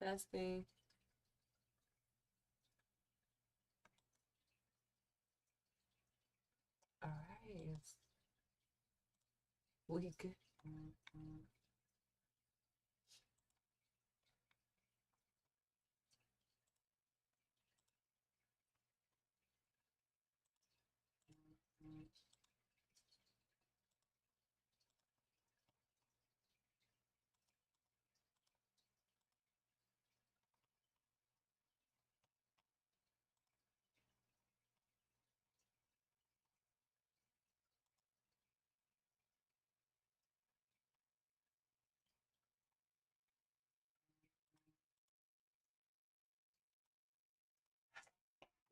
Testing. All right. We good.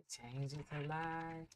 Change it to live.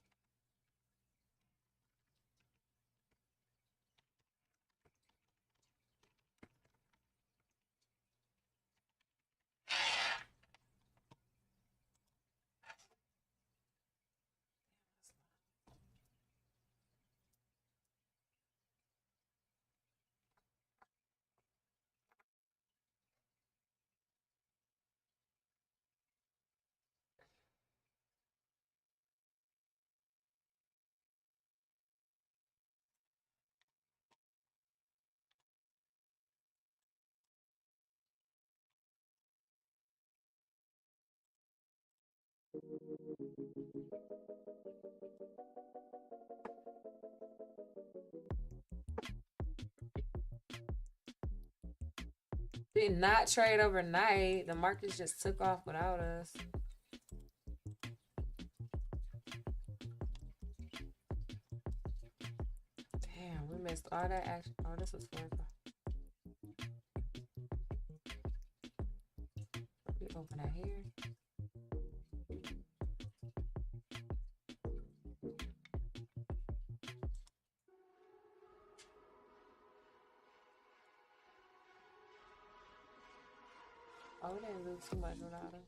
Did not trade overnight. The markets just took off without us. Damn, we missed all that action. Oh, this was fun. We open that here. Oh, we didn't lose too much without him.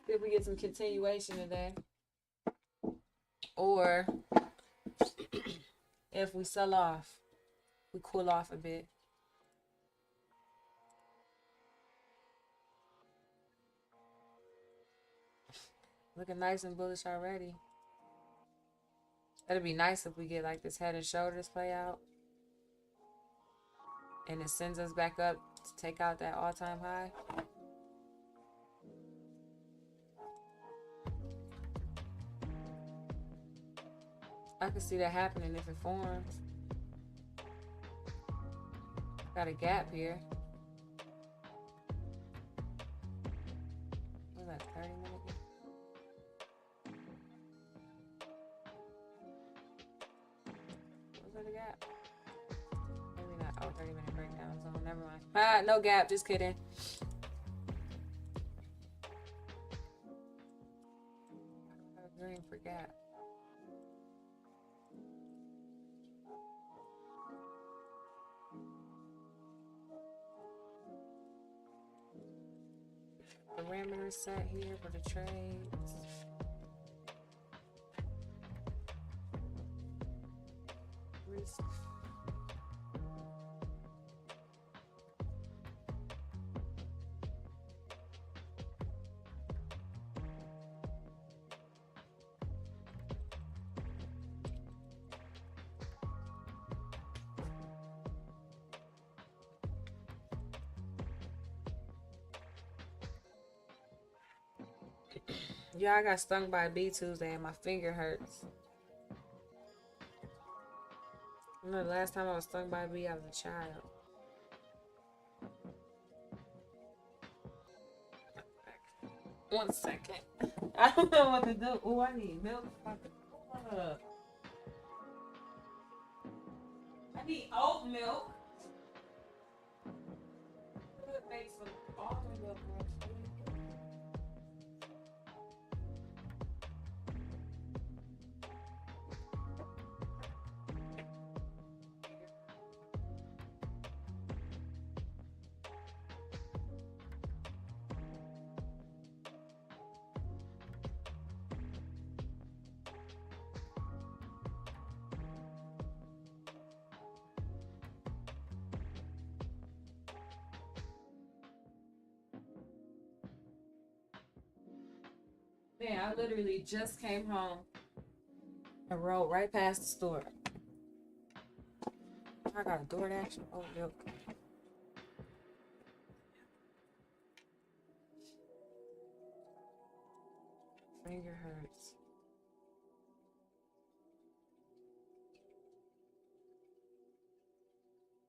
See if we get some continuation today. Or if we sell off, we cool off a bit. Looking nice and bullish already. That'd be nice if we get like this head and shoulders play out. And it sends us back up to take out that all-time high. I can see that happening if it forms. Got a gap here. What was that, 30 minutes? Was that a gap? Maybe not. Oh, 30-minute breakdown zone. Never mind. Ah, no gap. Just kidding. Green for gap. Parameters set here for the trades. Risk. Yeah, I got stung by a bee Tuesday and my finger hurts. I remember the last time I was stung by a bee, I was a child. One second. I don't know what to do. Oh, I need milk. I need oat milk. Could make some almond milk. Man, I literally just came home and rode right past the store. I got a DoorDash and oat milk. Finger hurts.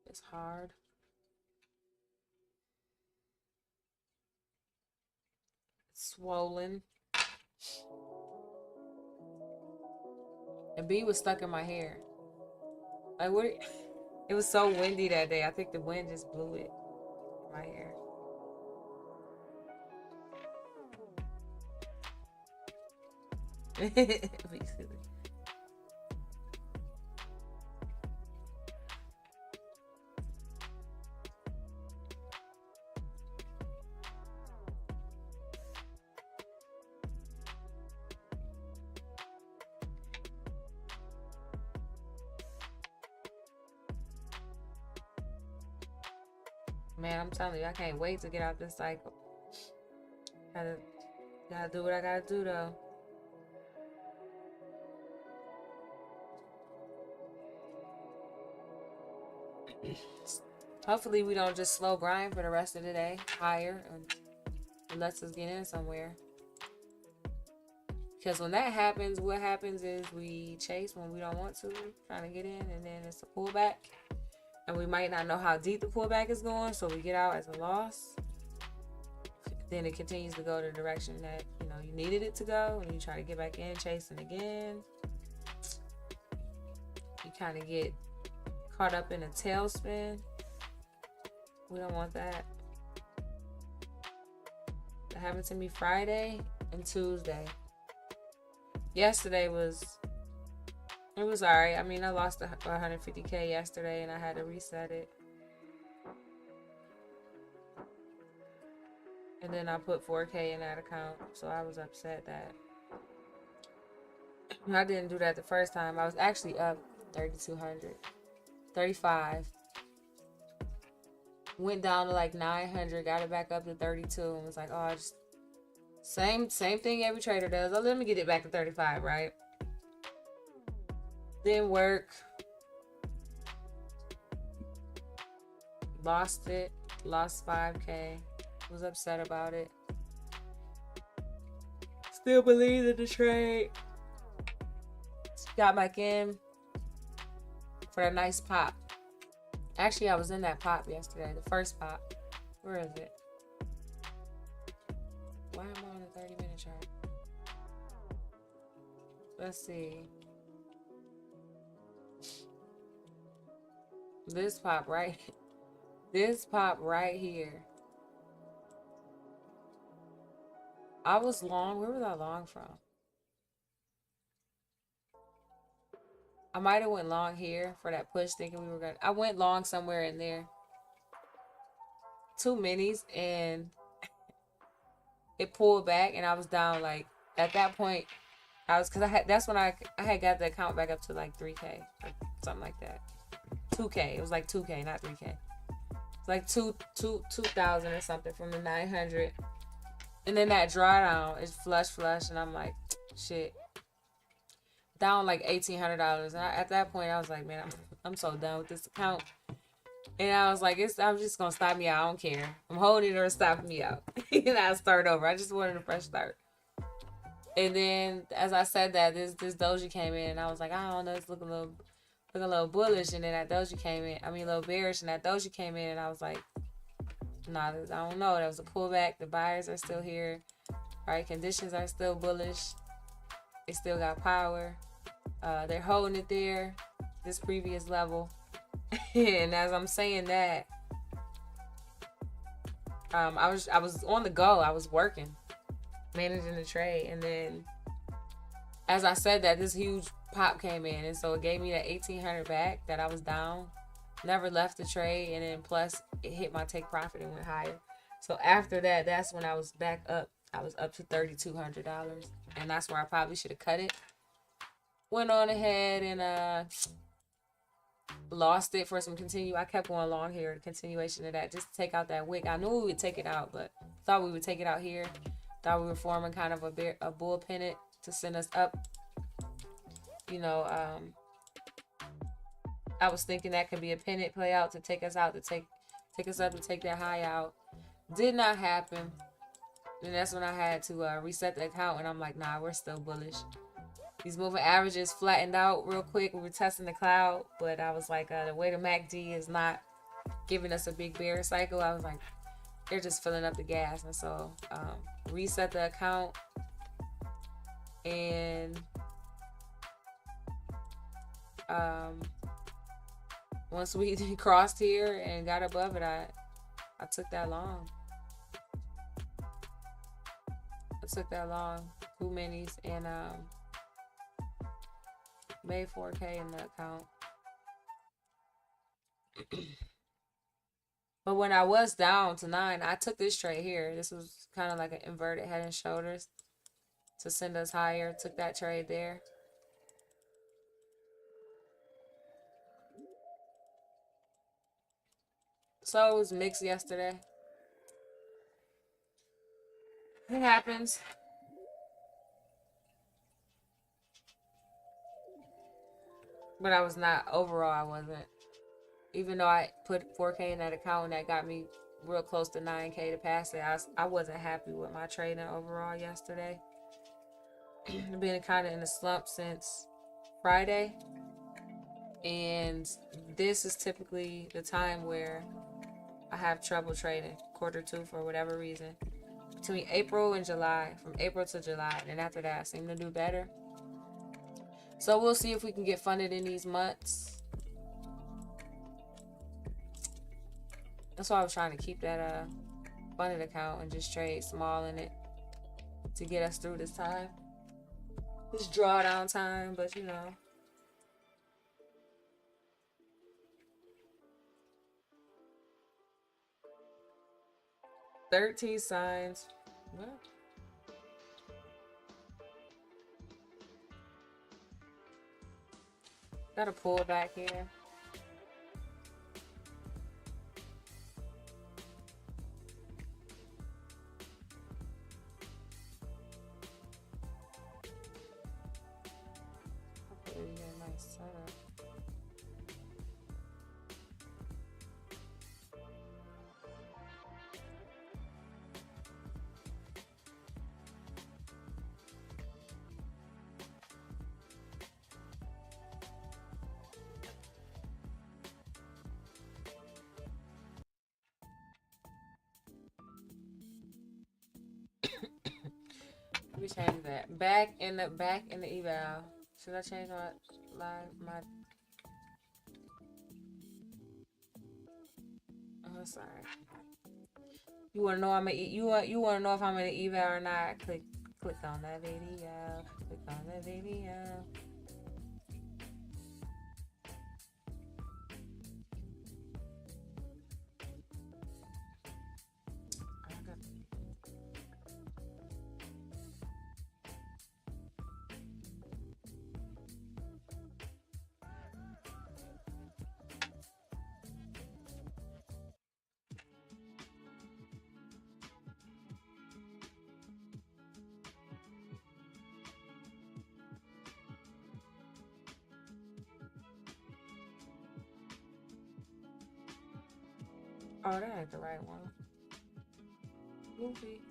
It's hard. It's swollen. And B was stuck in my hair. Like what? It was so windy that day. I think the wind just blew it in my hair. Man, I'm telling you, I can't wait to get out this cycle. Gotta do what I gotta do though. Hopefully we don't just slow grind for the rest of the day higher and lets us get in somewhere. Because when that happens, what happens is we chase when we don't want to, trying to get in, and then it's a pullback. And we might not know how deep the pullback is going, so we get out as a loss. Then it continues to go the direction that you needed it to go, and you try to get back in, chasing again. You kind of get caught up in a tailspin. We don't want that. That happened to me Friday and Tuesday. Yesterday was alright. I mean, I lost 150K yesterday and I had to reset it. And then I put 4K in that account, so I was upset that I didn't do that the first time. I was actually up 3,200, 35. Went down to like 900, got it back up to 32, and was like, oh, just same thing every trader does. Oh, let me get it back to 35, right? Didn't work. Lost it. Lost 5K. Was upset about it. Still believe in the trade. Got back in for a nice pop. Actually, I was in that pop yesterday. The first pop. Where is it? Why am I on a 30-minute chart? Let's see. This pop right here. I was long. Where was I long from? I might have went long here for that push, thinking we were gonna. I went long somewhere in there. 2 minis, and it pulled back, and I was down. Like at that point, that's when I had got the account back up to like 3K or something like that. 2K. It was like 2K, not 3K. It's like 2,000 or something from the 900. And then that drawdown is flush, and I'm like, shit. Down like $1,800. And at that point, I was like, man, I'm so done with this account. And I was like, I'm just gonna stop me out. I don't care. I'm holding it or stopping me out. And I start over. I just wanted a fresh start. And then, as I said that, this doji came in, and I was like, I don't know, it's looking a little bullish. And then that doji came in. I mean, a little bearish, and that doji came in, and I was like, nah, I don't know. That was a pullback. The buyers are still here, right? Conditions are still bullish. They still got power. They're holding it there, this previous level. And as I'm saying that, I was on the go. I was working, managing the trade, and then as I said that, this huge pop came in, and so it gave me that 1,800 back that I was down. Never left the trade, and then plus it hit my take profit and went higher. So after that, that's when I was back up. I was up to $3,200, and that's where I probably should have cut it. Went on ahead and lost it for some continue. I kept going long here, continuation of that, just to take out that wick. I knew we would take it out, but thought we would take it out here. Thought we were forming kind of a bull pennant to send us up. You know, I was thinking that could be a pennant play out to take us out, to take us up to take that high out. Did not happen. And that's when I had to reset the account, and I'm like, nah, we're still bullish. These moving averages flattened out real quick. We were testing the cloud, but I was like, the way the MACD is not giving us a big bear cycle, I was like, they're just filling up the gas. And so reset the account, and once we crossed here and got above it, I took that long. Two minis, and made 4K in the account. But when I was down to 9, I took this trade here. This was kind of like an inverted head and shoulders to send us higher. Took that trade there. So it was mixed yesterday. It happens. But I was not, overall, I wasn't. Even though I put 4K in that account and that got me real close to 9K to pass it, I wasn't happy with my trading overall yesterday. I've been kind of in a slump since Friday. And this is typically the time where I have trouble trading, Q2 for whatever reason. Between April and July, from April to July, and after that I seem to do better. So we'll see if we can get funded in these months. That's why I was trying to keep that funded account and just trade small in it to get us through this time. This drawdown time, but you know. $13 signs. What? Gotta pull back here. Hopefully we get a nice setup. Let me change that. Back in the eval. Should I change my oh, sorry. You wanna know you wanna know if I'm in the eval or not? Click on that video. Click on that video. Oh, that ain't the right one. Goofy.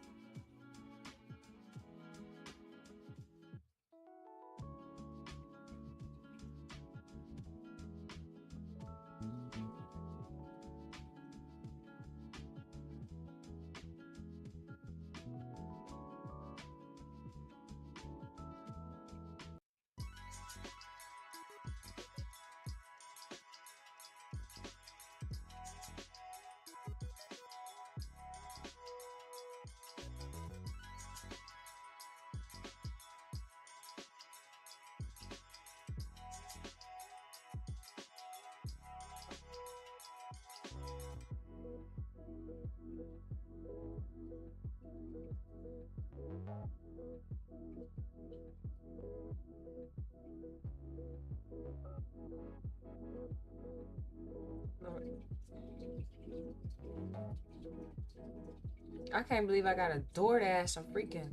I can't believe I got a DoorDash some freaking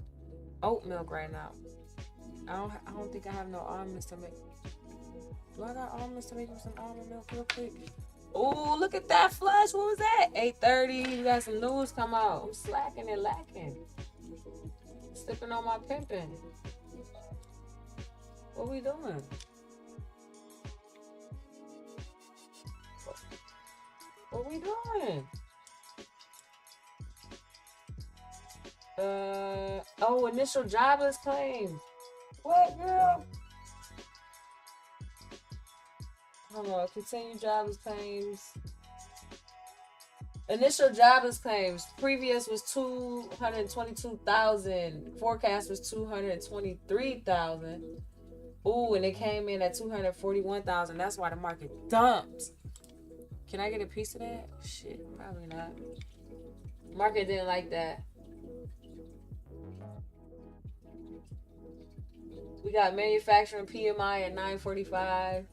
oat milk right now. I don't think I have no almonds to make. Do I got almonds to make some almond milk real quick? Oh, look at that flush. What was that? 8:30. You got some news come out. I'm slacking and lacking. Slipping on my pimping. What we doing? What we doing? Oh, initial jobless claims. What, girl? Hold on, continue jobless claims. Initial jobless claims. Previous was 222,000. Forecast was 223,000. Ooh, and it came in at 241,000. That's why the market dumped. Can I get a piece of that? Shit, probably not. Market didn't like that. We got manufacturing PMI at 945.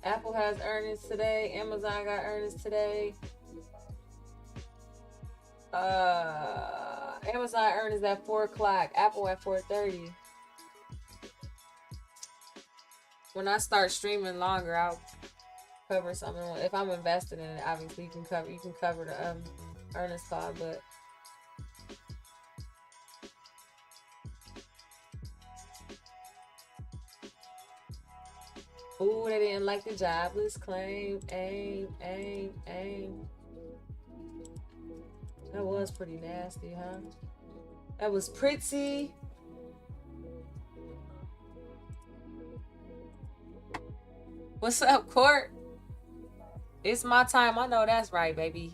Apple has earnings today. Amazon got earnings today. Amazon earnings at 4 o'clock. Apple at 4:30. When I start streaming longer, I'll cover something. If I'm invested in it, obviously you can cover the earnings call, but ooh, they didn't like the jobless claim. Aim. That was pretty nasty, huh? That was pretty. What's up, Court? It's my time. I know that's right, baby.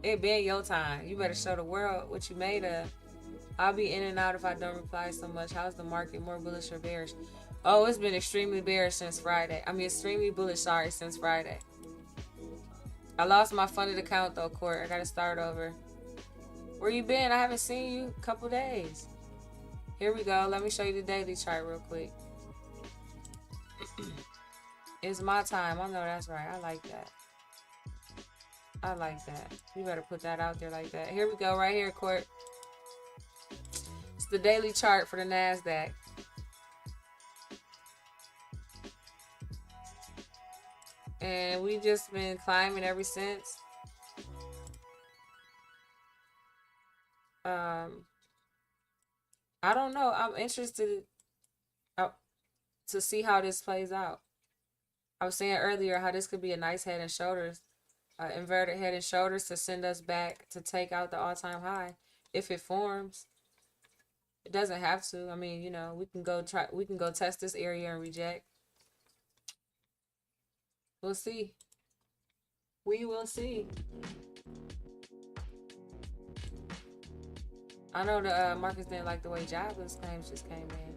It been your time. You better show the world what you made of. I'll be in and out if I don't reply so much. How's the market? More bullish or bearish? Oh, it's been extremely bearish since Friday. Extremely bullish, since Friday. I lost my funded account though, Court. I gotta start over. Where you been? I haven't seen you a couple days. Here we go. Let me show you the daily chart real quick. It's my time. I know that's right. I like that. I like that. You better put that out there like that. Here we go. Right here, Court. It's the daily chart for the NASDAQ. And we just been climbing ever since. I don't know. I'm interested to see how this plays out. I was saying earlier how this could be a nice head and shoulders, inverted head and shoulders to send us back to take out the all-time high if it forms. It doesn't have to. I mean, we can go test this area and reject. We'll see. We will see. I know the markets didn't like the way jobless claims just came in.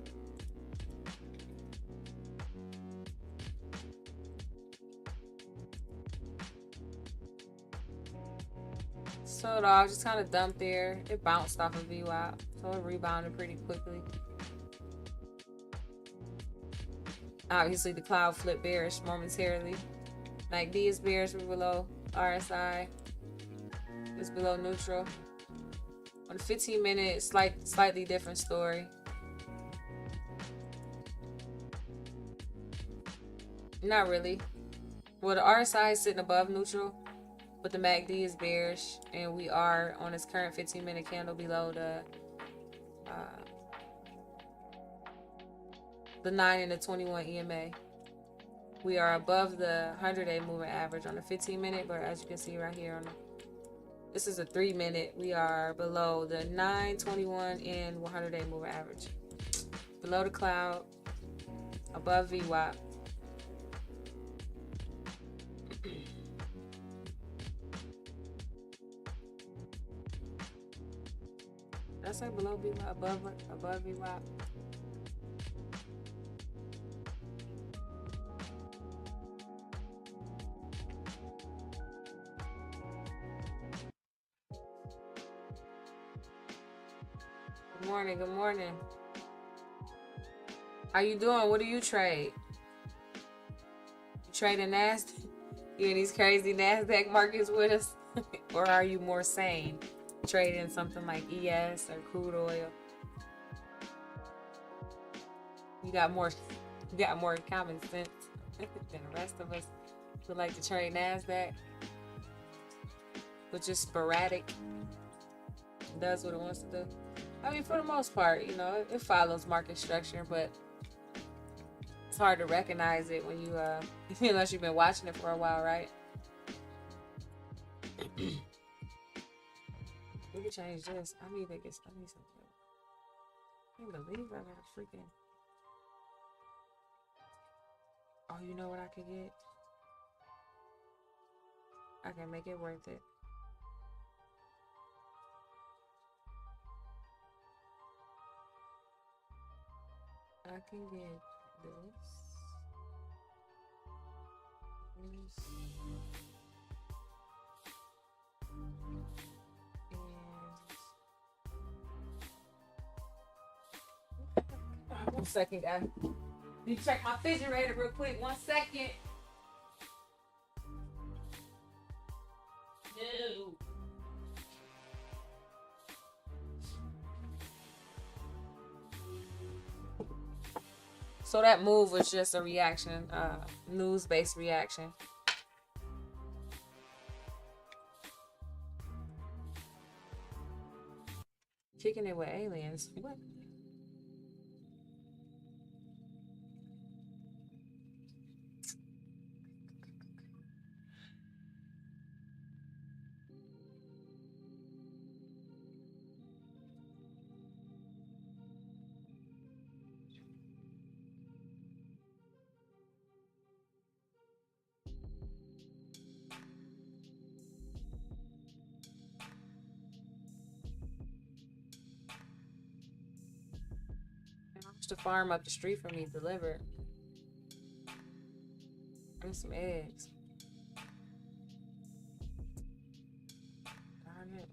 So I just kind of dumped there. It bounced off of VWAP, so it rebounded pretty quickly. Obviously, the cloud flipped bearish momentarily. MACD is bearish, we're below RSI. It's below neutral. On the 15-minute, slightly different story. Not really. Well, the RSI is sitting above neutral, but the MACD is bearish, and we are on this current 15-minute candle below the 9 and the 21 EMA. We are above the 100-day moving average on the 15-minute, but as you can see right here this is a 3-minute. We are below the 9, 21, and 100-day moving average. Below the cloud, above VWAP. Did I say below VWAP? Above VWAP. Good morning. How you doing? What do you trade? You trading Nasdaq? You in these crazy Nasdaq markets with us? Or are you more sane? Trading something like ES or crude oil? You got more common sense than the rest of us who like to trade Nasdaq, but just sporadic. Does what it wants to do. I mean, for the most part, you know, it follows market structure, but it's hard to recognize it when you unless you've been watching it for a while, right? We can change this. I need something. I can't believe I got a freaking. Oh, you know what I could get? I can make it worth it. I can get this. And 1 second, guys. Need to check my refrigerator real quick. 1 second. No. So that move was just a reaction, news-based reaction. Kicking it with aliens. What? The farm up the street from me delivered. And some eggs. Darn it.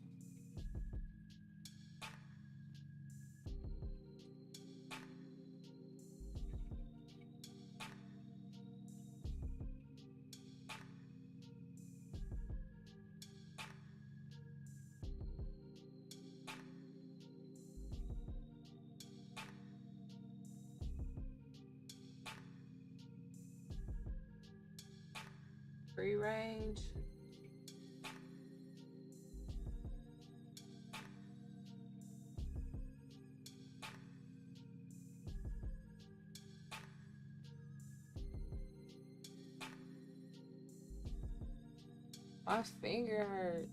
Free range. My finger hurts.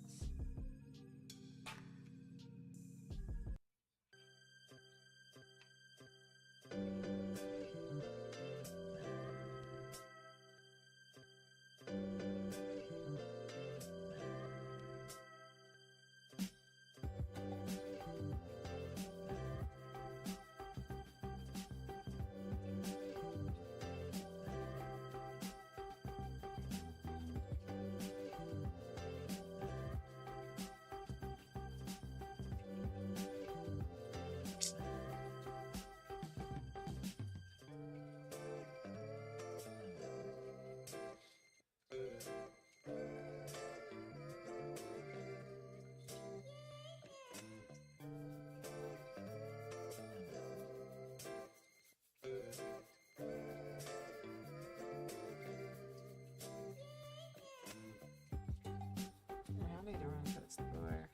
I need to run to the store.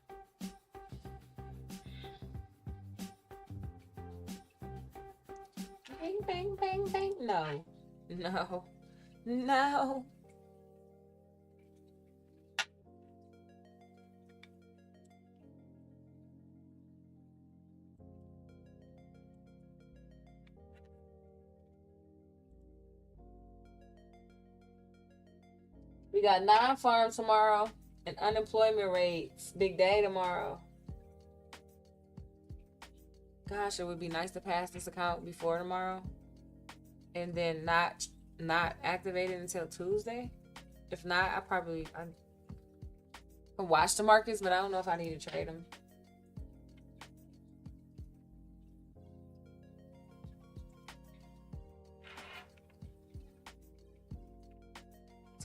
Bang, bang, bang, bang. No. No. No. We got non-farm tomorrow and unemployment rates. Big day tomorrow. Gosh, it would be nice to pass this account before tomorrow and then not activate it until Tuesday. If not, I can watch the markets, but I don't know if I need to trade them.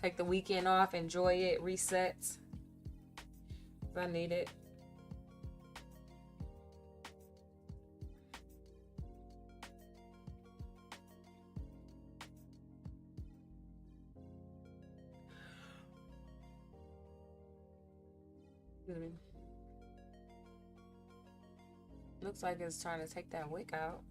Take the weekend off, enjoy it, reset. I need it. Looks like it's trying to take that wick out.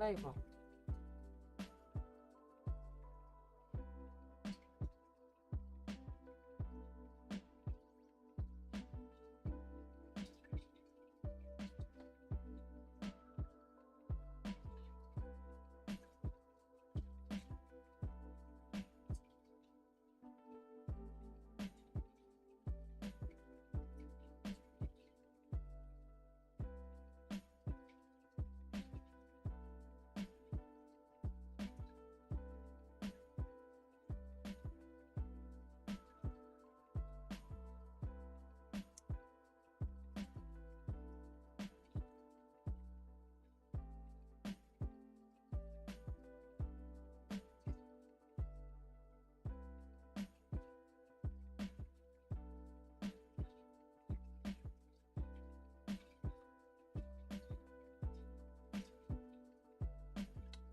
Label.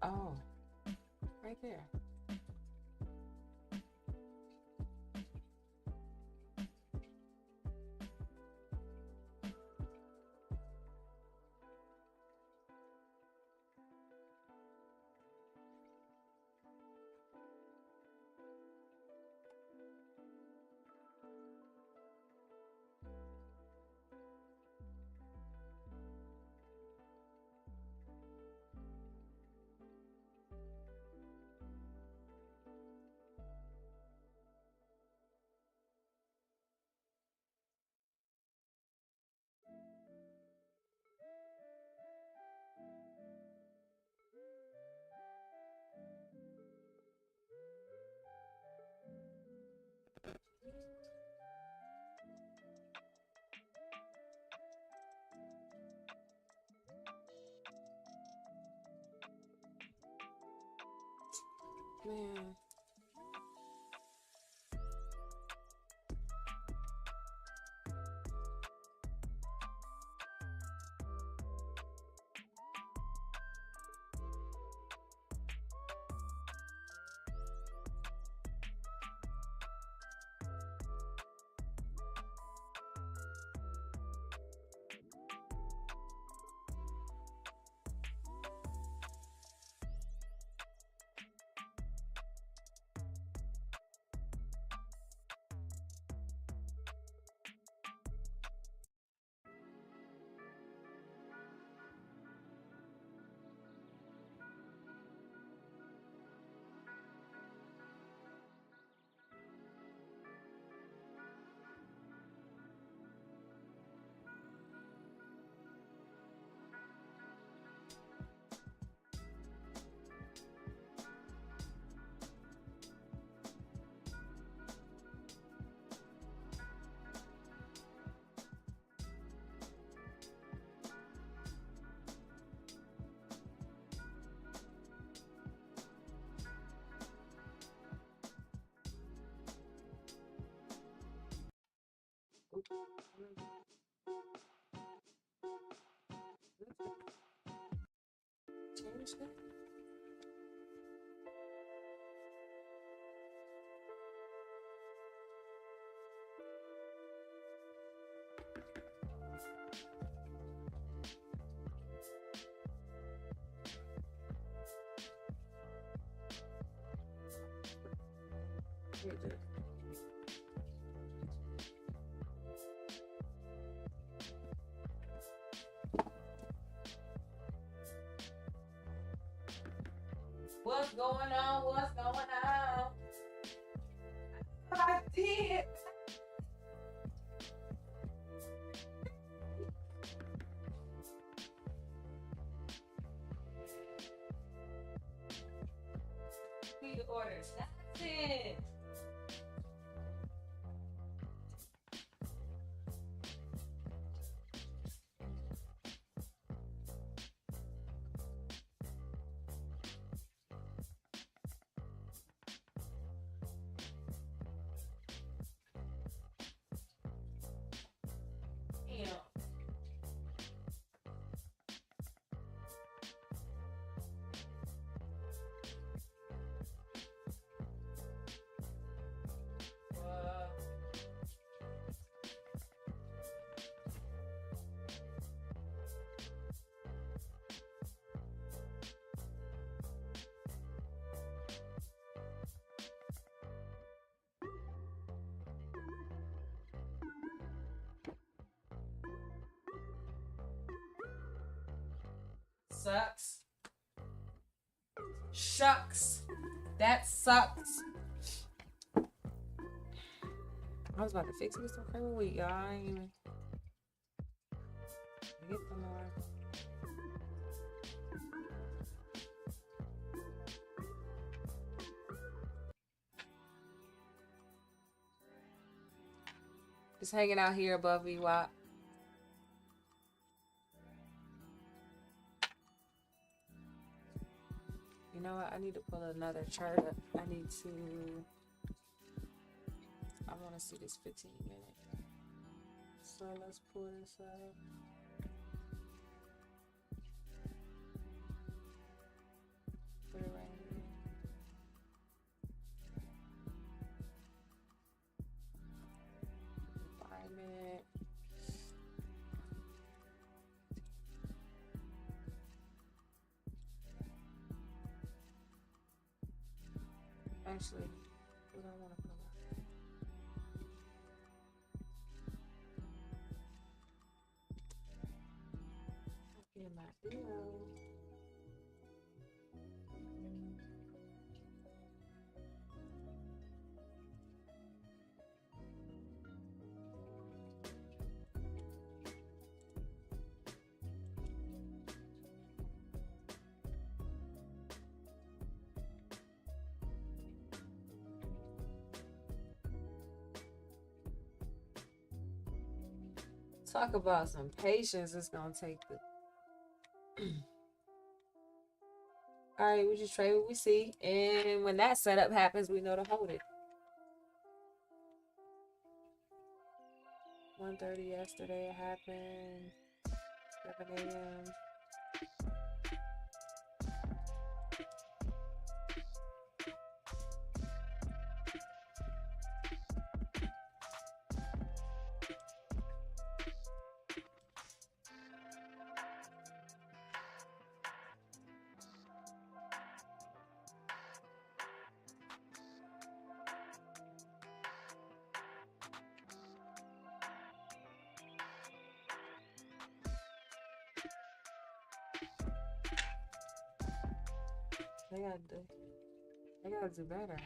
Oh, right there. Man. Change that. Here it is. What's going on? What's going on? I did. We ordered nothing. Sucks. Shucks. That sucks. I was about to fix me some cream of wheat, y'all. I ain't even get some more. Just hanging out here above VWAP. You know what? I need to pull another chart up. I want to see this 15 minute. So let's pull this up. Put it right here. Minute. Actually, we don't want to put that. Get my deal. Talk about some patience. It's gonna take the All right, we just trade what we see, and when that setup happens, we know to hold it. 1:30 yesterday it happened. 7 a.m. They gotta do better.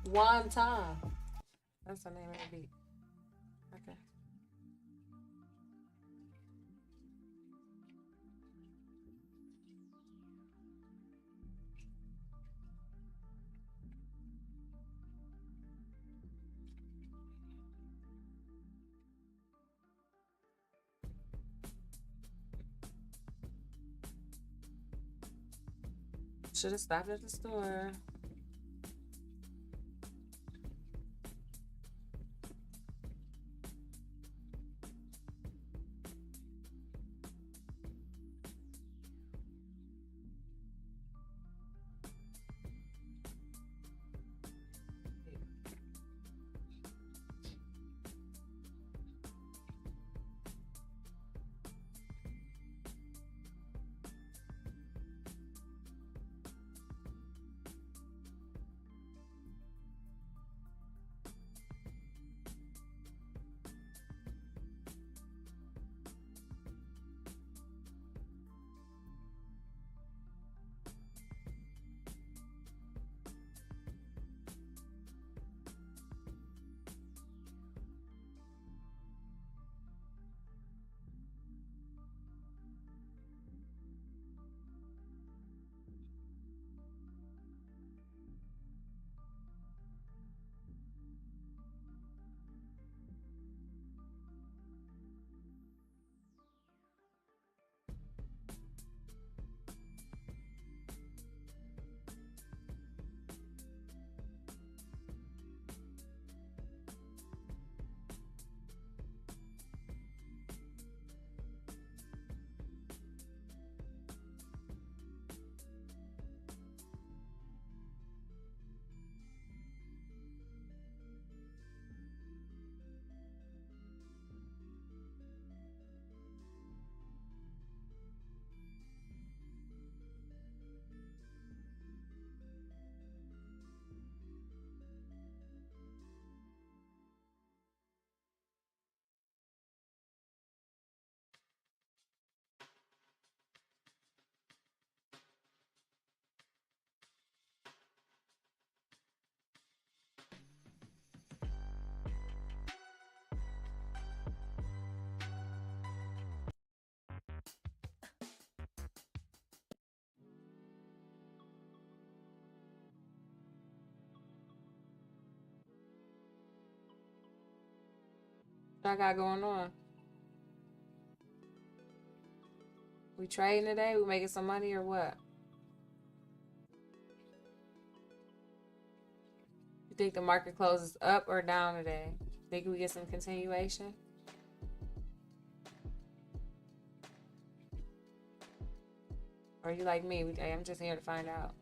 One time. That's the name of the beat. Okay. Should have stopped at the store. What I got going on? We trading today? We making some money or what? You think the market closes up or down today? Think we get some continuation? Or you like me? I'm just here to find out.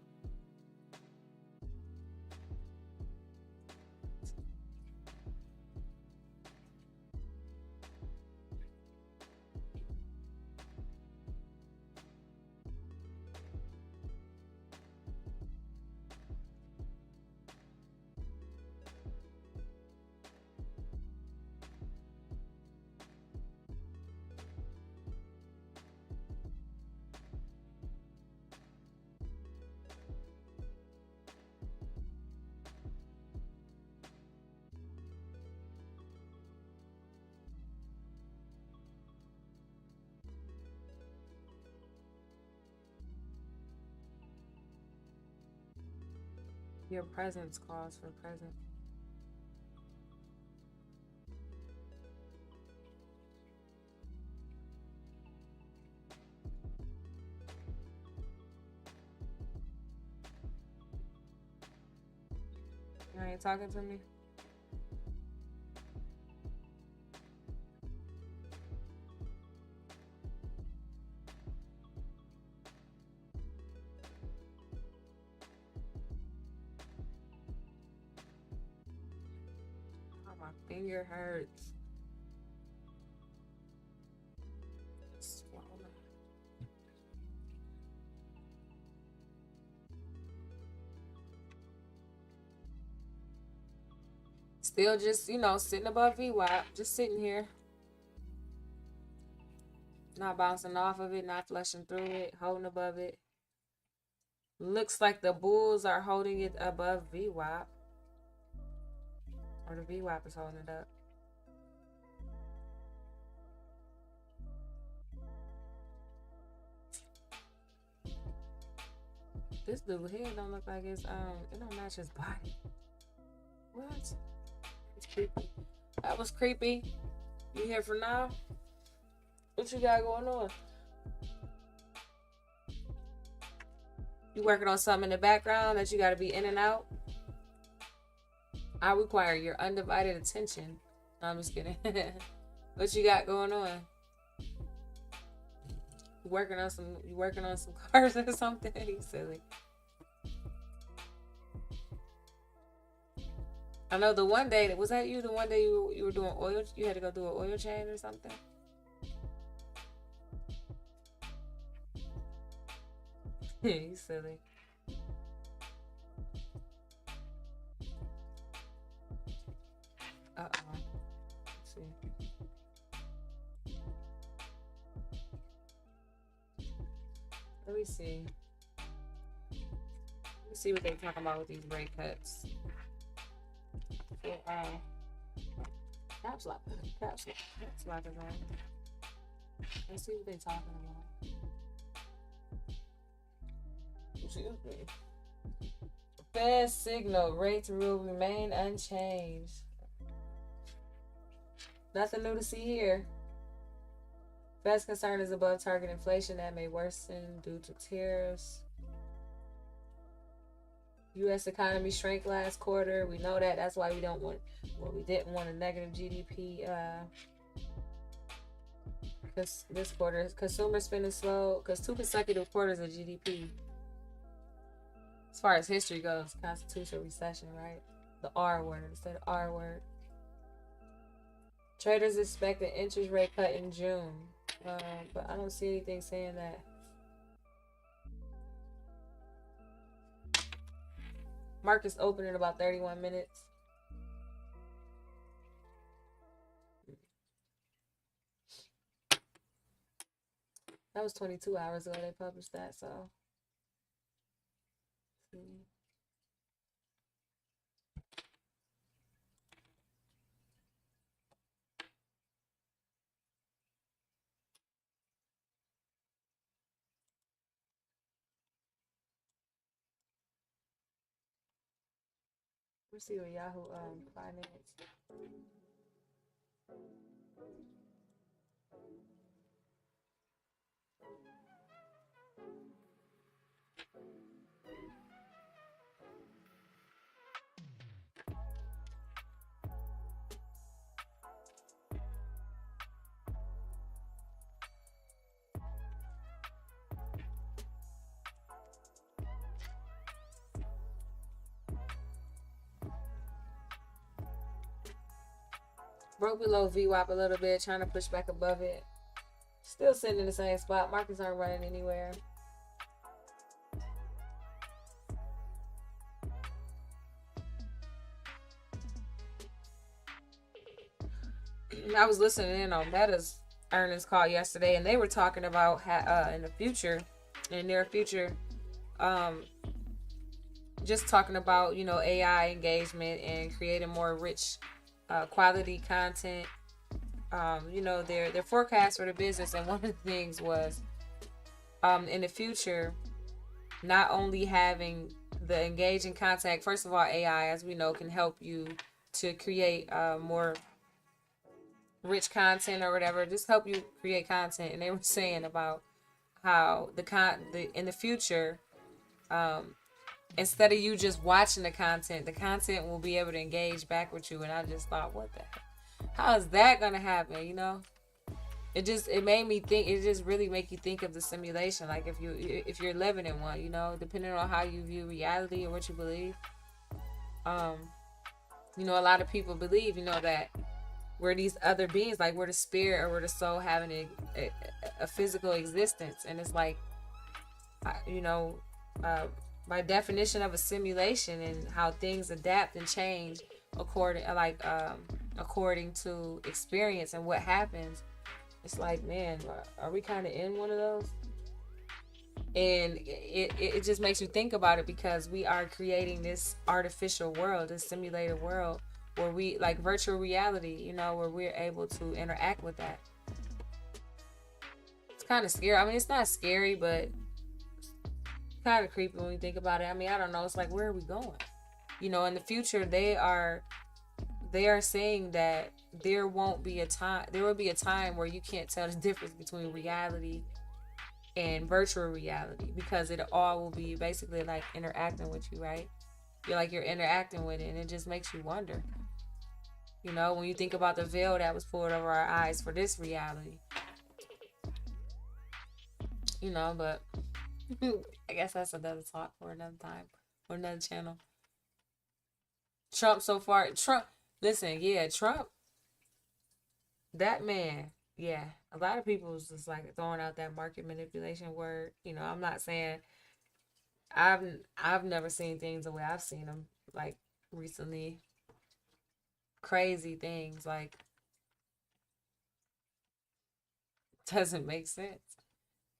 Your presence calls for present. You ain't talking to me? Oh, my finger hurts. Swollen. Still just, sitting above VWAP. Just sitting here. Not bouncing off of it, not flushing through it, holding above it. Looks like the bulls are holding it above VWAP. Or the VWAP is holding it up. This dude head don't look like it don't match his body. What? It's creepy. That was creepy. You here for now? What you got going on? You working on something in the background that you got to be in and out? I require your undivided attention. No, I'm just kidding. What you got going on? You working on some cars or something? You silly. I know the one day was that you? The one day you were doing oil. You had to go do an oil change or something. You silly. Uh-oh. Let's see. Let me see. Let me see what they're talking about with these rate cuts. So, caps lock is on. Let's see what they're talking about. Excuse me. Fed signal rates will remain unchanged. Nothing new to see here. Fed's concern is above target inflation that may worsen due to tariffs. U.S. economy shrank last quarter. We know that. That's why we didn't want a negative GDP. Because this quarter, consumer spending slow. Because 2 consecutive quarters of GDP. As far as history goes, constitutional recession, right? The R word instead of R word. Traders expect an interest rate cut in June. But I don't see anything saying that. Market's open in about 31 minutes. That was 22 hours ago they published that, so. Let's see what Yahoo Finance. Broke below VWAP a little bit, trying to push back above it. Still sitting in the same spot. Markets aren't running anywhere. I was listening in on Meta's earnings call yesterday, and they were talking about in the near future, just talking about AI engagement and creating more rich, quality content. Their forecast for the business, and one of the things was, in the future, not only having the engaging contact. First of all, AI, as we know, can help you to create more rich content or whatever. Just help you create content. And they were saying about how in the future, instead of you just watching the content will be able to engage back with you. And I just thought, what the heck? How is that gonna happen? You know, it made me think. It just really make you think of the simulation. Like if you're living in one, you know, depending on how you view reality or what you believe. You know, a lot of people believe, you know, that we're these other beings, like we're the spirit or we're the soul having a physical existence, and it's like, you know, by definition of a simulation and how things adapt and change according to experience and what happens. It's like, man, are we kind of in one of those? And it just makes you think about it, because we are creating this artificial world, this simulated world, where we, like virtual reality, you know, where we're able to interact with that. It's kind of scary. I mean, it's not scary, but kind of creepy when you think about it. I mean, I don't know. It's like, where are we going? You know, in the future, they are saying that there will be a time where you can't tell the difference between reality and virtual reality, because it all will be basically like interacting with you, right? You're interacting with it, and it just makes you wonder. You know, when you think about the veil that was pulled over our eyes for this reality. You know, but I guess that's another talk for another time or another channel. Trump, listen, yeah, Trump, that man, yeah, a lot of people was just like throwing out that market manipulation word. You know, I'm not saying I've never seen things the way I've seen them, like recently. Crazy things, like, doesn't make sense.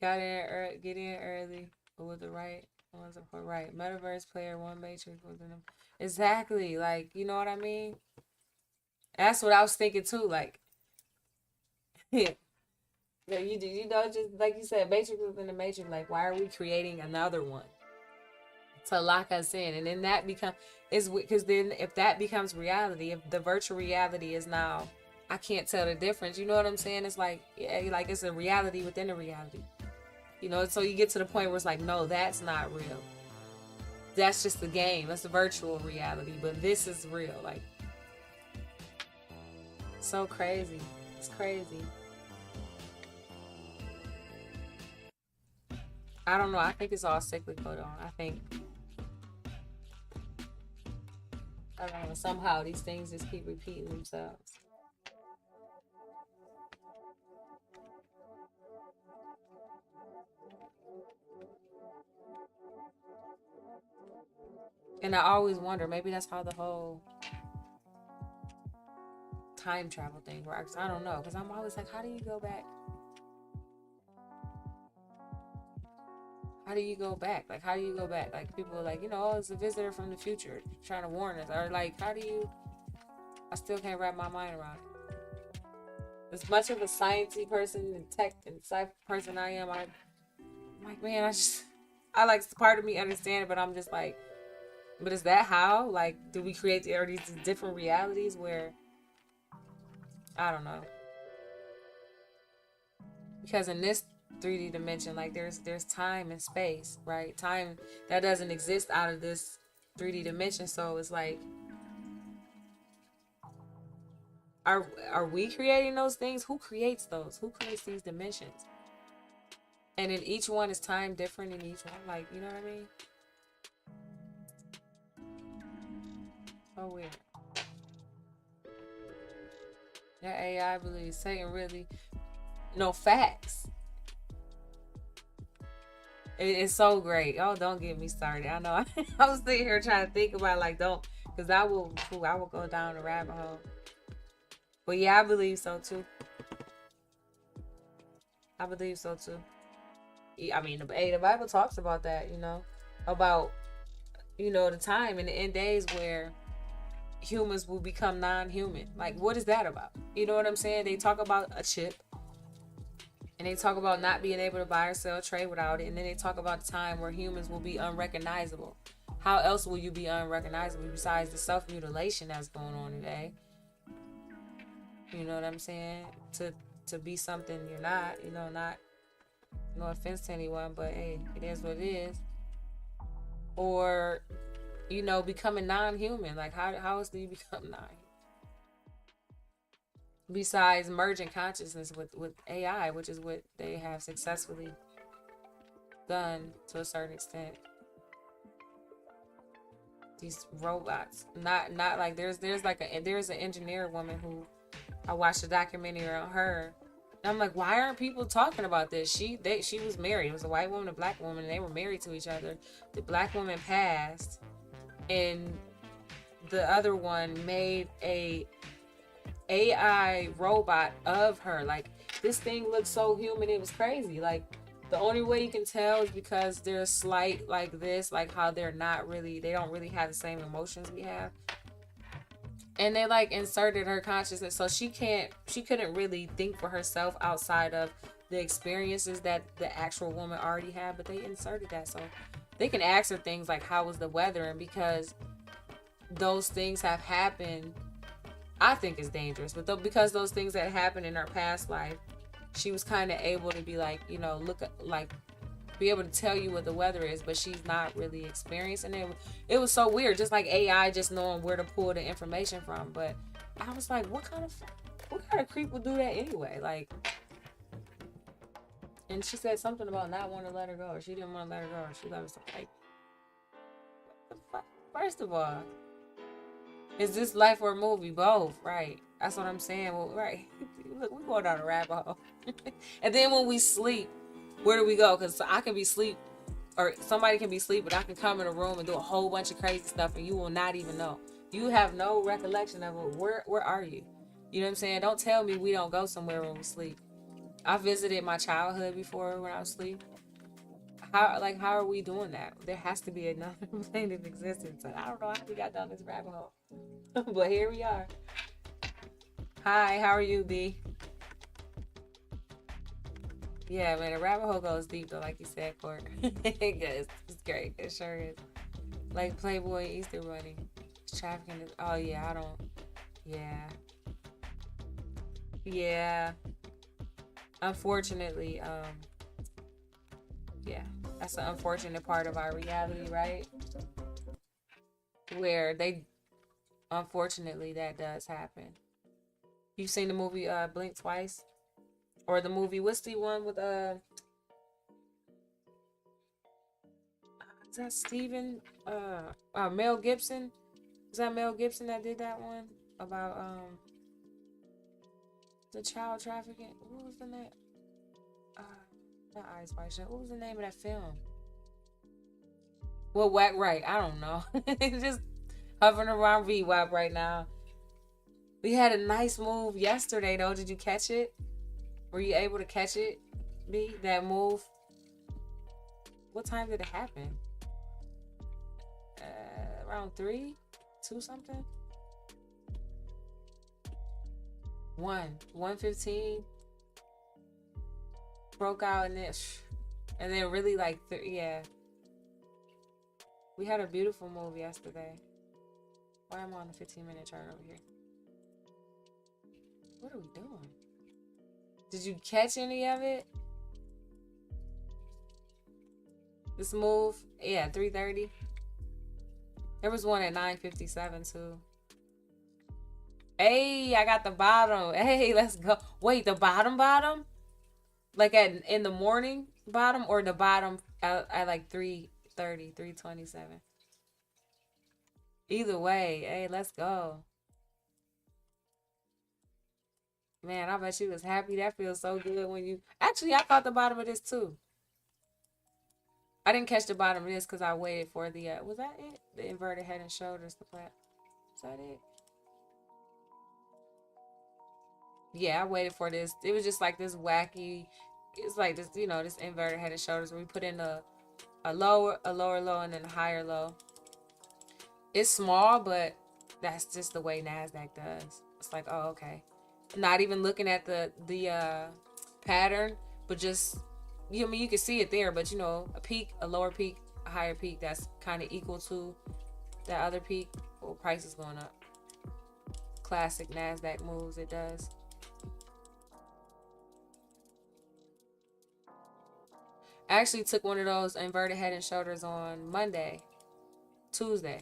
Get in early, but with the right ones are for right. Metaverse player, one matrix within them. Exactly, like, you know what I mean? That's what I was thinking too. Like, yeah, you know, just like you said, matrix within the matrix. Like, why are we creating another one to lock us in? And then that because then if that becomes reality, if the virtual reality is now, I can't tell the difference. You know what I'm saying? It's like, yeah, like it's a reality within a reality. You know, so you get to the point where it's like, no, that's not real. That's just the game. That's the virtual reality, but this is real. Like, so crazy. It's crazy. I don't know. I think it's all cyclical though. I don't know. Somehow these things just keep repeating themselves. And I always wonder, maybe that's how the whole time travel thing works. I don't know, because I'm always like, how do you go back? How do you go back? Like, how do you go back? Like, people are like, you know, oh, it's a visitor from the future trying to warn us. Or like, how do you? I still can't wrap my mind around it. As much of a sciencey person and tech and sci person I am, I'm like, man, I like, part of me understand it, but I'm just like, but is that how? Like, do we create these different realities where, I don't know. Because in this 3D dimension, like there's time and space, right? Time that doesn't exist out of this 3D dimension. So it's like, are we creating those things? Who creates those? Who creates these dimensions? And in each one is time different in each one. Like, you know what I mean? So weird. That AI believes Satan really, no, facts. It's so great. Oh, don't get me started. I know. I was sitting here trying to think about, like, don't, because I will go down the rabbit hole. But yeah, I believe so too. I believe so too. I mean, the Bible talks about that, you know, about, you know, the time and the end days where humans will become non-human. Like, what is that about? You know what I'm saying? They talk about a chip, and they talk about not being able to buy or sell, trade without it, and then they talk about the time where humans will be unrecognizable. how else will you be unrecognizable besides the self-mutilation that's going on today? You know what I'm saying? To be something you're not, not, no offense to anyone, but hey, it is what it is. Or, becoming non-human. Like, how else do you become non-human? Besides merging consciousness with AI, which is what they have successfully done to a certain extent. These robots, not like there's an engineer woman who I watched a documentary on her. And I'm like, why aren't people talking about this? She was married. It was a white woman, a black woman, and they were married to each other. The black woman passed, and the other one made a AI robot of her. Like, this thing looked so human, it was crazy. Like, the only way you can tell is because they're slight like this, like how they don't really have the same emotions we have. And they like inserted her consciousness, so she couldn't really think for herself outside of the experiences that the actual woman already had, but they inserted that so they can ask her things like, how was the weather? And because those things have happened, I think it's dangerous, but because those things that happened in her past life, she was kind of able to be like, be able to tell you what the weather is, but she's not really experiencing it. It was so weird, just like AI just knowing where to pull the information from. But I was like, what kind of creep would do that anyway? Like, and she said something about not wanting to let her go, or she didn't want to let her go, or she loved us. Like, what the fuck? First of all, is this life or a movie? Both, right? That's what I'm saying. Well, right. Look, we go down a rabbit hole. And then when we sleep, where do we go? Because I can be asleep, or somebody can be asleep, but I can come in a room and do a whole bunch of crazy stuff, and you will not even know. You have no recollection of it. Where are you? You know what I'm saying? Don't tell me we don't go somewhere when we sleep. I visited my childhood before when I was asleep. How are we doing that? There has to be another plane of existence. I don't know how we got down this rabbit hole. But here we are. Hi, how are you, B? Yeah, man, the rabbit hole goes deep though, like you said, Court. It's great. It sure is. Like Playboy, Easter Bunny, trafficking. Oh yeah, I don't. Yeah. Unfortunately, yeah, that's an unfortunate part of our reality, right? Where unfortunately, that does happen. You've seen the movie Blink Twice, or the movie, what's the one with is that Steven Mel Gibson? Is that Mel Gibson that did that one about the child trafficking? What was the name? Not Eyes Wide Shut. What was the name of that film? Well, whack right. I don't know. Just hovering around VWAP right now. We had a nice move yesterday though. Did you catch it? Were you able to catch it? B, that move? What time did it happen? Around 3? 2 something? 1:15. Broke out and then really like, yeah. We had a beautiful move yesterday. Why am I on a 15-minute chart over here? What are we doing? Did you catch any of it? This move? Yeah, 3:30. There was one at 9:57 too. Hey, I got the bottom. Hey, let's go. Wait, the bottom? Like in the morning bottom, or the bottom at like 3:30, 3:27? Either way, hey, let's go. Man, I bet you was happy. That feels so good when you... Actually, I caught the bottom of this too. I didn't catch the bottom of this because I waited for the... was that it? The inverted head and shoulders, the flat. Is that it? Yeah, I waited for this. It was just like this wacky... It's like this, this inverted head and shoulders where we put in a lower low and then a higher low. It's small, but that's just the way NASDAQ does. It's like, oh, okay. Not even looking at the pattern, but just, you can see it there, but a peak, a lower peak, a higher peak that's kind of equal to that other peak, well, price is going up. Classic NASDAQ moves, it does. I actually took one of those inverted head and shoulders on Tuesday.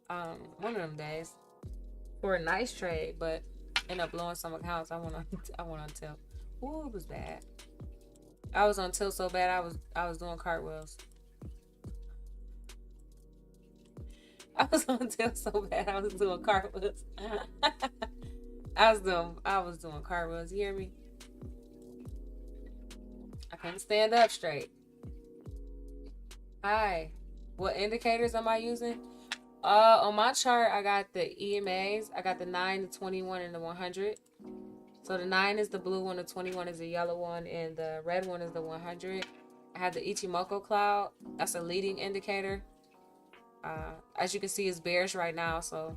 One of them days for a nice trade, but ended up blowing some accounts. I went on tilt. Ooh, it was bad. I was on tilt so bad I was doing cartwheels. I was on tilt so bad I was doing cartwheels. I was doing cartwheels. You hear me? I couldn't stand up straight. Hi. What indicators am I using? On my chart, I got the EMAs. I got the 9, the 21, and the 100. So the 9 is the blue one, the 21 is the yellow one, and the red one is the 100. I have the Ichimoku cloud. That's a leading indicator. As you can see, it's bearish right now, so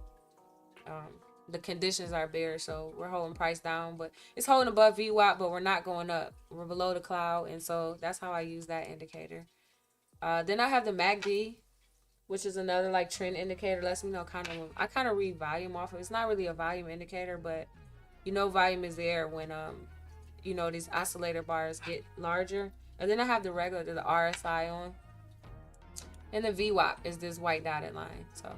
the conditions are bearish. So we're holding price down, but it's holding above VWAP, but we're not going up. We're below the cloud, and so that's how I use that indicator. Then I have the MACD, which is another like trend indicator. Lets me know I kind of read volume off of it. It's not really a volume indicator, but you know volume is there when these oscillator bars get larger. And then I have the RSI on, and the VWAP is this white dotted line. So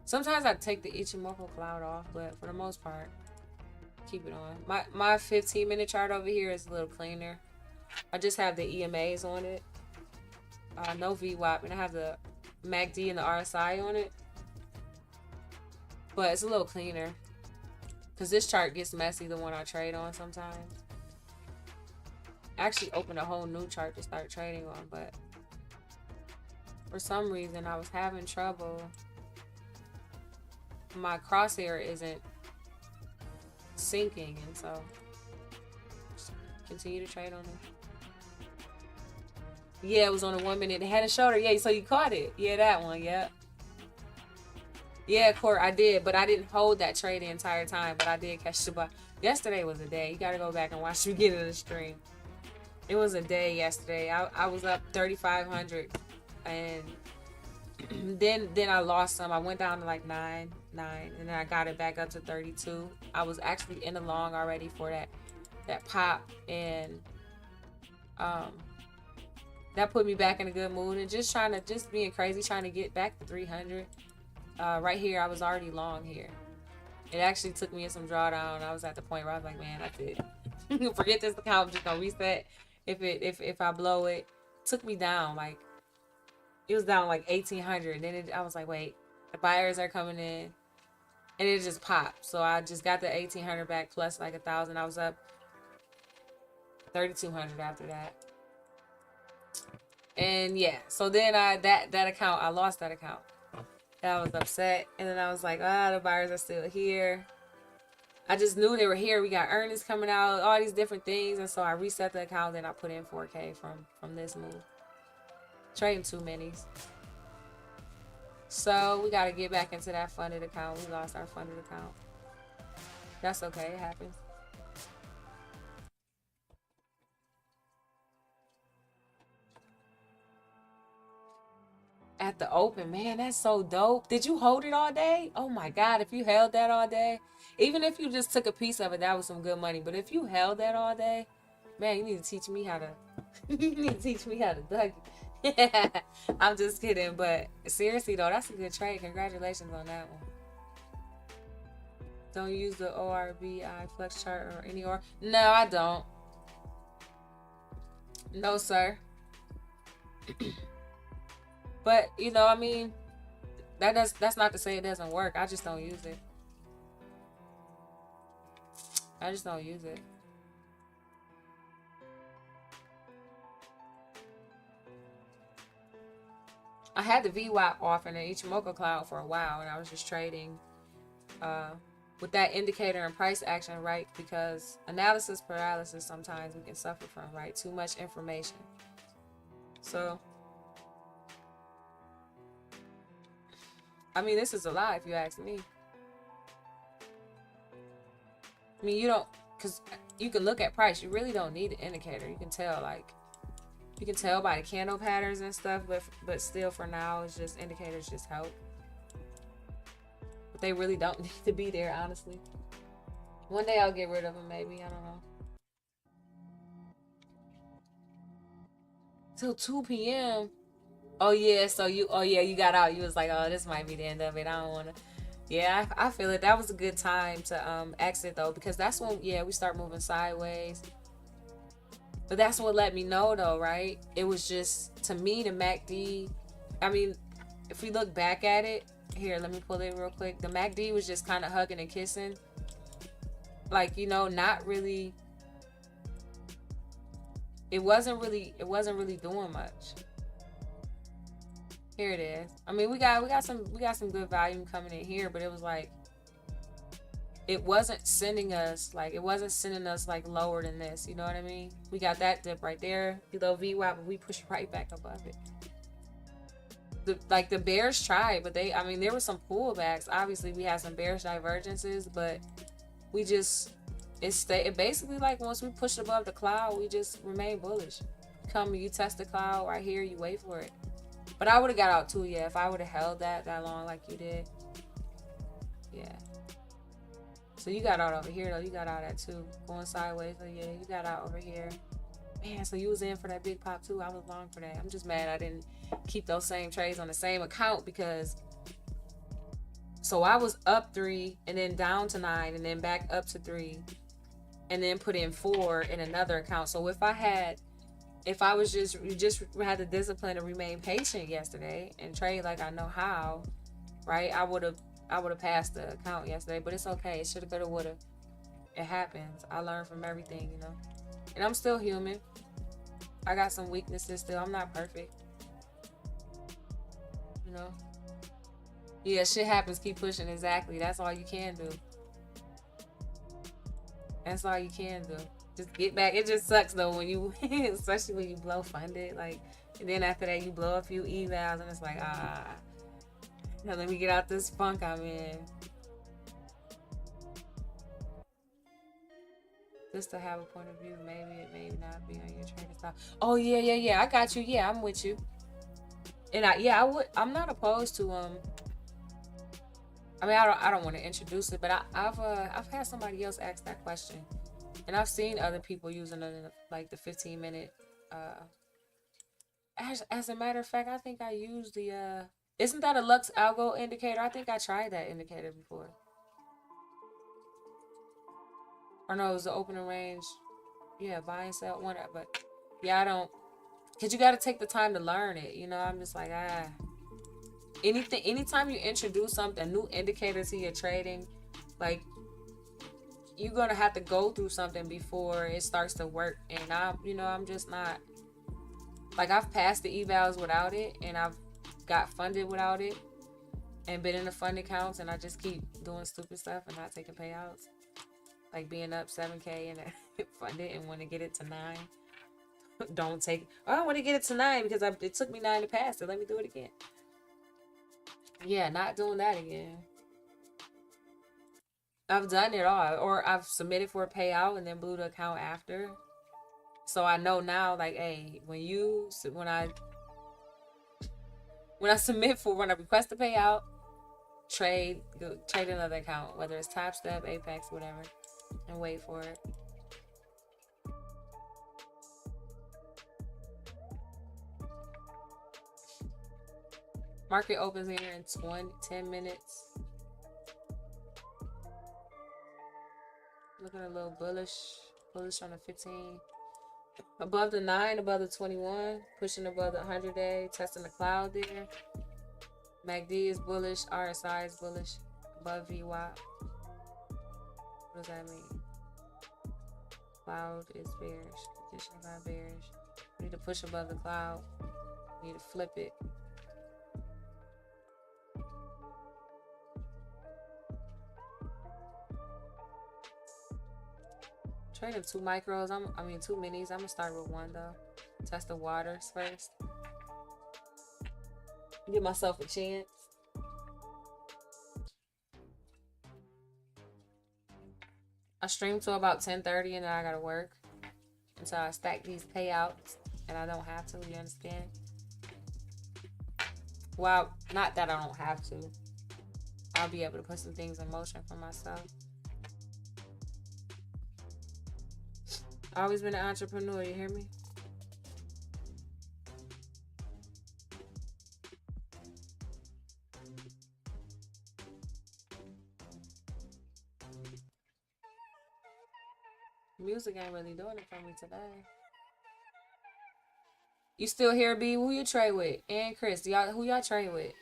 sometimes I take the Ichimoku cloud off, but for the most part, keep it on. My 15-minute chart over here is a little cleaner. I just have the EMAs on it. No VWAP, and I have the MACD and the RSI on it, but it's a little cleaner because this chart gets messy, the one I trade on sometimes. I actually opened a whole new chart to start trading on, but for some reason I was having trouble. My crosshair isn't syncing, and so just continue to trade on it. Yeah, it was on a 1 minute. It had a shoulder. Yeah, so you caught it. Yeah, that one. Yeah. Yeah, Court, I did, but I didn't hold that trade the entire time, but I did catch the buy. Yesterday was a day. You got to go back and watch me get in the stream. It was a day yesterday. I was up 3,500, and then I lost some. I went down to like 9, and then I got it back up to 32. I was actually in the long already for that pop, and that put me back in a good mood, and just being crazy, trying to get back to 300. Right here, I was already long here. It actually took me in some drawdown. I was at the point where I was like, man, that's it. Forget this account. I'm just gonna reset. If I blow it, took me down like it was down like 1,800. Then I was like, wait, the buyers are coming in, and it just popped. So I just got the 1,800 back plus like 1,000. I was up 3,200 after that. And yeah, so then that account, I lost that account. And I was upset, and then I was like, the buyers are still here. I just knew they were here. We got earnings coming out, all these different things, and so I reset the account. Then I put in 4K from this move. Trading too minis. So we got to get back into that funded account. We lost our funded account. That's okay. It happens. At the open, man, that's so dope. Did you hold it all day? Oh my God, if you held that all day, even if you just took a piece of it, that was some good money. But if you held that all day, man, you need to teach me how to duck it. I'm just kidding, but seriously though, that's a good trade. Congratulations on that one. Don't use the ORBI flex chart or any or. No, I don't. No, sir. But I mean, that's not to say it doesn't work. I just don't use it. I just don't use it. I had the VWAP off in the Ichimoku cloud for a while, and I was just trading with that indicator and price action, right? Because analysis paralysis sometimes we can suffer from, right? Too much information. So I mean, this is a lie if you ask me. I mean, you don't, because you can look at price. You really don't need an indicator. You can tell, like, You can tell by the candle patterns and stuff, but still for now, it's just indicators just help. But they really don't need to be there, honestly. One day I'll get rid of them, maybe. I don't know. Till 2 p.m. Oh yeah, so you got out. You was like, oh, this might be the end of it. I don't wanna. Yeah, I feel it. That was a good time to exit though, because that's when we start moving sideways. But that's what let me know though, right? It was just, to me, the MACD. I mean, if we look back at it, here, let me pull it real quick. The MACD was just kind of hugging and kissing, like, not really. It wasn't really doing much. Here it is. I mean, we got some good volume coming in here, but it was like, it wasn't sending us like lower than this. You know what I mean? We got that dip right there below VWAP, but we pushed right back above it. The bears tried, but there were some pullbacks. Obviously, we had some bearish divergences, but we just it basically, like, once we pushed above the cloud, we just remain bullish. You test the cloud right here, you wait for it. But I would have got out too, yeah, if I would have held that long like you did. Yeah. So you got out over here though. You got out at 2, going sideways. So yeah, you got out over here. Man, so you was in for that big pop too. I was long for that. I'm just mad I didn't keep those same trades on the same account, because so I was up 3 and then down to 9 and then back up to 3 and then put in 4 in another account. So if I had the discipline to remain patient yesterday and trade like I know how, right? I would have passed the account yesterday, but it's okay. It shoulda, coulda, woulda. It happens. I learn from everything, and I'm still human. I got some weaknesses still. I'm not perfect, Yeah, shit happens. Keep pushing. Exactly. That's all you can do. That's all you can do. Just get back. It just sucks though when you, especially when you blow funded, like, and then after that you blow a few evals and it's like, now let me get out this funk I'm in. Just to have a point of view, maybe it may not be on your trading style. Oh yeah, I got you. Yeah, I'm with you. And I'm not opposed to I don't want to introduce it, but I've had somebody else ask that question. And I've seen other people using it in like the 15-minute. As a matter of fact, I think I used the. Isn't that a Lux Algo indicator? I think I tried that indicator before. Or no, it was the opening range. Yeah, buy and sell one. But yeah, I don't. Because you got to take the time to learn it. I'm just like, anytime you introduce a new indicator to your trading, like, you're gonna have to go through something before it starts to work. And I'm just not, like, I've passed the evals without it, and I've got funded without it, and been in the fund accounts, and I just keep doing stupid stuff and not taking payouts, like being up 7K and funded and want to get it to 9. Don't take. Oh, I want to get it to 9 because it took me 9 to pass it. Let me do it again. Yeah, not doing that again. I've done it all, or I've submitted for a payout and then blew the account after. So I know now, like, hey, when I request a payout, trade another account, whether it's Top Step, Apex, whatever, and wait for it. Market opens here in 10 minutes. Looking a little bullish on the 15. Above the 9, above the 21, pushing above the 100-day, testing the cloud there. MACD is bullish, RSI is bullish, above VWAP. What does that mean? Cloud is bearish, conditions are bearish. We need to push above the cloud. We need to flip it. Trading 2 micros. 2 minis. I'm gonna start with 1 though. Test the waters first. Give myself a chance. I stream till about 10:30 and then I gotta work until I stack these payouts. and I don't have to. You understand? Well, not that I don't have to. I'll be able to put some things in motion for myself. I've always been an entrepreneur, you hear me? Music ain't really doing it for me today. You still here, B? Who you trade with? And Chris, who y'all trade with?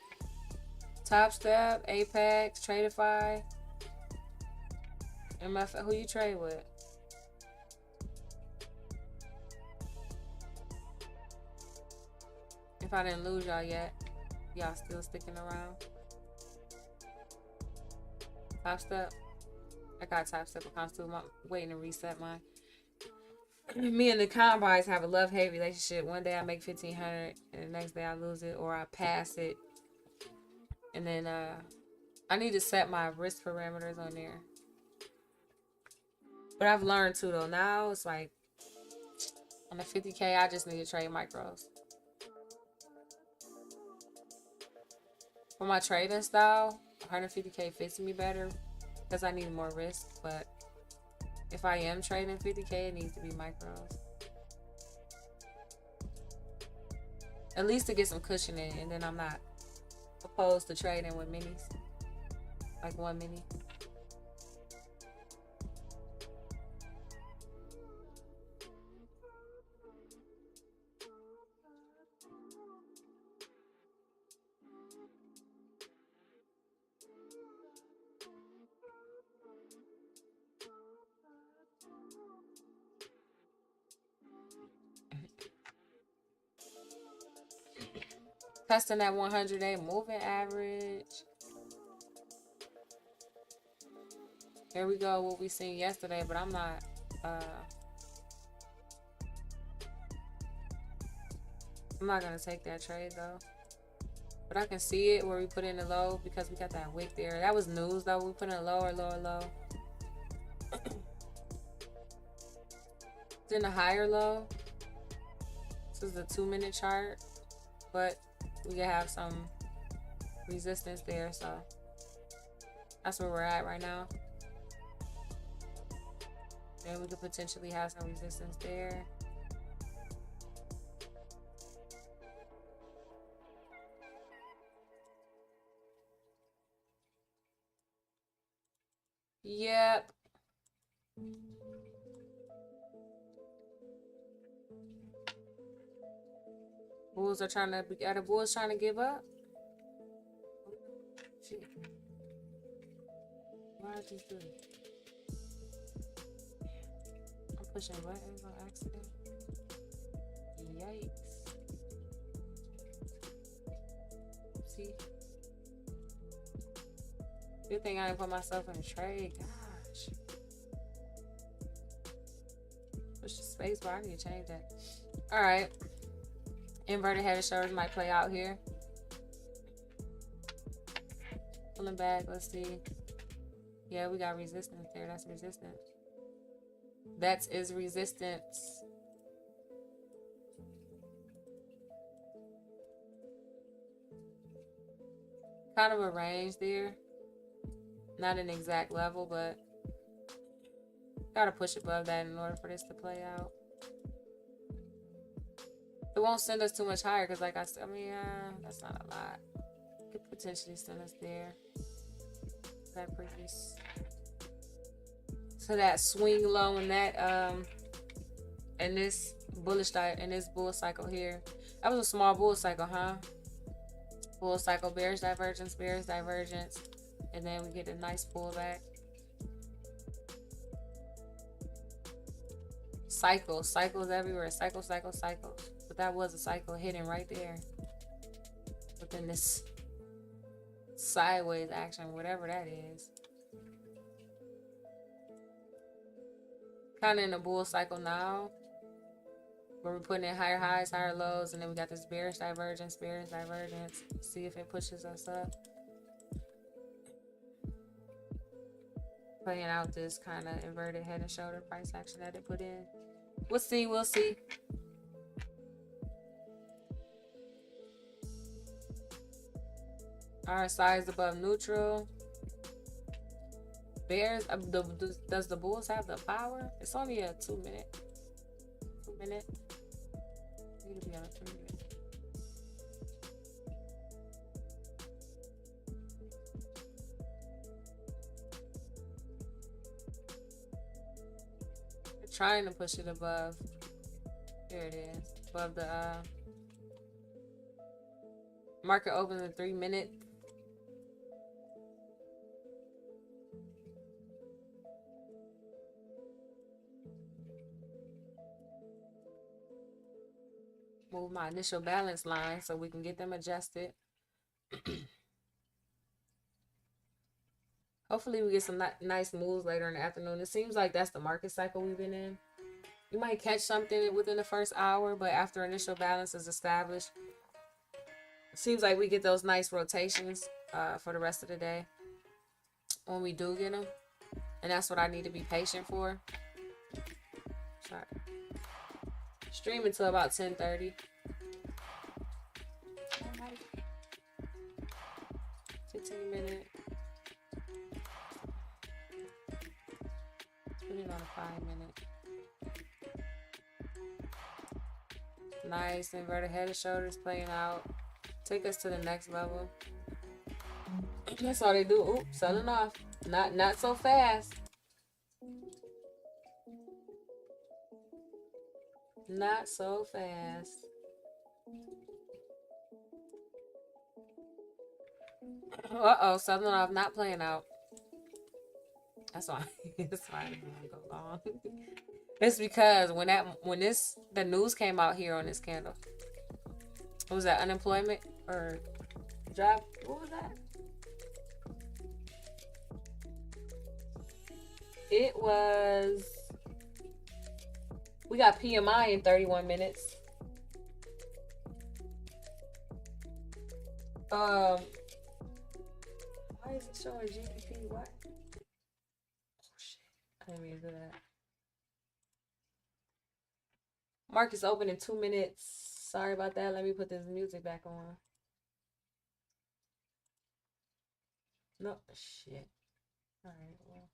Top Step, Apex, Tradeify, MF. Who you trade with? If I didn't lose y'all yet, y'all still sticking around? Top Step. I got Top Step accounts too. I'm waiting to reset mine. Me and the combines have a love-hate relationship. One day I make 1,500, and the next day I lose it, or I pass it. And then I need to set my risk parameters on there. But I've learned too though. Now it's like on the 50K, I just need to trade micros. For my trading style, 150K fits me better because I need more risk. But if I am trading 50K, it needs to be micros. At least to get some cushion in, and then I'm not opposed to trading with minis. Like one mini. Testing that 100-day moving average. Here we go, what we seen yesterday, but I'm not gonna take that trade though. But I can see it where we put in the low because we got that wick there. That was news though. We put in a lower, low. It's in a higher low. This is a 2-minute chart, but we can have some resistance there, so that's where we're at right now. And we could potentially have some resistance there. Yep. Bulls are trying to be. Are the Bulls trying to give up? Shit. Why did you do it? I'm pushing buttons on accident. Yikes. See? Good thing I didn't put myself in a trade. Gosh. Push the space bar. I need to change that. Alright. Inverted head and shoulders might play out here. Pulling back. Let's see. Yeah, we got resistance there. That's resistance. That is resistance. Kind of a range there. Not an exact level, but gotta push above that in order for this to play out. It won't send us too much higher because, like I said, that's not a lot. It could potentially send us there. That previous to that swing low in that in this bull cycle here. That was a small bull cycle, huh? Bull cycle, bearish divergence, and then we get a nice pullback. Cycles everywhere. Cycles. But that was a cycle hidden right there within this sideways action, whatever that is. Kind of in a bull cycle now, where we're putting in higher highs, higher lows, and then we got this bearish divergence. See if it pushes us up. Playing out this kind of inverted head and shoulder price action that it put in. We'll see. RSI is above neutral. Bears, does the Bulls have the power? It's only a 2 minute. 2 minute. Need to be on a 3 minute. They're trying to push it above. Here it is. Above the market opens in 3 minutes. Move my initial balance line so we can get them adjusted. Hopefully we get some nice moves later in the afternoon. It seems like that's the market cycle we've been in. You might catch something within the first hour, but after initial balance is established, it seems like we get those nice rotations for the rest of the day when we do get them. And that's what I need to be patient for. Sorry. Stream until about 10:30. 15 minutes. Put it on a 5 minute. Nice inverted head and shoulders playing out. Take us to the next level. That's all they do. Oop, selling off. Not so fast. Not so fast. Uh-oh, selling off, not playing out. That's why it's why I didn't want to go long. It's because when the news came out here on this candle. What was that, unemployment or job? What was that? It was, we got PMI in 31 minutes. Why is it showing GDP? What? Oh shit! I didn't mean to do that. Market's open in 2 minutes. Sorry about that. Let me put this music back on. No shit. All right. Well.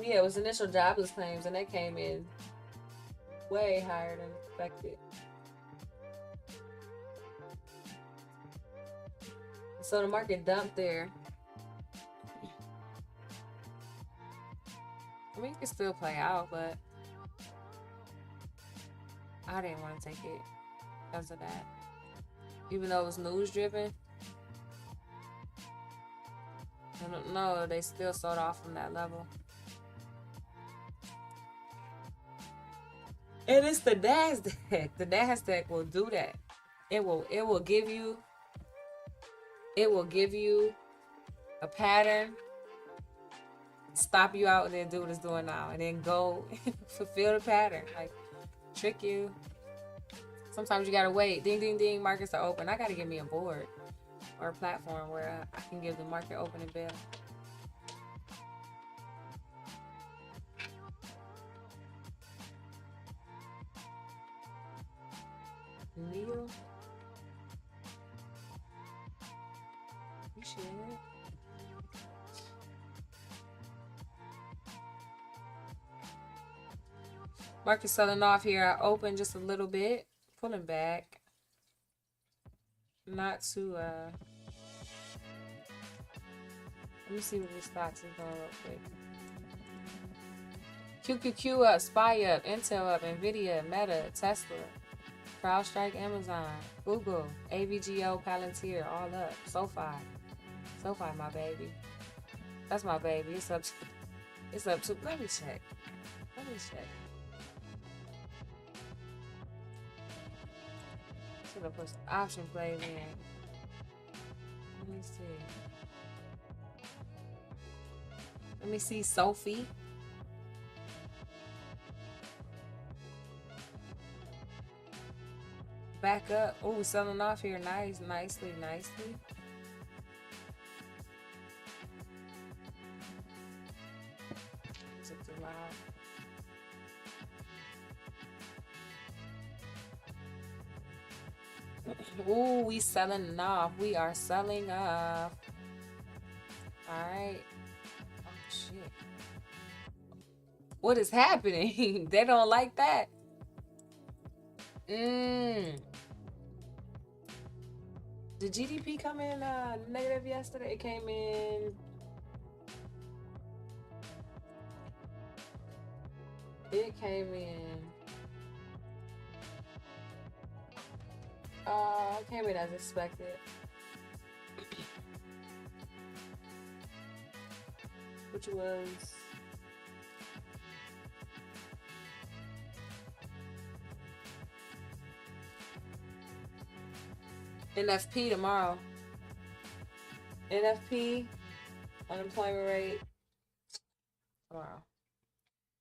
Yeah, it was initial jobless claims, and that came in way higher than expected. So the market dumped there. I mean, it can still play out, but I didn't want to take it because of that. Even though it was news driven, I don't know, they still sold off from that level. And it's the NASDAQ. The NASDAQ will do that. It will give you a pattern, stop you out, and then do what it's doing now, and then go fulfill the pattern. Like, trick you. Sometimes you gotta wait. Ding, ding, ding. Markets are open. I gotta give me a board or a platform where I can give the market opening bell. Neil, you should. Market selling off here. I opened just a little bit, pulling back. Not too let me see what these stocks is going real quick. QQQ up, SPY up, Intel up, Nvidia, Meta, Tesla, CrowdStrike, Amazon, Google, AVGO, Palantir, all up. SoFi, my baby. That's my baby. It's up to, let me check. Should have put some option plays in. Let me see. Let me see Sophie. Back up. Oh, selling off here. Nicely. too loud. Ooh, we selling off. We are selling off. Alright. Oh, shit. What is happening? They don't like that. Did GDP come in negative yesterday? It came in. It came in. It came in as expected. Which was NFP tomorrow. NFP, unemployment rate tomorrow.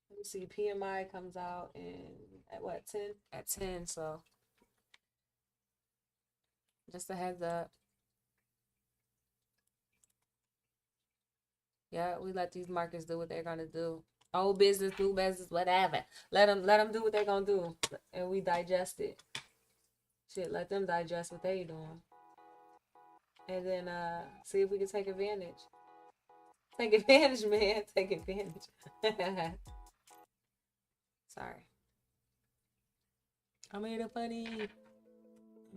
Let me see. PMI comes out at what, 10? At 10, so just a heads up. Yeah, we let these markets do what they're gonna do. Old business, new business, whatever. Let them do what they're gonna do, and we digest it. Shit, let them digest what they doing, and then see if we can take advantage. Take advantage, man. Take advantage. Sorry. I made a funny.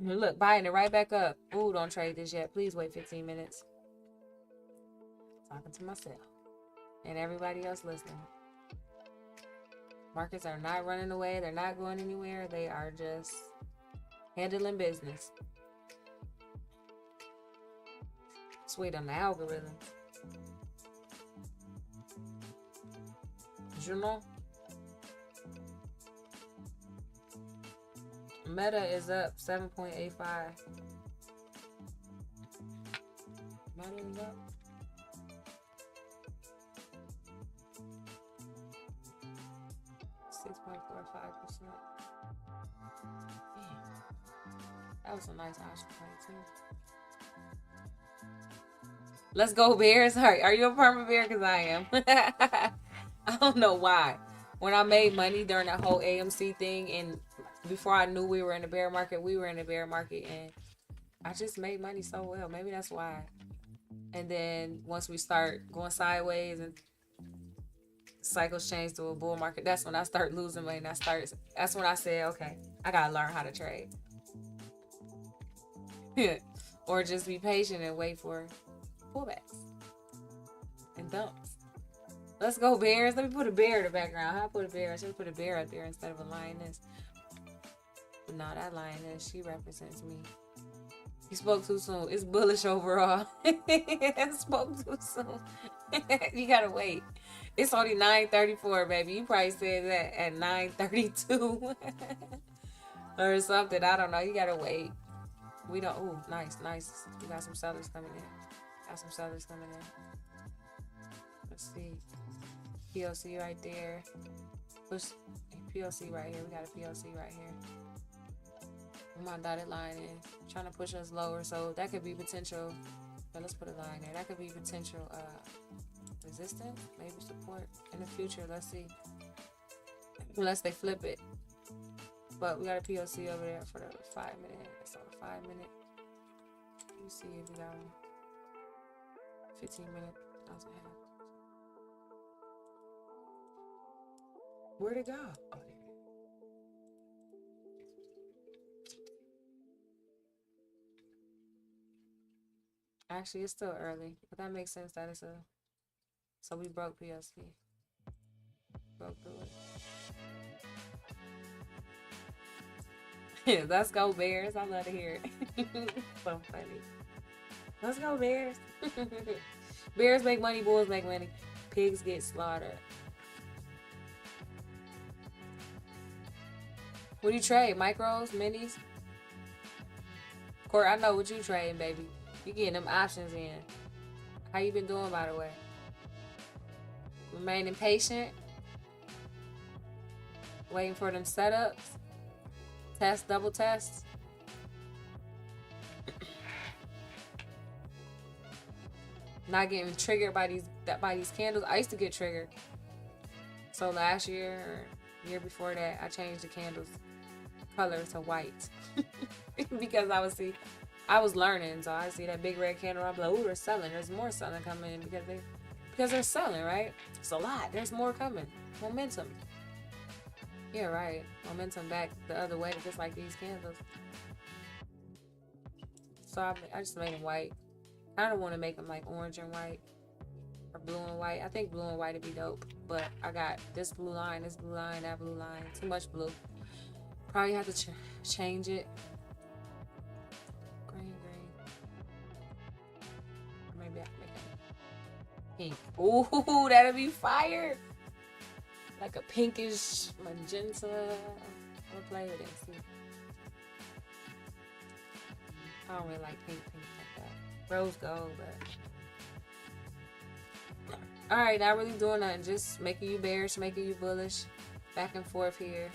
Look, buying it right back up. Ooh, don't trade this yet. Please wait 15 minutes. Talking to myself and everybody else listening. Markets are not running away. They're not going anywhere. They are just handling business. Let's wait on the algorithm. Journal. Meta is up 7.85. Meta is up. That was a nice option play too. Let's go Bears. Are you a perma bear? Because I am. I don't know why. When I made money during that whole AMC thing, and before I knew we were in the bear market, and I just made money so well. Maybe that's why. And then once we start going sideways and cycles change to a bull market, that's when I start losing money. And that's when I said, okay, I gotta learn how to trade. Or just be patient and wait for pullbacks and dumps. Let's go Bears. Let me put a bear in the background. I should put a bear up there instead of a lioness. But no, that lioness, she represents me. You spoke too soon. It's bullish overall. Spoke too soon. You gotta wait. It's only 9:34, baby. You probably said that at 9:32 or something. I don't know. You gotta wait. We don't. Ooh, nice. We got some sellers coming in. Let's see. PLC right there. Push PLC right here. We got a PLC right here. My dotted line in, trying to push us lower, so that could be potential. But let's put a line there. That could be potential resistance, maybe support in the future. Let's see. Unless they flip it. But we got a PLC over there for the 5 minute. So the 5 minute. Let me see if we got one. 15 minute. Doesn't have. Where'd it go? Oh, there it is. Actually, it's still early, but that makes sense that it's a. So we broke PLC. Broke through it. Let's go Bears. I love to hear it. So funny. Let's go Bears. Bears make money, bulls make money. Pigs get slaughtered. What do you trade? Micros? Minis? Court, I know what you trading, baby. You getting them options in. How you been doing, by the way? Remaining patient. Waiting for them setups. Test, double test. Not getting triggered by these candles. I used to get triggered. So last year or year before that, I changed the candles color to white because I was learning. So I see that big red candle. I'm like, ooh, they're selling. There's more selling coming in because they're selling, right? It's a lot. There's more coming. Momentum. Yeah, right. Momentum back the other way, just like these candles. So I just made them white. I don't want to make them like orange and white or blue and white. I think blue and white would be dope. But I got this blue line, that blue line. Too much blue. Probably have to change it. Green. Or maybe I can make it pink. Ooh, that'll be fire. Like a pinkish magenta. I'm gonna play with it. See. I don't really like pink like that. Rose gold, but alright, not really doing nothing. Just making you bearish, making you bullish. Back and forth here.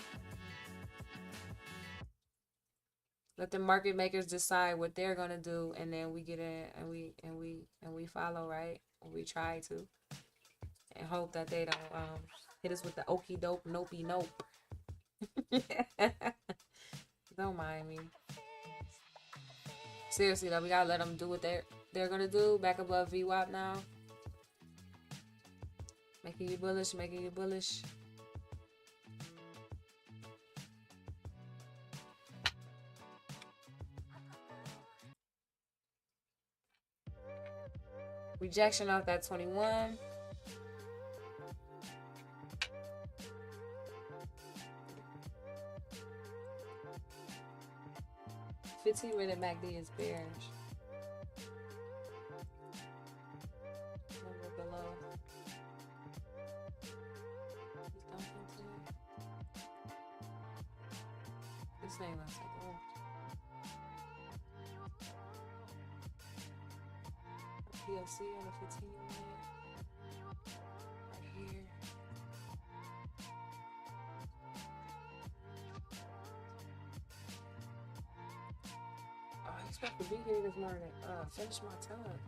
Let the market makers decide what they're gonna do, and then we get in and we follow, right? We try to. And hope that they don't hit us with the okey doke nopey nope. Don't mind me. Seriously though, we gotta let them do what they're gonna do. Back above VWAP now. Making you bullish, making you bullish. Rejection off that 21. $15-minute MACD is bearish. Number below. This thing looks like PLC on the 15-minute. Right here. Oh, I expect to be here this morning. Finish my time.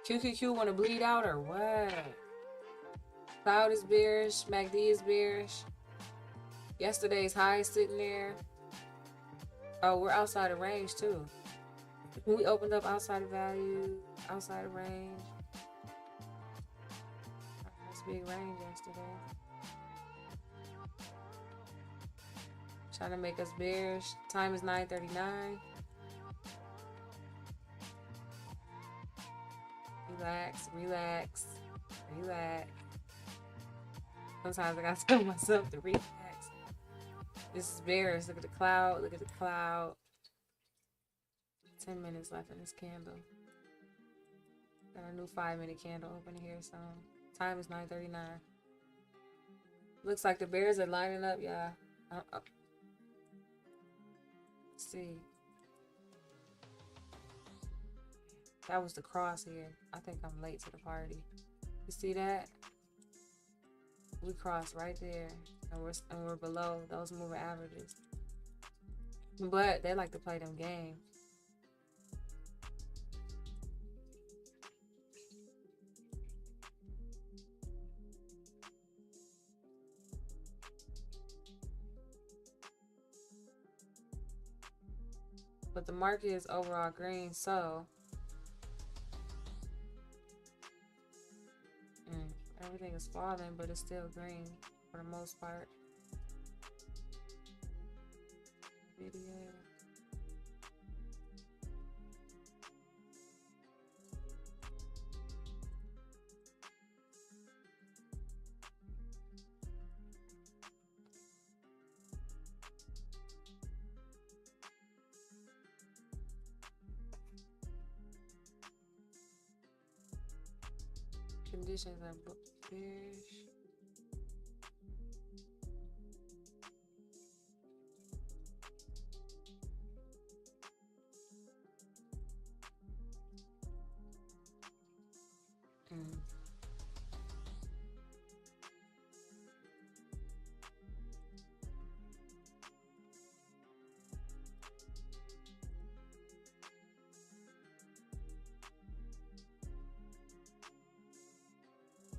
QQQ want to bleed out or what? Cloud is bearish. MACD is bearish. Yesterday's high is sitting there. Oh, we're outside of range too. We opened up outside of value, outside of range. That's big range yesterday. Trying to make us bearish. Time is 9:39. Relax, relax, relax. Sometimes I gotta tell myself to relax. This is bearish. Look at the cloud. Look at the cloud. 10 minutes left in this candle. Got a new 5-minute candle open here. So time is 9:39. Looks like the bears are lining up, y'all. Let's see. That was the cross here. I think I'm late to the party. You see that? We crossed right there, and we're below those moving averages. But they like to play them games. But the market is overall green, so everything is falling, but it's still green for the most part. Video. Conditions are bearish.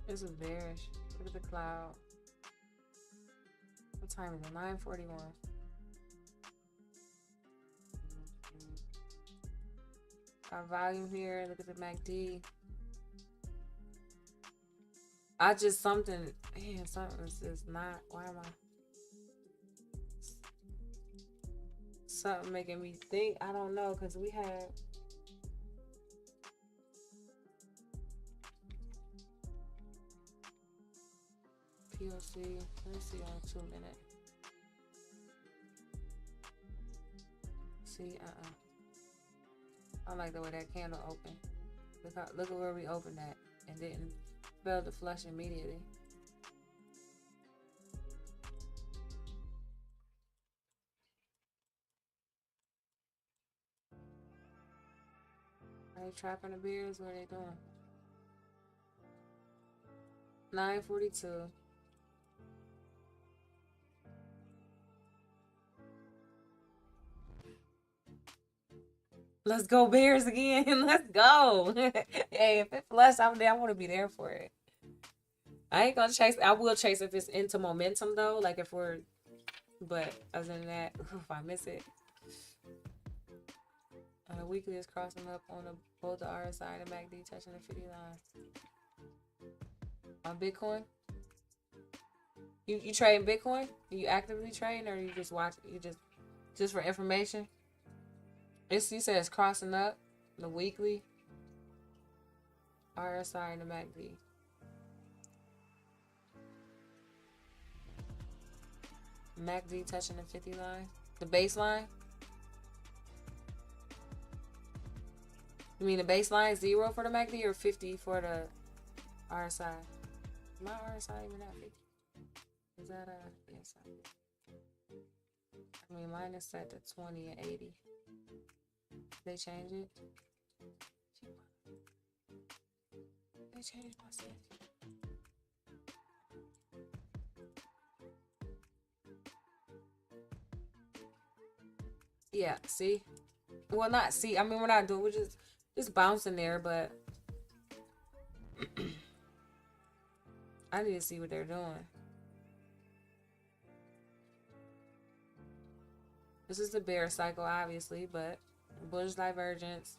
This is bearish. Look at the cloud. What time is it? 9:41. Got volume here. Look at the MACD. I just something is just not. Why am I? Something making me think. I don't know, because we had. POC. Let me see on 2 minute. See, I like the way that candle opened. Look at where we opened at and didn't fail to flush immediately. Are they trapping the beers? What are they doing? 9:42. Let's go Bears again. Let's go. Hey, if it flush, I'm there. I want to be there for it. I ain't gonna chase. I will chase if it's into momentum though. Like if we're, but other than that, if I miss it. Weekly is crossing up on both the RSI and the MACD touching the 50 line. On Bitcoin? You trade Bitcoin? You actively trading, or you just watch? You just for information? You say it's crossing up the weekly RSI and the MACD. MACD touching the 50 line, the baseline. You mean the baseline is 0 for the MACD or 50 for the RSI? My RSI even at 50? Is that yes? I mean, mine is set to 20 and 80. They change it. They changed my set. Yeah. See. Well, not see. I mean, we're not doing. We're just bouncing there, but I need to see what they're doing. This is the bear cycle, obviously, but bullish divergence.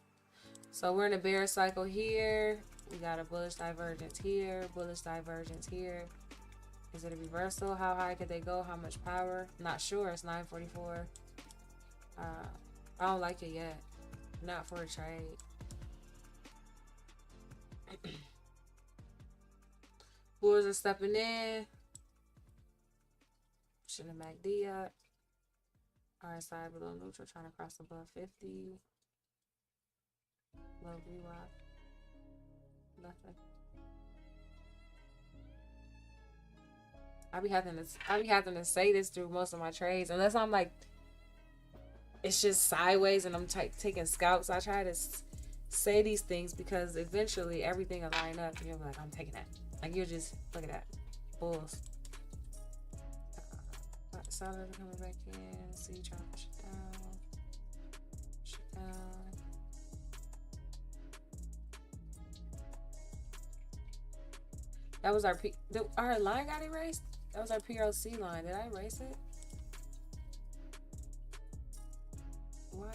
So we're in a bear cycle here. We got a bullish divergence here, bullish divergence here. Is it a reversal? How high could they go? How much power? Not sure. It's 9:44. I don't like it yet. Not for a trade. Bulls are stepping in. Pushing the MACD up. RSI below neutral, trying to cross above 50. Low VWAP. Nothing. I be having to say this through most of my trades, unless I'm like, it's just sideways and I'm taking scalps. I try to say these things because eventually everything will line up. And you're like, I'm taking that. Like, you're just, look at that. Bulls. Sellers are coming back in. See, trying to push it down. Push it down. That was our our line got erased? That was our PLC line. Did I erase it? Why?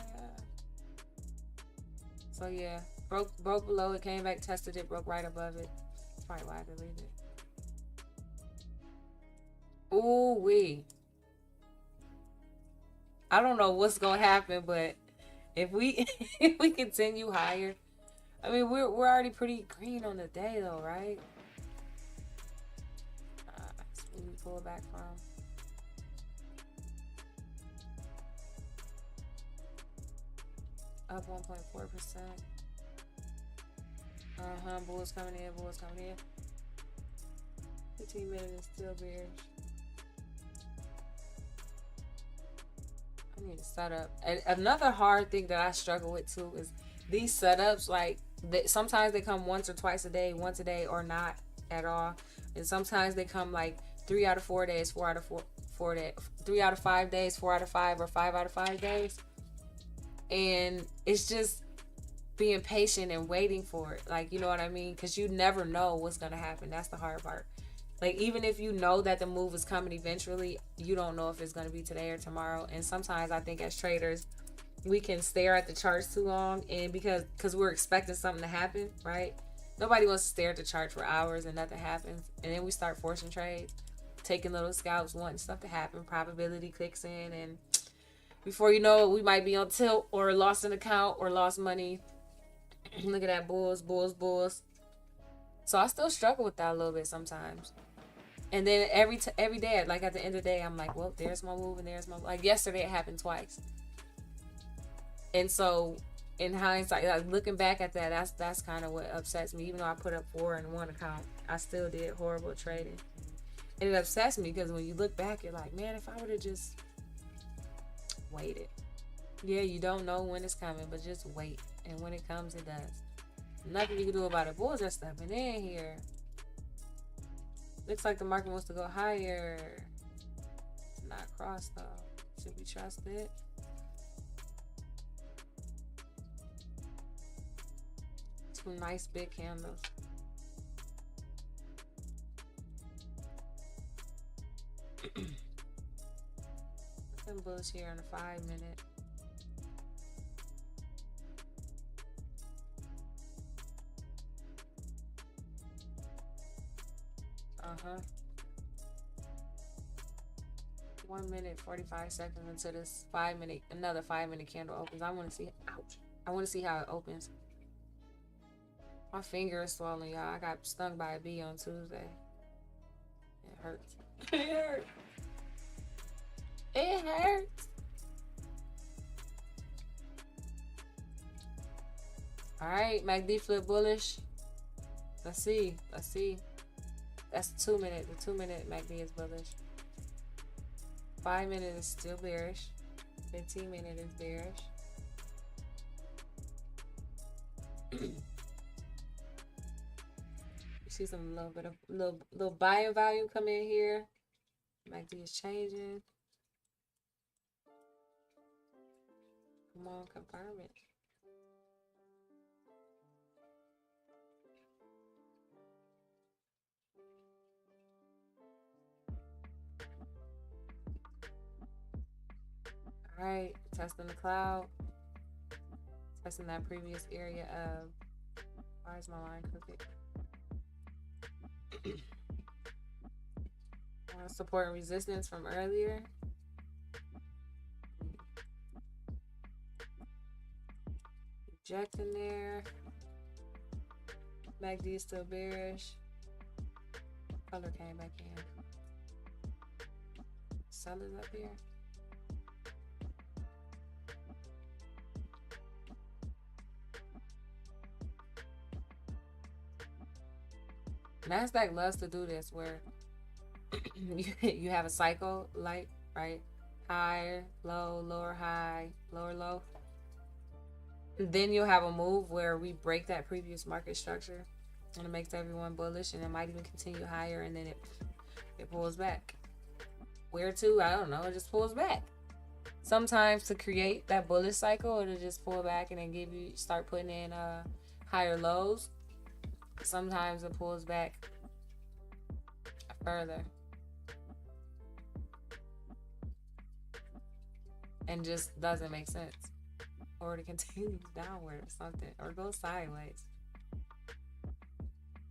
So yeah, broke below it, came back, tested it, broke right above it. That's probably why I deleted it. Ooh wee. I don't know what's gonna happen, but if we if we continue higher, I mean we're already pretty green on the day though, right? That's where we pull back from. Up 1.4%. Bulls coming in, bulls coming in. 15 minutes is still bearish. I need a setup. And another hard thing that I struggle with too is these setups. Like sometimes they come once or twice a day, once a day or not at all. And sometimes they come like 3 out of 4 days, 4 out of 4 days, 3 out of 5 days, 4 out of 5, or 5 out of 5 days. And it's just, being patient and waiting for it. Like, you know what I mean? Because you never know what's going to happen. That's the hard part. Like, even if you know that the move is coming eventually, you don't know if it's going to be today or tomorrow. And sometimes I think as traders, we can stare at the charts too long, and because we're expecting something to happen, right? Nobody wants to stare at the chart for hours and nothing happens. And then we start forcing trades, taking little scalps, wanting stuff to happen. Probability clicks in, and before you know it, we might be on tilt or lost an account or lost money. Look at that, bulls. So I still struggle with that a little bit sometimes. And then every day, like at the end of the day, I'm like, well, there's my move and there's my, like yesterday it happened twice. And so in hindsight, like looking back at that, that's kind of what upsets me. Even though I put up 4 in one account, I still did horrible trading. And it upsets me because when you look back, you're like, man, if I would have just waited. Yeah, you don't know when it's coming, but just wait. And when it comes, it does. Nothing you can do about it. Bulls are stepping in here. Looks like the market wants to go higher. It's not crossed though. Should we trust it? Some nice big candles. Some bullish here on a 5 minute. Uh-huh. 1 minute 45 seconds into this 5 minute, another 5 minute candle opens. I want to see, ouch, I want to see how it opens. My finger is swollen, y'all. I got stung by a bee on Tuesday. It hurts. It hurts. It hurts. All right, MACD flip bullish. Let's see. That's 2 minute. The 2 minute MACD is bullish. 5 minute is still bearish. 15 minute is bearish. You see some little bit of little buying volume come in here. MACD is changing. Come on, confirm it. All right, testing the cloud. Testing that previous area of, why is my line crooked? Support and resistance from earlier. Rejecting there. MACD is still bearish. Color came back in. Sellers up here. NASDAQ loves to do this where you have a cycle, like, right? Higher, low, lower, high, lower, low. Then you'll have a move where we break that previous market structure and it makes everyone bullish, and it might even continue higher, and then it pulls back. Where to? I don't know. It just pulls back. Sometimes to create that bullish cycle, it'll just pull back and then start putting in higher lows. Sometimes it pulls back further and just doesn't make sense, or it continues downward or something, or goes sideways.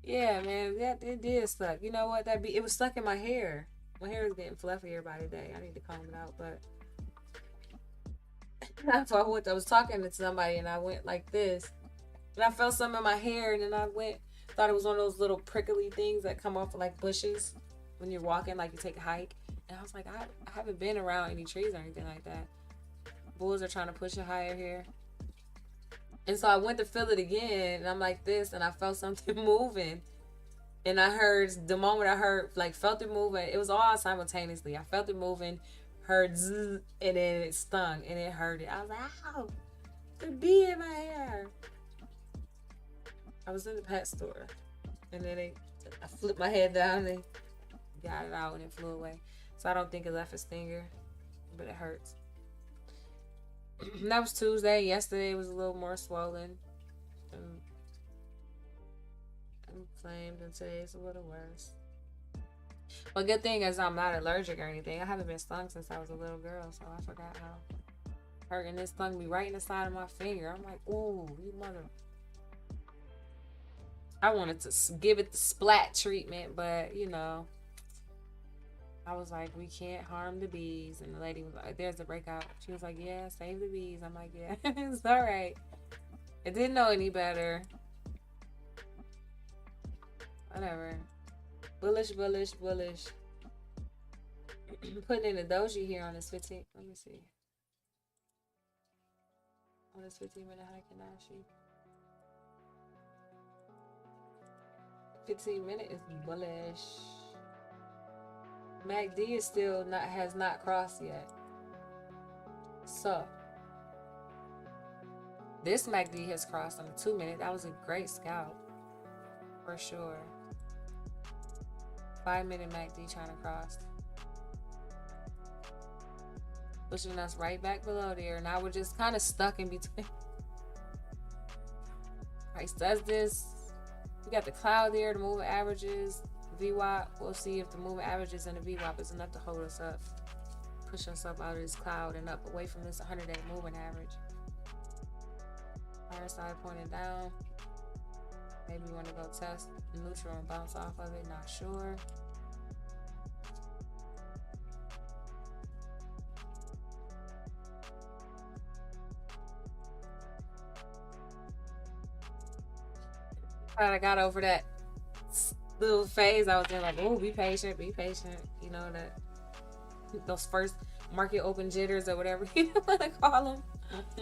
Yeah, man, it did stuck. You know what? It was stuck in my hair. My hair is getting fluffier by the day. I need to comb it out, but I was talking to somebody and I went like this, and I felt something in my hair, and then I thought it was one of those little prickly things that come off of like bushes when you're walking, like you take a hike. And I was like, I haven't been around any trees or anything like that. Bulls are trying to push it higher here. And so I went to feel it again, and I'm like this, and I felt something moving. And the moment I felt it moving, it was all simultaneously. I felt it moving, heard zzz, and then it stung, and it hurt it. I was like, ow, the bee in my hair. I was in the pet store, and then I flipped my head down, and they got it out, and it flew away. So I don't think it left a stinger, but it hurts. And that was Tuesday. Yesterday was a little more swollen. inflamed, and today's a little worse. But good thing is I'm not allergic or anything. I haven't been stung since I was a little girl, so I forgot how hurting. It stung me right in the side of my finger. I'm like, ooh, you mother. I wanted to give it the splat treatment, but you know, I was like, we can't harm the bees. And the lady was like, there's a breakout. She was like, yeah, save the bees. I'm like, yeah, it's all right. I didn't know any better. Whatever. Bullish, bullish, bullish. Putting in a doji here on this 15. Let me see. On this 15-minute high Kanashi. 15-minute is bullish. MACD is still has not crossed yet. So this MACD has crossed on the 2-minute. That was a great scalp for sure. 5-minute MACD trying to cross, pushing us right back below there. Now we're just kind of stuck in between. Price does this. We got the cloud there, the moving averages, VWAP. We'll see if the moving averages and the VWAP is enough to hold us up, push us up out of this cloud and up away from this 100-day moving average. Higher side pointing down. Maybe we want to go test the neutral and bounce off of it. Not sure. I got over that little phase I was in, like, oh, be patient, you know, that those first market open jitters or whatever you want to call them.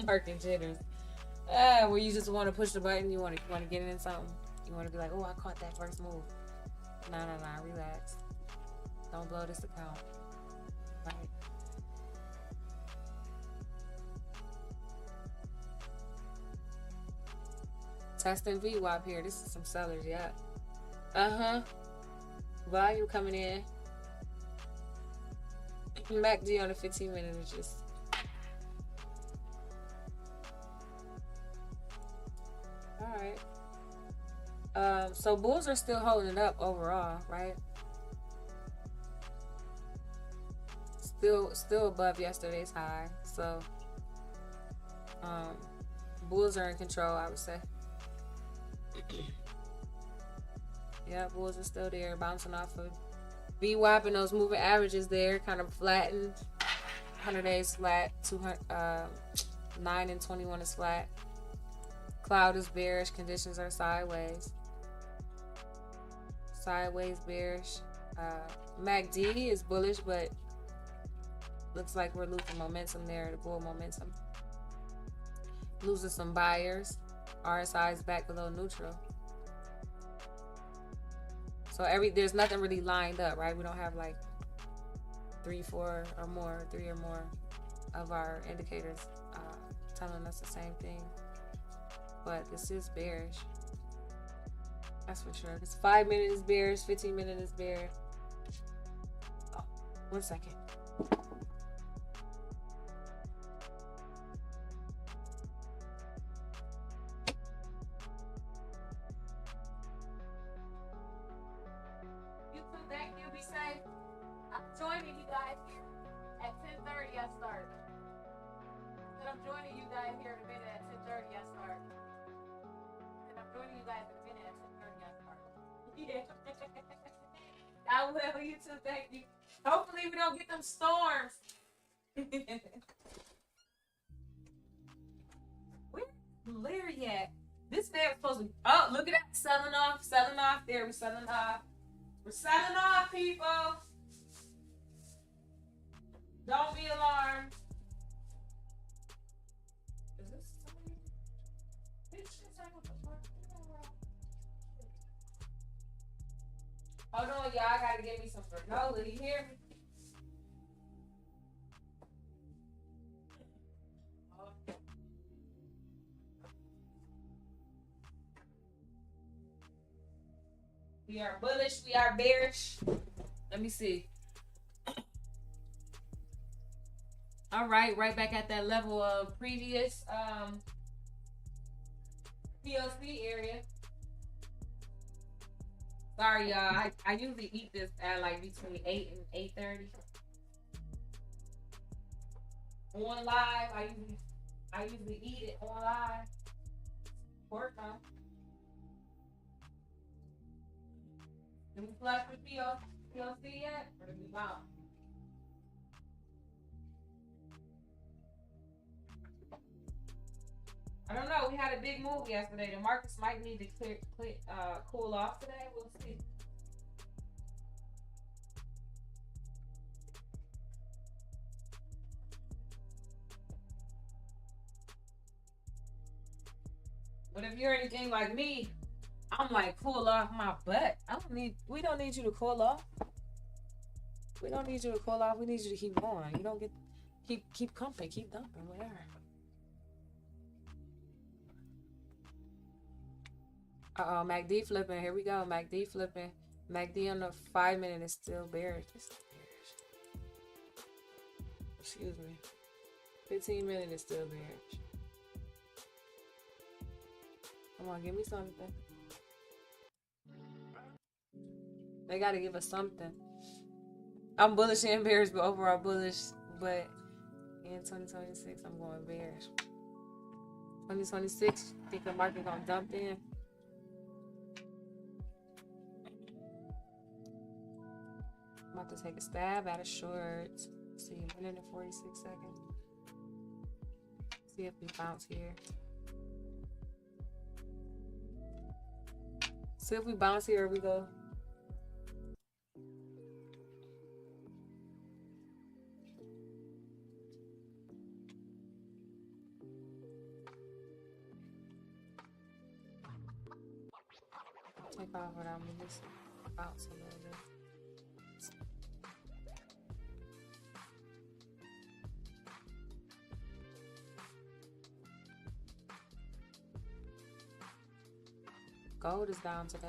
Market jitters. Where you just want to push the button, you want to get in something, you want to be like, oh, I caught that first move. Nah, relax, don't blow this account. Right. Testing VWAP here. This is some sellers, yeah. Volume coming in. MACD on the 15-minute is just alright. So bulls are still holding it up overall, right? Still above yesterday's high. So bulls are in control, I would say. Yeah, bulls are still there, bouncing off of VWAP, and those moving averages there, kind of flattened. 100 days flat, 9 and 21 is flat. Cloud is bearish, conditions are sideways. Sideways bearish. MACD is bullish, but looks like we're losing momentum there, the bull momentum. Losing some buyers. RSI is back below neutral. So there's nothing really lined up, right? We don't have like 3 or more of our indicators telling us the same thing. But this is bearish. That's for sure. This 5-minute is bearish, 15-minute is bearish. Oh, 1 second. Thank you. Be safe. I'm joining you guys here at 10:30. I start. And I'm joining you guys here in a minute at 10:30. I start. And I'm joining you guys in a minute at 10:30. I start. Yeah. I will. You too. Thank you. Hopefully we don't get them storms. Where's Larry at? This man was supposed to. Oh, look at that. Selling off. There, we're selling off. We're selling off, people. Don't be alarmed. Is this something? Hold on, y'all. I gotta get me some granola. You hear me? We are bullish. We are bearish. Let me see. All right, right back at that level of previous PLC area. Sorry, y'all. I usually eat this at like between 8 and 8:30. On live, I usually eat it on live. Pork on. Did we flush with PLC yet? Or did we bounce? I don't know. We had a big move yesterday. The markets might need to cool off today. We'll see. But if you're anything like me, I'm like, cool off my butt. We don't need you to cool off. We don't need you to cool off. We need you to keep going. You don't keep pumping, keep dumping, whatever. Uh-oh, MACD flipping. Here we go. MACD flipping. MACD on the 5-minute is still bearish. Excuse me. 15-minute is still bearish. Come on, give me something. They got to give us something. I'm bullish and bearish, but overall bullish. But in 2026, I'm going bearish. 2026, think the market gonna dump in. I'm about to take a stab at a short. Let's see, 1 minute and 46 seconds. See if we bounce here. See if we bounce here or we go. Take off what I'm gonna just bounce a little bit. Gold is down today.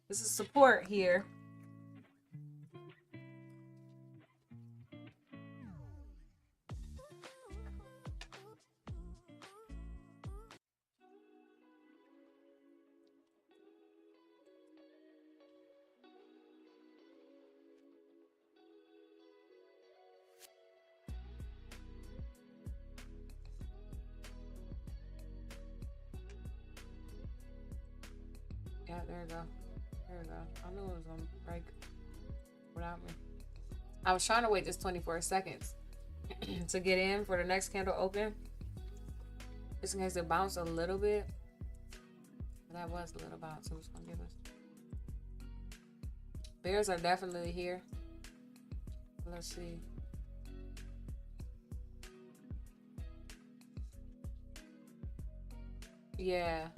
This is support here. Yeah, there we go. There we go. I knew it was gonna break without me. I was trying to wait just 24 seconds to get in for the next candle open. Just in case it bounced a little bit. But that was a little bounce. So it's gonna give us. Bears are definitely here. Let's see. Yeah.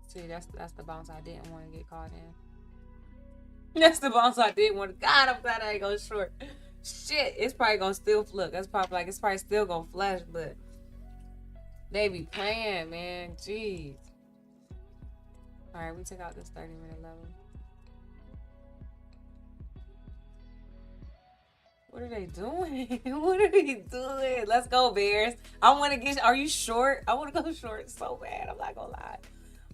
See, that's the bounce I didn't want to get caught in. That's the bounce I didn't want to. God, I'm glad I ain't going short. Shit, it's probably gonna still flip. That's probably like it's probably still gonna flash, but they be playing, man. Jeez. All right, we took out this 30-minute level. What are they doing? What are they doing? Let's go, Bears. I want to get. Are you short? I want to go short so bad. I'm not gonna lie.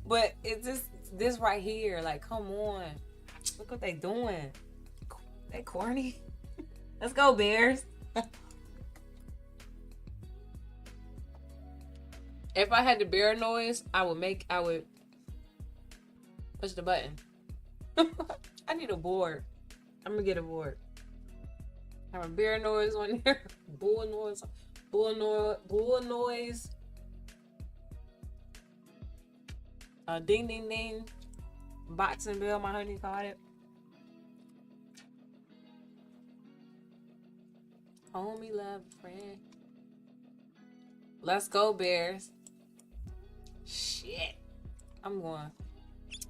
But it's just this right here. Like, come on. Look what they doing. They corny. Let's go, Bears. If I had the bear noise, I would push the button. I need a board. I'm gonna get a board. Have a bear noise on here. Bull noise. Ding ding ding. Boxing bell, my honey called it. Homie, love, friend. Let's go, Bears. Shit. I'm going.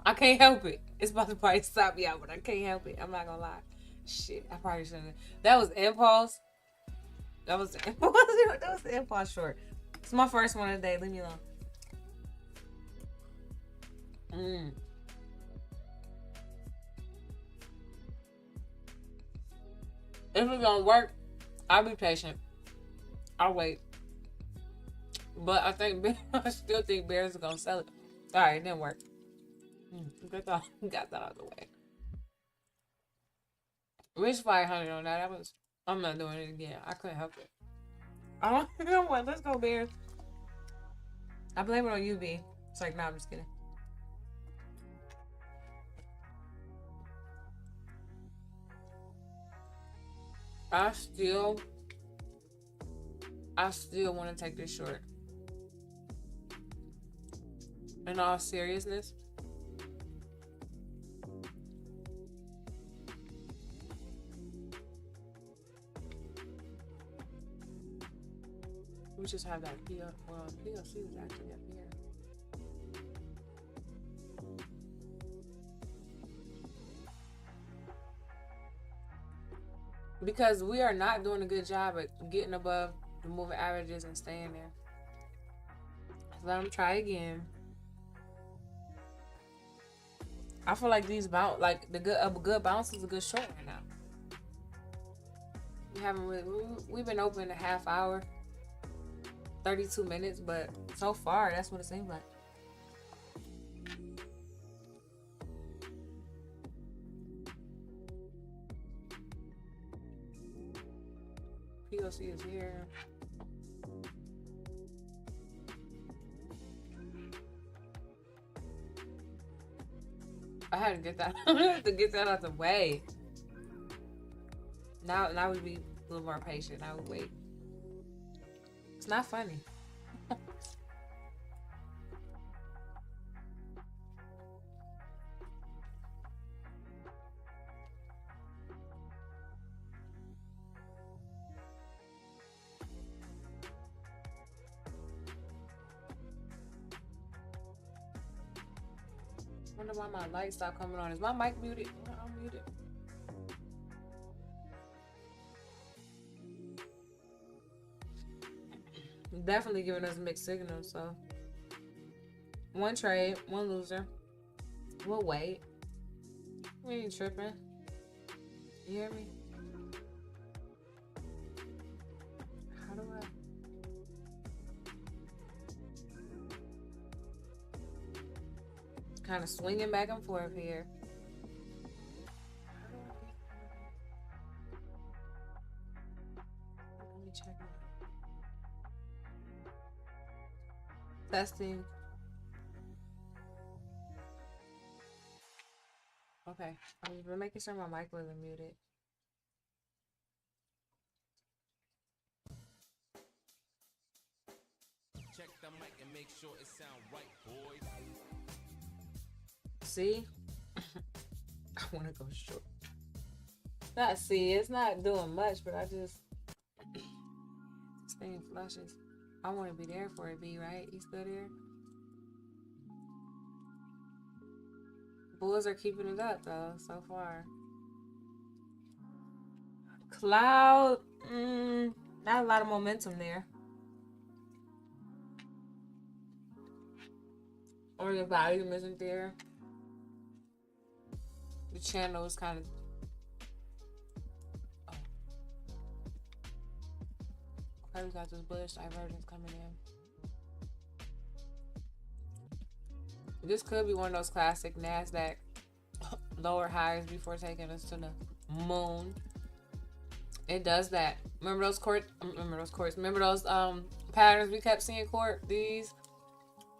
I can't help it. It's about to probably stop me out, but I can't help it. I'm not gonna lie. Shit, I probably shouldn't. That was impulse. That was the impulse short. It's my first one of the day. Leave me alone. If it don't work, I'll be patient. I'll wait. But I think I still think Bears are gonna sell it. All right, it didn't work. Got that out of the way. Rich 500 on that. I'm not doing it again. I couldn't help it. I don't know what. Let's go Bears. I blame it on UV. It's like, nah, I'm just kidding. I still want to take this short. In all seriousness, we just have that POC is actually up here. Because we are not doing a good job at getting above the moving averages and staying there. Let them try again. I feel like these bounce, like a good bounce is a good short right now. We've been open a half hour, 32 minutes, but so far that's what it seems like. POC is here. I had to get that. I had to get that out the way. Now we'd be a little more patient. I would wait. It's not funny. I wonder why my light stopped coming on. Is my mic muted? I'm muted. Definitely giving us mixed signals, so one trade, one loser. We'll wait. We ain't tripping. You hear me? How do I? Kind of swinging back and forth here. Let me check it. Testing. Okay. I'm making sure my mic wasn't muted. Check the mic and make sure it sound right, boys. See? I want to go short. Not see, it's not doing much, but I just staying flushes. I want to be there for it, B, right? You still there? Bulls are keeping it up, though, so far. Cloud, not a lot of momentum there. Or the volume isn't there. The channel is kind of... Okay, we got this bullish divergence coming in. This could be one of those classic NASDAQ lower highs before taking us to the moon. It does that. Remember those patterns we kept seeing, these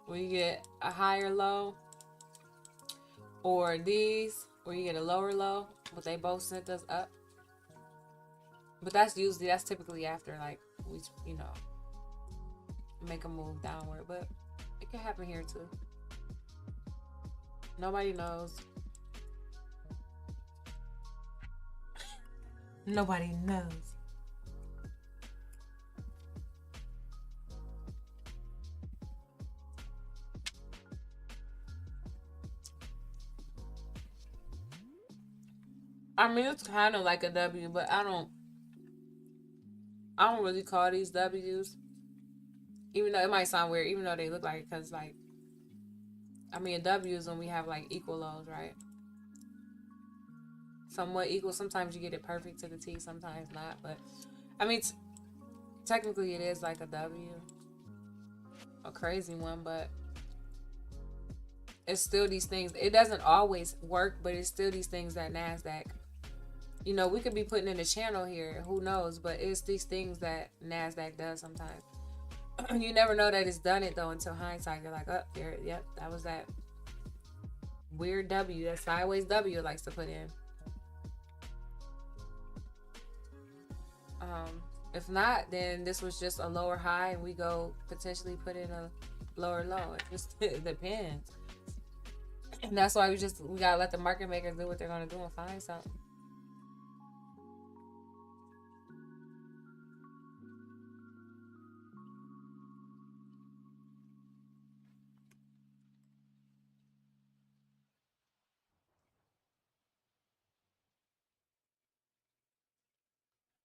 where you get a higher low, or these where you get a lower low, but they both sent us up. But that's typically after, like, we make a move downward, but it can happen here too. Nobody knows. Nobody knows. I mean, it's kind of like a W, but I don't really call these W's. Even though it might sound weird, even though they look like it, because, like, I mean, a W is when we have, like, equal lows, right? somewhat equal. Sometimes you get it perfect to the T, sometimes not. But I mean, technically it is like a W, a crazy one, but it's still these things. It doesn't always work, but it's still these things that NASDAQ, you know, we could be putting in a channel here, who knows, but it's these things that NASDAQ does sometimes. You never know that it's done it though until hindsight. You're like, oh, there, yep, that was that weird W, that sideways W it likes to put in. If not, then this was just a lower high and we go potentially put in a lower low. It just it depends. And that's why we gotta let the market makers do what they're gonna do and find something.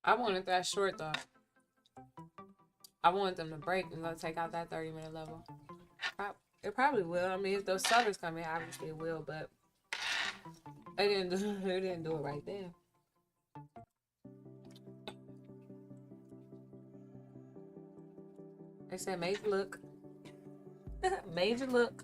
I wanted that short though. I wanted them to break and go take out that 30-minute level. It probably will. I mean, if those sellers come in, obviously it will, but they didn't do it right then. They said major look. Major look.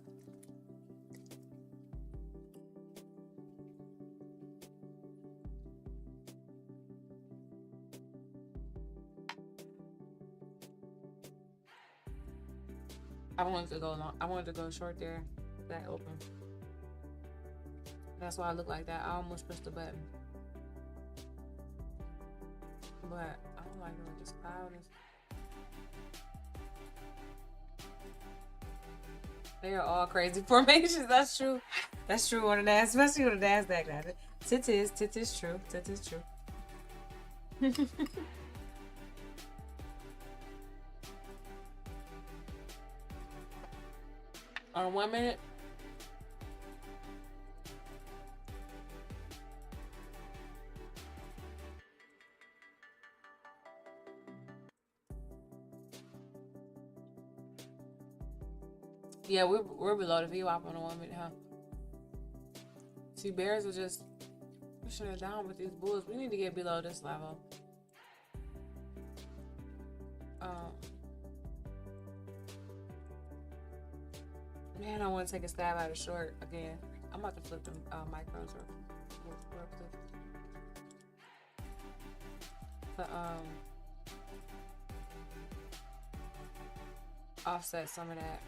I wanted to go long. I wanted to go short there. That open. That's why I look like that. I almost pushed the button. But I don't like it with this cloud. They are all crazy formations. That's true. That's true on the NASDAQ, especially on the NASDAQ. Tit is true. Tit is true. On 1 minute. Yeah, we're below the VWAP on the 1 minute, huh? See, bears are just pushing it down with these bulls. We need to get below this level. Man, I want to take a stab at a short again. I'm about to flip them micros real quick. But offset some of that.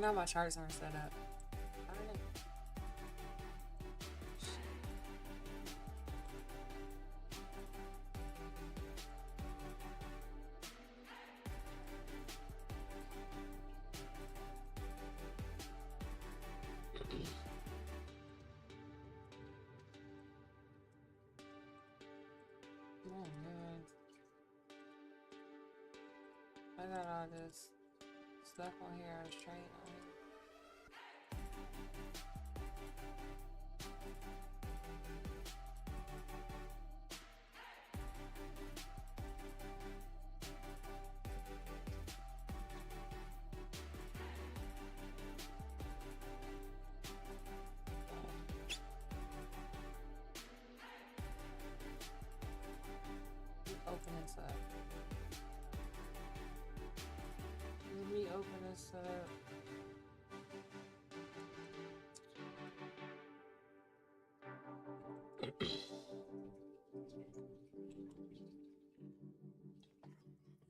Now my charts aren't set up. I don't know. Oh man, I got all this stuff on here I was trying on. Open this up. Let me open this up.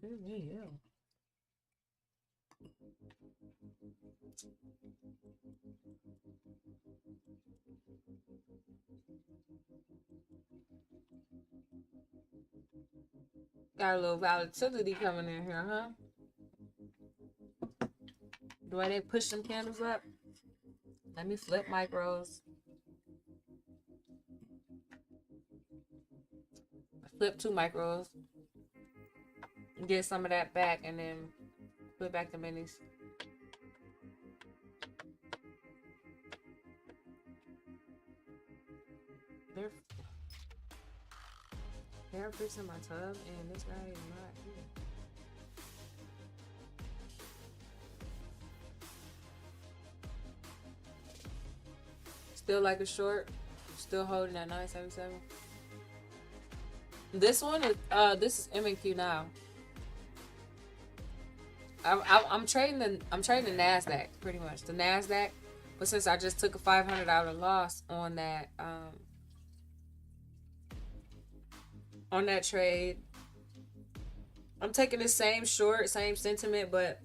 Yeah. Got a little volatility coming in here, huh? The way they push them candles up. Let me flip micros. Flip 2 micros. Get some of that back and then flip back to minis. They're fixing my tub and this guy is not here. Still like a short. Still holding at 977. This one is this is M&Q now. I'm trading the Nasdaq pretty much, the Nasdaq, but since I just took a $500 loss on that trade, I'm taking the same short, same sentiment, but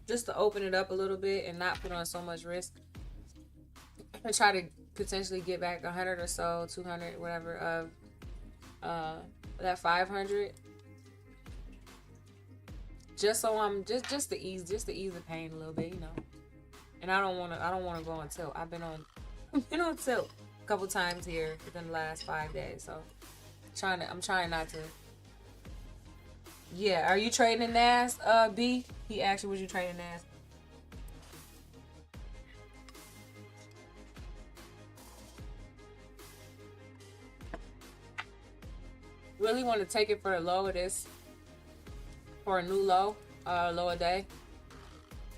just to open it up a little bit and not put on so much risk, and try to potentially get back 100 or so, 200, whatever of that 500. Just so I'm just to ease the pain a little bit, you know. And I don't want to go on tilt. I've been on tilt a couple times here within the last 5 days. So I'm trying not to. Yeah, are you trading in NAS, B? He asked you, was you trading NAS? Really want to take it for the low of this, for a new low, lower day,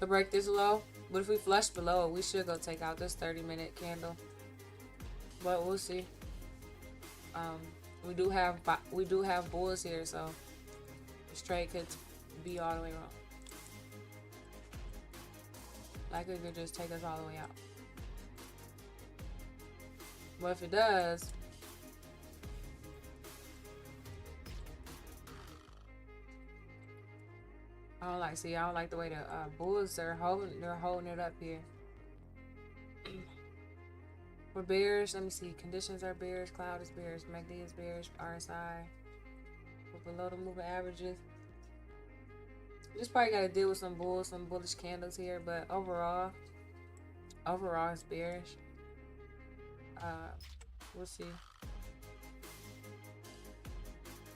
to break this low. But if we flush below it, we should go take out this 30-minute candle. But we'll see. We do have bulls here, so this trade could be all the way wrong. Like it could just take us all the way out. But if it does, I don't like the way the bulls are holding it up here. We're bearish. Let me see. Conditions are bearish. Cloud is bearish. MACD is bearish. RSI. We're below the moving averages. Just probably got to deal with some bullish candles here, but overall it's bearish. We'll see.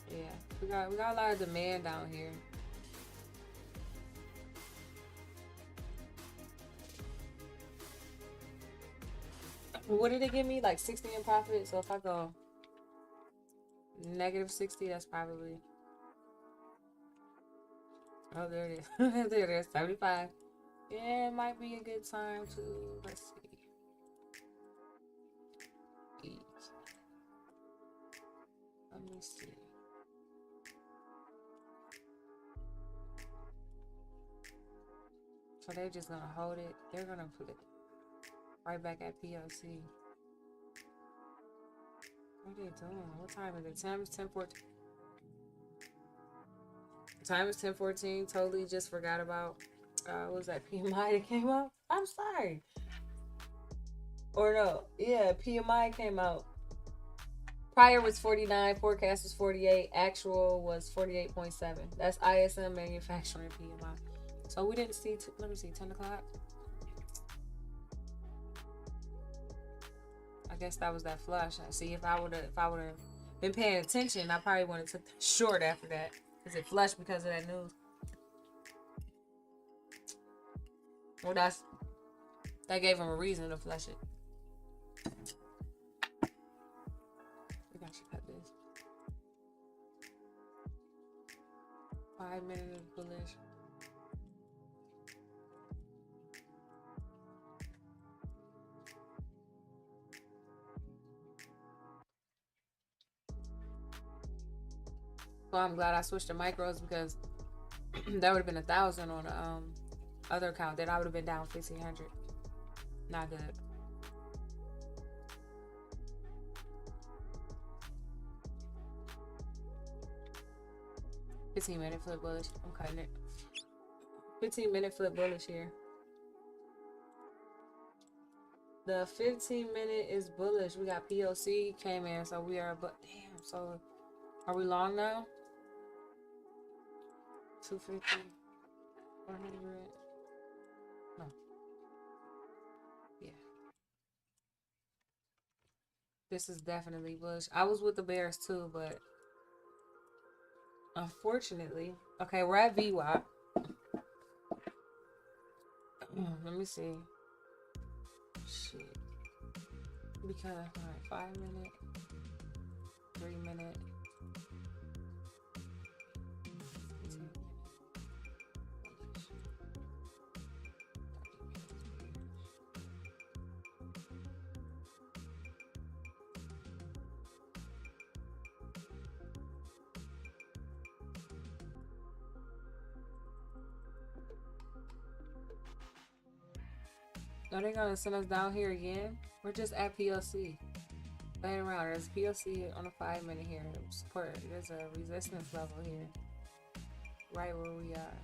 Yeah, we got a lot of demand down here. What did it give me? Like 60 in profit. So if I go negative 60, that's probably, oh, there it is. There it is, 75. Yeah, it might be a good time to, let's see. Eat. Let me see. So they're just gonna hold it. They're gonna put it right back at PLC. What are they doing? What time is it? Time is 10:14. Time is 10:14. Totally just forgot about what was that PMI that came out? I'm sorry. Or no, yeah, PMI came out. Prior was 49, forecast was 48, actual was 48.7. That's ISM manufacturing PMI. So we didn't see. Let me see, 10 o'clock. I guess that was that flush. I see. If I would have been paying attention, I probably would have took the short after that, because it flushed because of that news. Well, that gave him a reason to flush it. We got to cut this. 5 minutes of bullish. So I'm glad I switched to micros, because that would have been 1,000 on the other account. Then I would have been down 1,500. Not good. $15-minute flip bullish. I'm cutting it. 15-minute flip bullish here. The 15-minute is bullish. We got POC came in, so we are. But damn, so are we long now? 250, 400. No. Yeah. This is definitely bullish. I was with the bears too, but unfortunately, okay, we're at VWAP. Let me see. Shit. Because, alright, 5 minute, 3 minute. Are they gonna send us down here again? We're just at PLC. Playing around. There's PLC on a 5-minute here. Support. There's a resistance level here. Right where we are.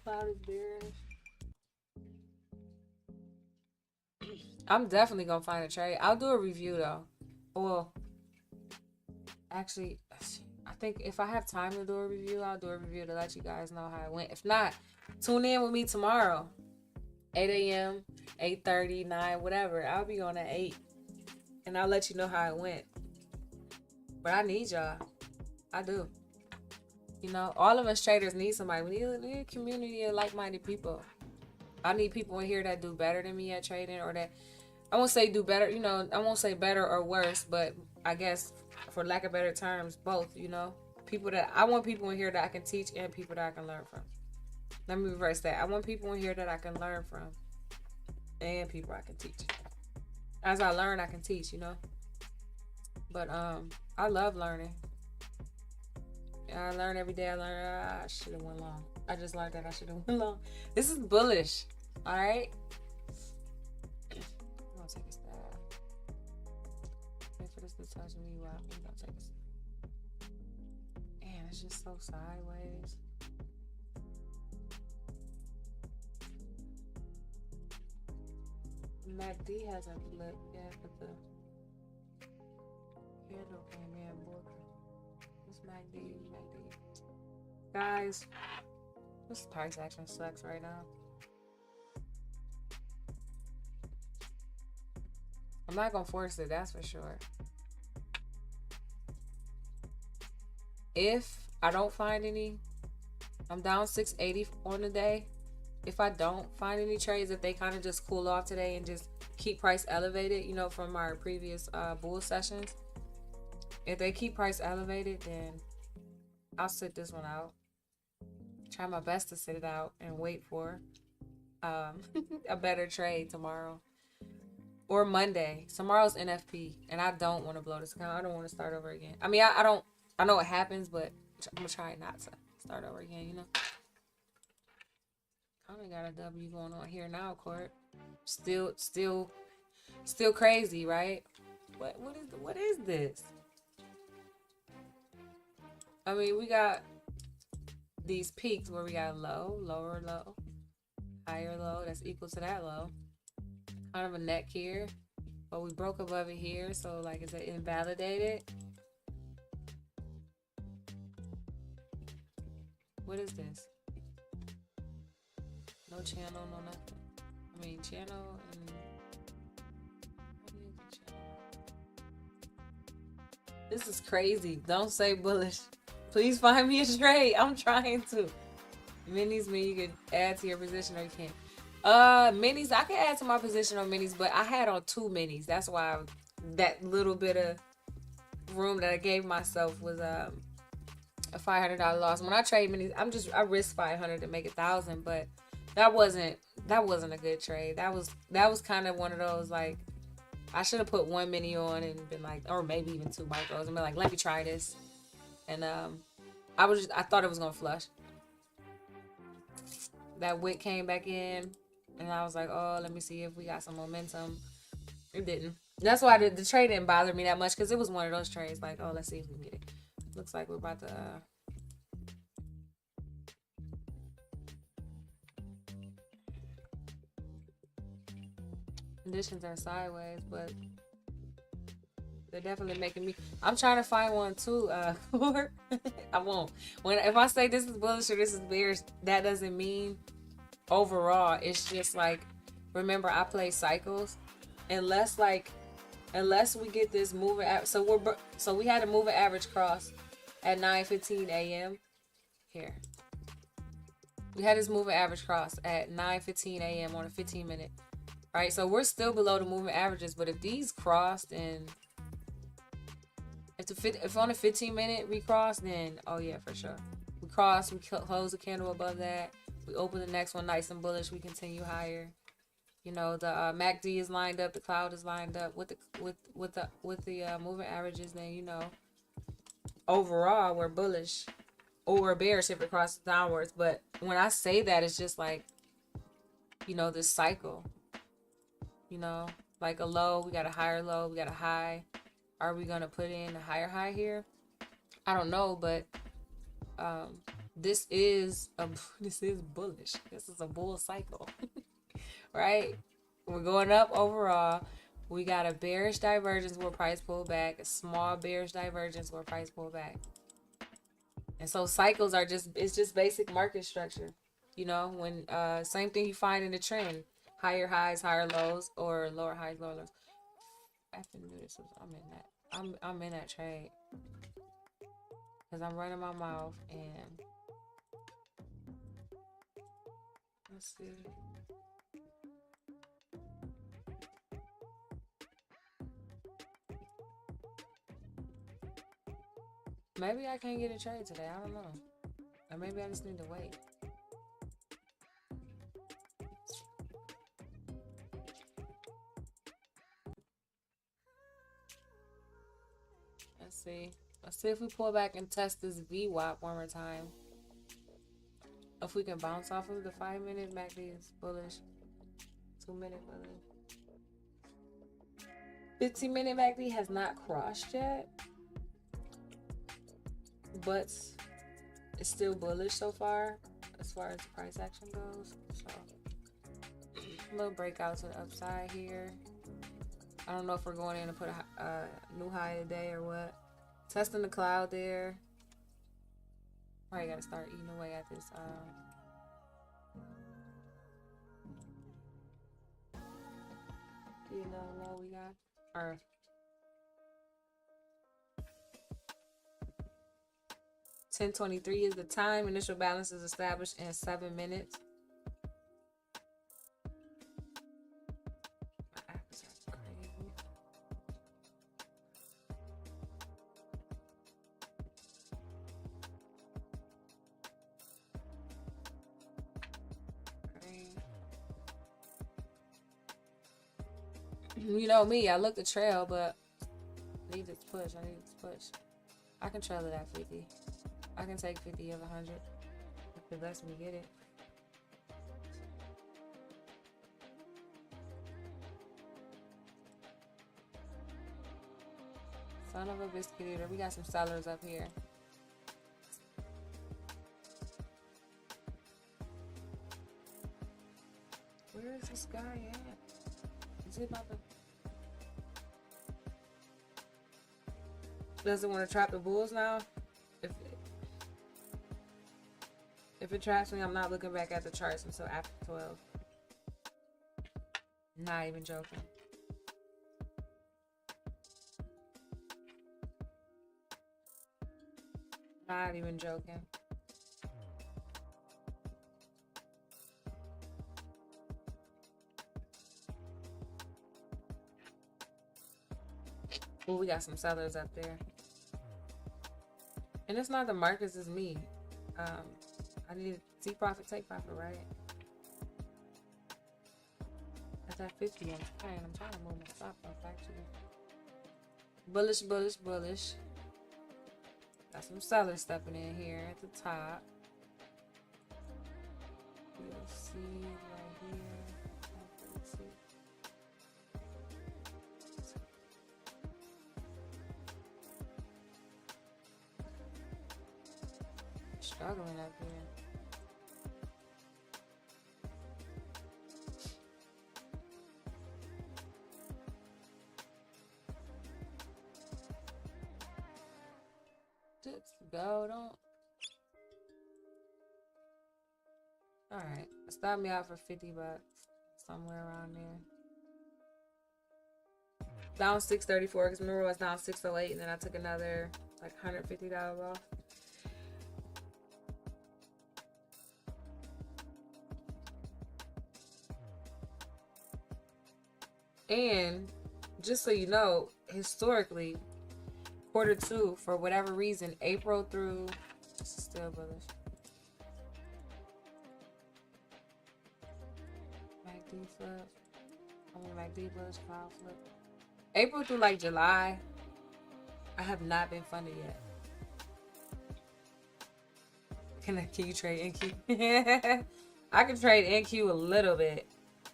Cloud is bearish. I'm definitely gonna find a trade. I'll do a review though. Well, actually, I think if I have time to do a review, I'll do a review to let you guys know how it went. If not, tune in with me tomorrow. 8 a.m., 8:30, 9, whatever. I'll be on at 8. And I'll let you know how it went. But I need y'all. I do. You know, all of us traders need somebody. We need a community of like-minded people. I need people in here that do better than me at trading, or that, I won't say do better, you know, I won't say better or worse, but I guess for lack of better terms, both, you know. I want people in here that I can teach and people that I can learn from. Let me reverse that. I want people in here that I can learn from and people I can teach. As I learn, I can teach, you know. But I love learning. I learn every day. I learn. I should have went long. I just learned that I should have went long. This is bullish. All right. I'm gonna take a stab. Wait for this to touch me. Wow. I'm gonna take a stab. Man, it's just so sideways. MACD hasn't flipped yet, but the candle came in. This MACD. Guys, this price action sucks right now. I'm not gonna force it, that's for sure. If I don't find any, I'm down 680 on the day. If I don't find any trades, if they kind of just cool off today and just keep price elevated, you know, from our previous bull sessions, if they keep price elevated, then I'll sit this one out. Try my best to sit it out and wait for a better trade tomorrow or Monday. Tomorrow's NFP, and I don't want to blow this account. I don't want to start over again. I mean, I don't. I know it happens, but I'm gonna try not to start over again. You know. I only got a W going on here now, Court. Still crazy, right? What is this? I mean, we got these peaks where we got low, lower low, higher low that's equal to that low. Kind of a neck here, but we broke above it here, so like, is it invalidated? What is this? No channel, no nothing. I mean, channel and this is crazy. Don't say bullish. Please find me a trade. I'm trying to. Minis mean you can add to your position or you can't. Minis, I can add to my position on minis, but I had on 2 minis. That's why that little bit of room that I gave myself was a $500 loss. When I trade minis, I risk 500 to make 1,000, but that wasn't a good trade. That was kind of one of those, like, I should have put 1 mini on and been like, or maybe even 2 micros and been like, let me try this. And I thought it was gonna flush. That wick came back in, and I was like, oh, let me see if we got some momentum. It didn't. That's why the trade didn't bother me that much, because it was one of those trades like, oh, let's see if we can get it. Looks like we're about to conditions are sideways, but they're definitely making me. I'm trying to find one too. I won't. If I say this is bullish or this is bearish, that doesn't mean overall. It's just like, remember, I play cycles. Unless we get this moving. So we had a moving average cross at 9:15 a.m. Here. We had this moving average cross at 9:15 a.m. on a 15-minute. Right, so we're still below the moving averages, but if these crossed and if on a 15-minute we cross, then oh yeah, for sure. We cross, we close the candle above that, we open the next one nice and bullish, we continue higher. You know, the MACD is lined up, the cloud is lined up with the moving averages, then you know overall we're bullish or bearish if it crosses downwards. But when I say that, it's just like, you know, this cycle, you know, like a low, we got a higher low, we got a high. Are we gonna put in a higher high here? I don't know, but this is bullish. This is a bull cycle, right? We're going up overall. We got a bearish divergence where price pull back, a small bearish divergence where price pull back. And so cycles are it's just basic market structure. You know, when same thing you find in the trend. Higher highs, higher lows, or lower highs, lower lows. I have to do this. I'm in that. I'm in that trade. Because I'm running my mouth and let's see. Maybe I can't get a trade today. I don't know. Or maybe I just need to wait. Let's see. Let's see if we pull back and test this VWAP one more time. If we can bounce off of the 5-minute MACD is bullish. 2-minute bullish. 15-minute MACD has not crossed yet. But it's still bullish so far as price action goes. So a little breakout to the upside here. I don't know if we're going in to put a new high today or what. Testing the cloud there. Probably gotta start eating away at this you know what we got? Or 10:23 is the time. Initial balance is established in 7 minutes. My app is crazy. You know me, I look the trail, but I need this push. I can trail it at 50. I can take 50 of 100 if it lets me get it. Son of a biscuit eater. We got some sellers up here. Where is this guy at? Is he about to... Does it want to trap the bulls now? If it traps me, I'm not looking back at the charts until after 12. Not even joking. Not even joking. Oh, we got some sellers up there. And it's not the markets, it's me. I need to see profit, take profit, right? That's at 50. I'm trying to move my stop loss actually. Bullish, bullish, bullish. Got some sellers stepping in here at the top. You'll see right here. Let's see. Struggling up here. Just go, don't. Alright, stop me out for 50 bucks. Somewhere around there. Down 634, because remember I was down 608 and then I took another like $150 off. And just so you know, historically, Q2, for whatever reason, April through, this is still bullish. MACD flip. I'm gonna MACD bullish, cloud flip. April through like July, I have not been funded yet. Can you trade NQ? I can trade NQ a little bit.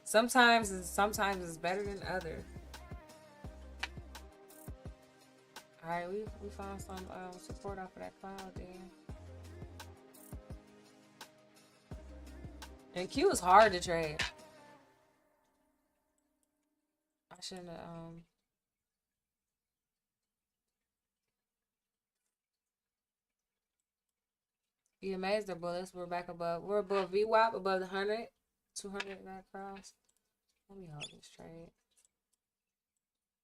Sometimes it's better than other. All right, we found some support off of that cloud there. And Q is hard to trade. I shouldn't have EMAs, they're bullets. We're back above. We're above VWAP, above the 100. 200 that cross. Let me hold this trade.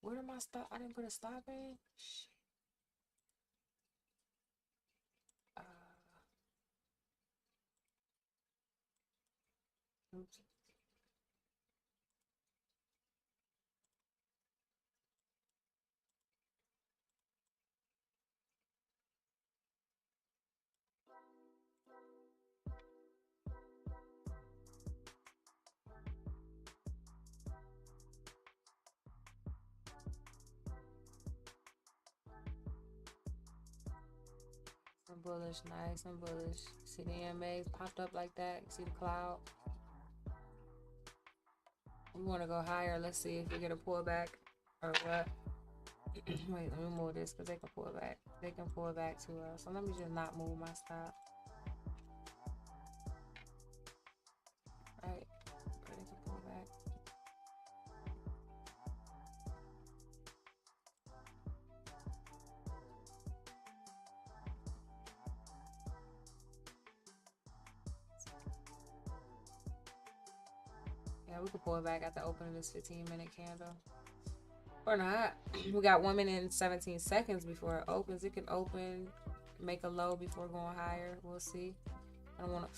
Where did my stop? I didn't put a stop in. Shit. Oops. I'm bullish, nice. I'm bullish. See the EMAs popped up like that. See the cloud. We want to go higher. Let's see if we get a pullback or what. Wait, let me move this because they can pull back. They can pull back to us. So let me just not move my stop. Right. They can pull back. Yeah, we could pull back at the open of this 15-minute candle. Or not. We got 1 minute and 17 seconds before it opens. It can open, make a low before going higher. We'll see. I don't want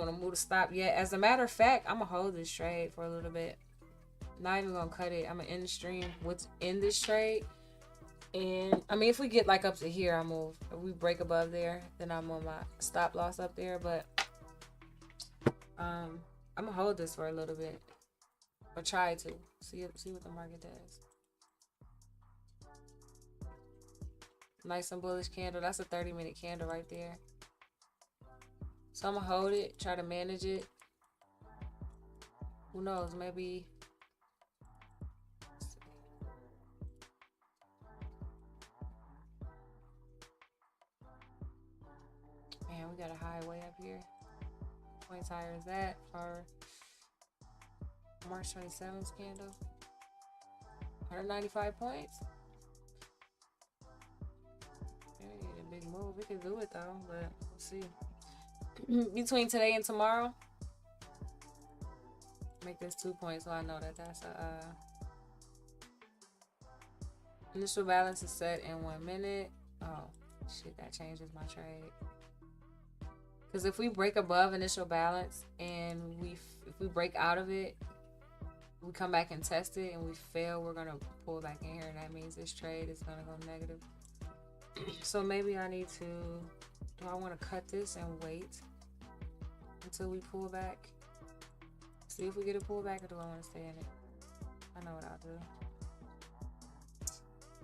to move the stop yet. As a matter of fact, I'm gonna hold this trade for a little bit. Not even gonna cut it. I'm gonna end the stream what's in this trade. And I mean, if we get like up to here, I move. If we break above there, then I'm on my stop loss up there. But I'm gonna hold this for a little bit. Or try to see what the market does. Nice and bullish candle. That's a 30-minute candle right there. So I'm gonna hold it, try to manage it. Who knows? Maybe. Man, we got a high way up here. Points higher is that for March 27th candle. 195 points. Hey, a big move. We can do it though, but we'll see. Between today and tomorrow, make this 2 points so I know that that's a initial balance is set in 1 minute. Oh shit, that changes my trade. Because if we break above initial balance and if we break out of it, we come back and test it and we fail, we're gonna pull back in here, and that means this trade is gonna go negative. So maybe I need to, do I want to cut this and wait until we pull back? See if we get a pullback, or do I want to stay in it? I know what I'll do.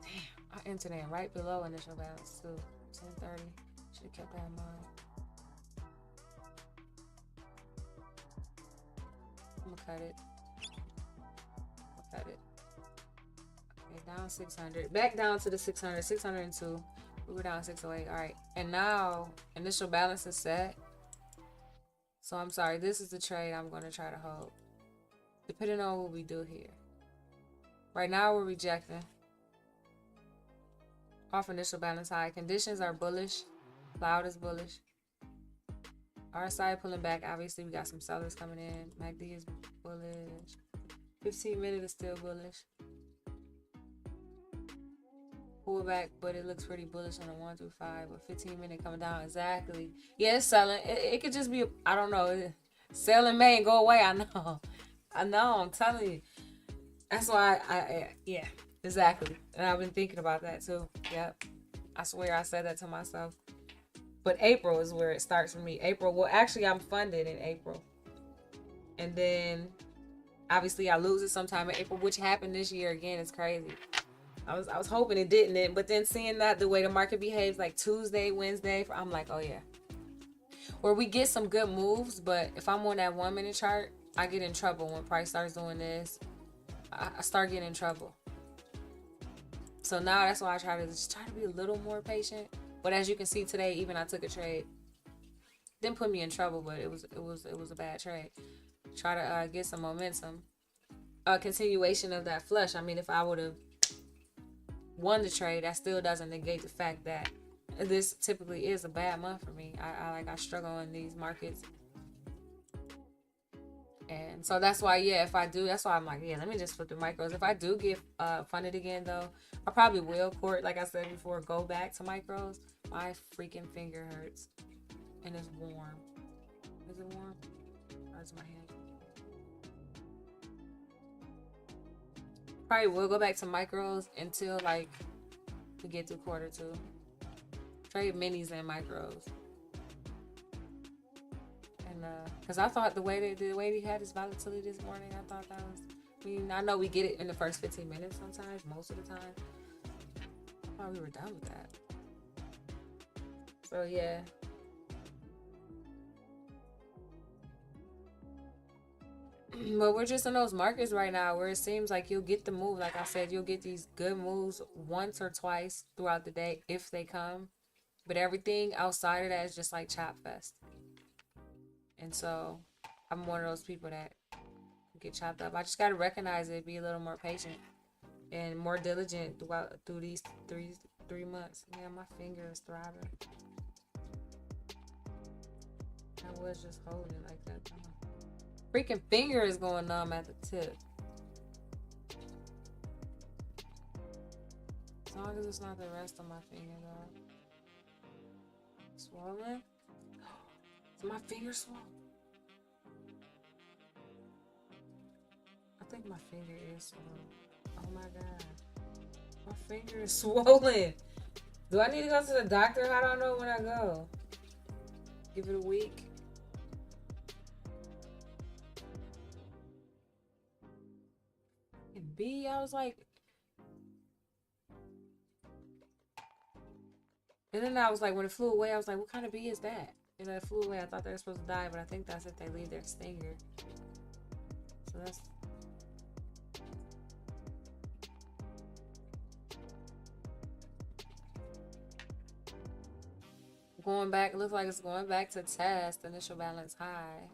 Damn, I entered in right below initial balance too. 1030. Should have kept that in mind. I'm gonna cut it. Cut it. Okay, down 600. Back down to the 600. 602. We were down 608. All right. And now initial balance is set. So I'm sorry. This is the trade I'm going to try to hold. Depending on what we do here. Right now we're rejecting. Off initial balance high. Conditions are bullish. Cloud is bullish. RSI pulling back. Obviously we got some sellers coming in. MACD is bullish. 15-minute is still bullish. Pull back, but it looks pretty bullish on the 1 through 5. But 15-minute coming down exactly. Yeah, it's selling. It could just be, I don't know. Selling may go away. I know. I'm telling you. That's why yeah, exactly. And I've been thinking about that too. Yep. I swear I said that to myself. But April is where it starts for me. April. Well, actually, I'm funded in April. And then obviously I lose it sometime in April, which happened this year again. It's crazy. I was hoping it didn't, but then seeing that the way the market behaves, like Tuesday, Wednesday, I'm like, oh yeah, where we get some good moves, but if I'm on that 1 minute chart, I get in trouble when price starts doing this. I start getting in trouble. So now that's why I try to be a little more patient. But as you can see today, even I took a trade. Didn't put me in trouble, but it was a bad trade. Try to get some momentum. A continuation of that flush. I mean, if I would have won the trade, that still doesn't negate the fact that this typically is a bad month for me. I struggle in these markets. And so that's why, yeah, if I do, that's why I'm like, yeah, let me just flip the micros. If I do get funded again, though, I probably will, like I said before, go back to micros. My freaking finger hurts. And it's warm. Is it warm? Or is my hand? Probably will go back to micros until, like, we get to quarter two. Trade minis and micros. Because I thought the way he had his volatility this morning, I thought that was, I mean, I know we get it in the first 15 minutes sometimes, most of the time. I thought we were done with that. So yeah. But we're just in those markets right now where it seems like you'll get the move. Like I said, you'll get these good moves once or twice throughout the day if they come. But everything outside of that is just like chop fest. And so I'm one of those people that get chopped up. I just got to recognize it, be a little more patient and more diligent through these three months. Yeah, my finger is throbbing. I was just holding like that. Freaking finger is going numb at the tip. As long as it's not the rest of my finger though. Swollen? Is my finger swollen? I think my finger is swollen. Oh my god. My finger is swollen. Do I need to go to the doctor? How do I know when I go? Give it a week. And B, I was like... And then I was like, when it flew away, I was like, what kind of bee is that? And it flew away. I thought they were supposed to die, but I think that's if they leave their stinger. So that's... Going back, it looks like it's going back to test. Initial balance high.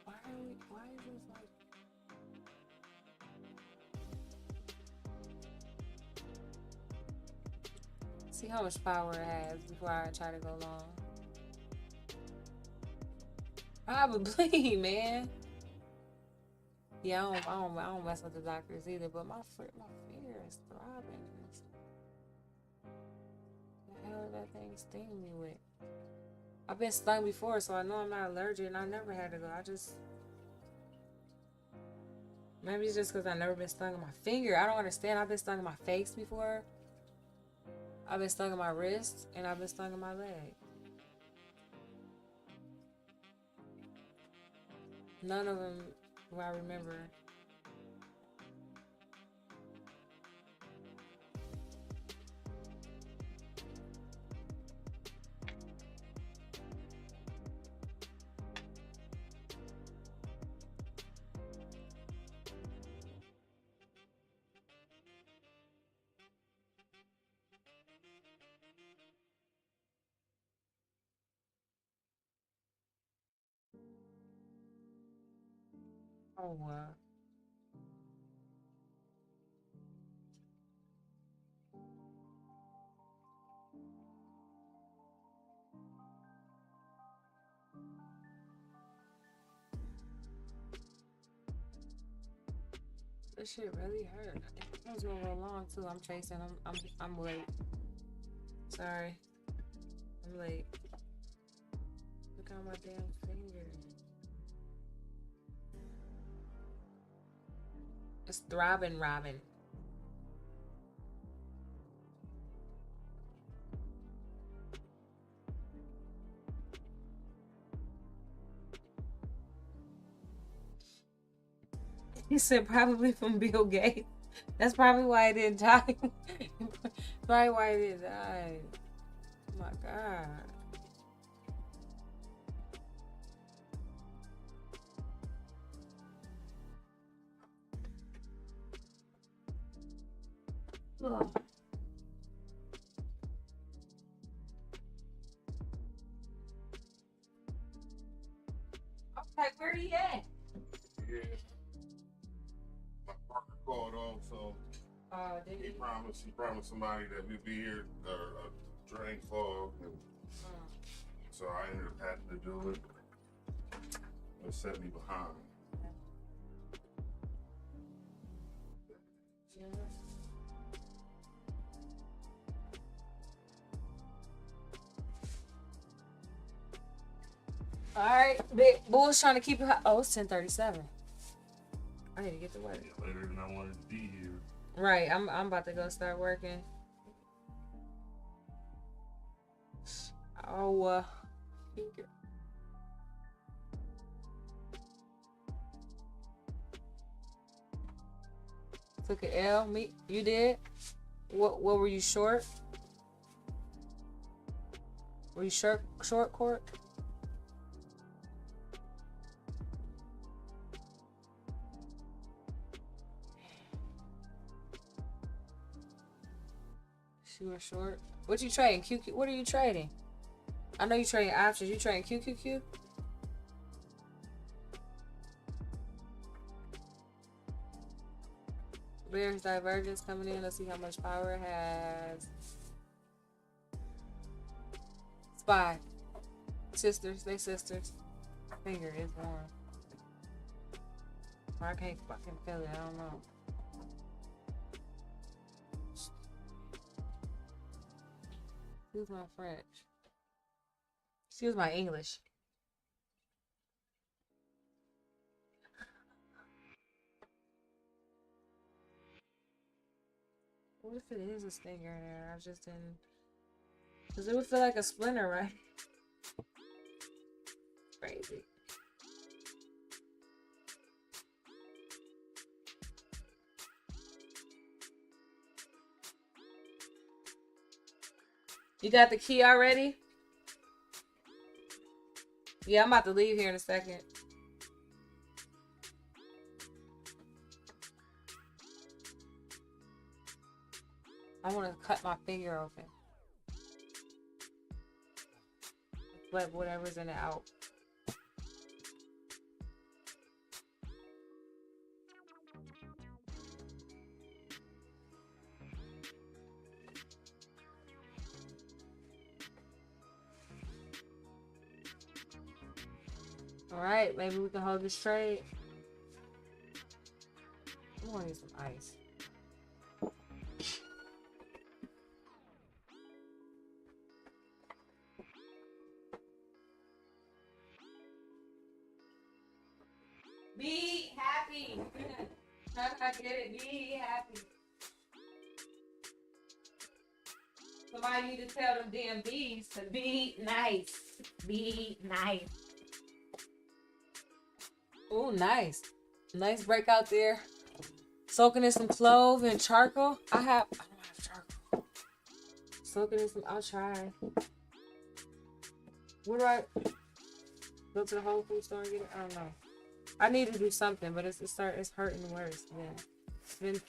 Why is this like... See how much power it has before I try to go long. Probably, man. Yeah, I don't mess with the doctors either, but my finger is throbbing. The hell did that thing sting me with? I've been stung before, so I know I'm not allergic, and I never had to go. Maybe it's just because I've never been stung in my finger. I don't understand. I've been stung in my face before. I've been stung in my wrist, and I've been stung in my leg. None of them do I remember. Oh, wow. This shit really hurt. It was gonna go long too. I'm chasing. I'm late. Sorry. I'm late. Look at my damn finger. It's throbbing, Robin. He said probably from Bill Gates. That's probably why it didn't die. Probably why it didn't die. Oh my God. Ugh. Okay, where he at? Yeah. My partner called off, so Did he promised somebody that we'd be here during fall. So I ended up having to do it. It set me behind. All right, big bull's trying to keep it hot. Oh, it's 10:37. I need to get to work. Yeah, later than I wanted to be here. Right, I'm about to go start working. Oh, took an L. Me, you did. What were you short? Were you short court? She was short. What you trading? QQ. What are you trading? I know you trading options. You trading QQQ? Bears divergence coming in. Let's see how much power it has. Spy. Sisters. They sisters. Finger is warm. I can't fucking feel it. I don't know. Excuse my French. Excuse my English. What if it is a stinger in there? I just didn't. Because it would feel like a splinter, right? Crazy. You got the key already? Yeah, I'm about to leave here in a second. I want to cut my finger open. Let whatever's in it out. Alright, maybe we can hold this trade. I want to need some ice. Be happy. How can I get it? Be happy. Somebody need to tell them damn bees to be nice. Be nice. Oh, nice. Nice break out there. Soaking in some clove and charcoal. I don't have charcoal. Soaking in some, I'll try. Where do I go to the Whole Food store and get it? I don't know. I need to do something, but it's hurting worse. Yeah. It's been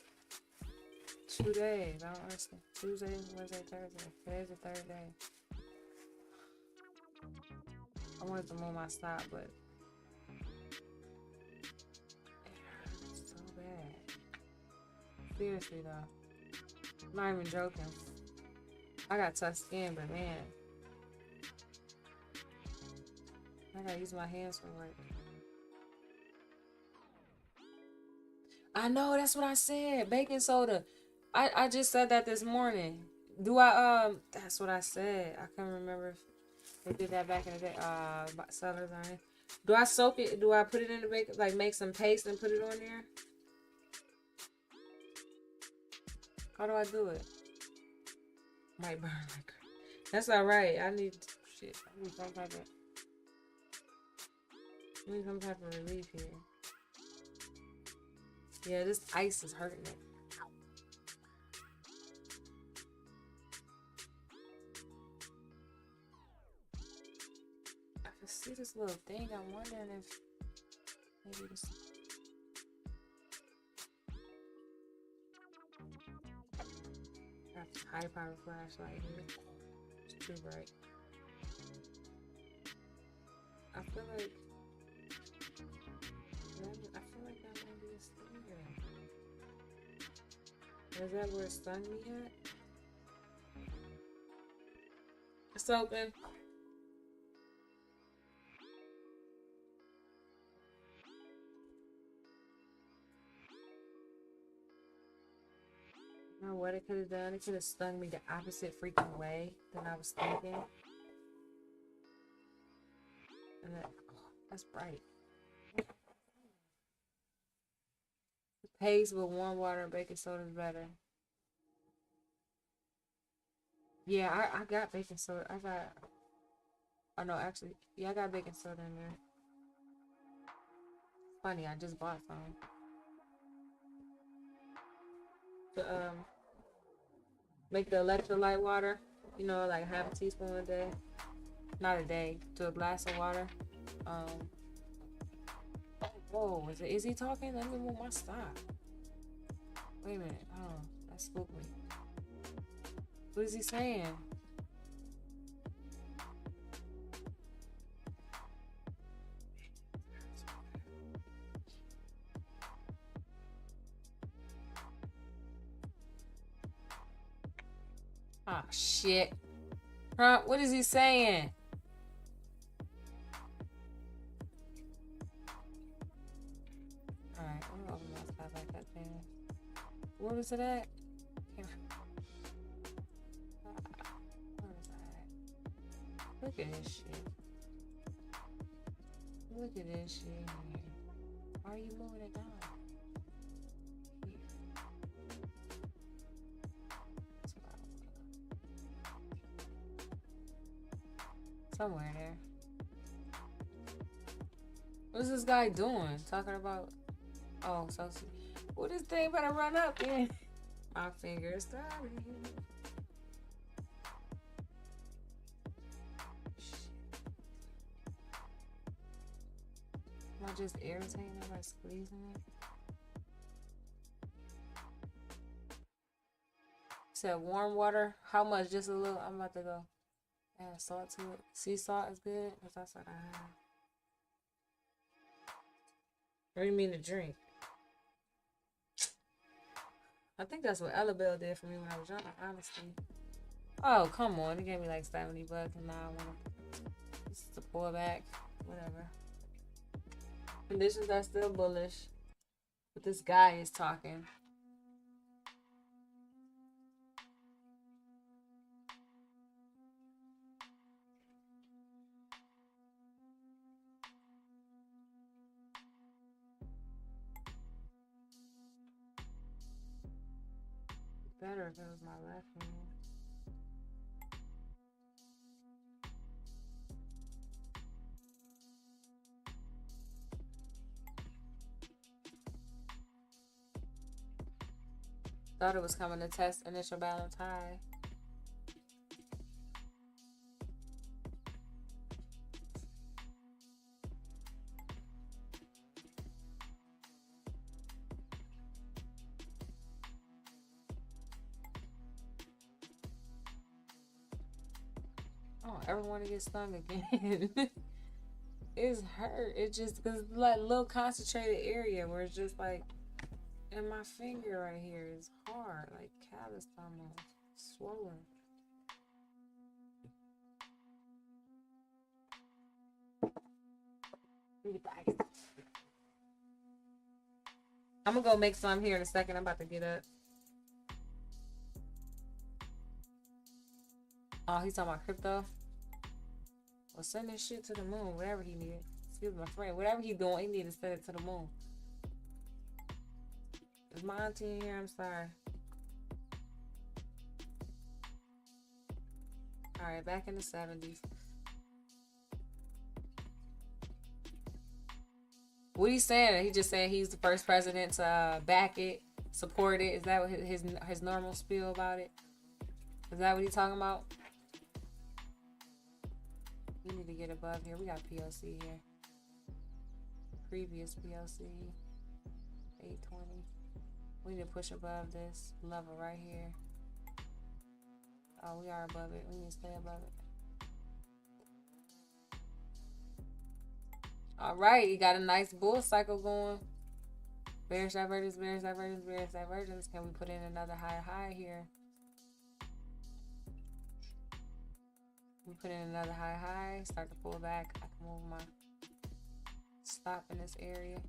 2 days. I don't understand. Tuesday, Wednesday, Thursday. Today's the third day. I wanted to move my stop, but it's so bad. Seriously though. I'm not even joking. I got tough skin, but man. I gotta use my hands for work. I know, that's what I said. Baking soda. I just said that this morning. Do I that's what I said. I can't remember if they did that back in the day. Sellers on it. Do I soak it? Do I put it in the bake, like make some paste and put it on there? How do I do it? Might burn like that's alright. I need some type of relief here. Yeah, this ice is hurting it. see this little thing. I'm wondering if maybe this. High power flashlight here. It's too bright. I feel like that might be a stinger. Is that where it stung me at? It's open. I don't know what it could have done. It could have stung me the opposite freaking way than I was thinking. And that, oh, that's bright. The paste with warm water and baking soda is better. Yeah, I got baking soda. Oh no, actually, yeah, I got baking soda in there. Funny, I just bought some. To make the electrolyte water, you know, like half a teaspoon a day. Not a day, to a glass of water. Whoa, is he talking? Let me move my stop. Wait a minute. Oh, that spooked me. What is he saying? Ah, shit. Huh? What is he saying? Alright, I'm gonna open my stuff like that thing. Where was it at? Where was that? Look at this shit. Look at this shit here. Why are you moving it down? Here. That's what I want. Somewhere there. What's this guy doing? Talking about, oh, so what this thing better run up in? My fingers, sorry. Am I just irritating them by squeezing it? Said warm water. How much? Just a little. I'm about to go add salt to it. Sea salt is good because that's what I have. What do you mean to drink? I think that's what Ella Bell did for me when I was young, honestly. Oh, come on. It gave me like $70 and now I want to pull back. Whatever. Conditions are still bullish. But this guy is talking. Better if it was my left hand. Thought it was coming to test initial balance high. I don't ever want to get stung again. It's hurt. It's just because like little concentrated area where it's just like in my finger right here is hard, like calloused almost, swollen. I'm gonna go make some here in a second. I'm about to get up. Oh, he's talking about crypto. Well, send this shit to the moon, whatever he needed. Excuse my friend. Whatever he doing, he need to send it to the moon. Is my auntie in here? I'm sorry. Alright, back in the 70s. What he's saying? He just saying he's the first president to back it, support it. Is that what his normal spiel about it? Is that what he's talking about? We need to get above here. We got PLC here. Previous PLC. 820. We need to push above this level right here. Oh, we are above it. We need to stay above it. Alright, you got a nice bull cycle going. Bearish divergence, bearish divergence, bearish divergence. Can we put in another high here? We put in another high, start to pull back. I can move my stop in this area.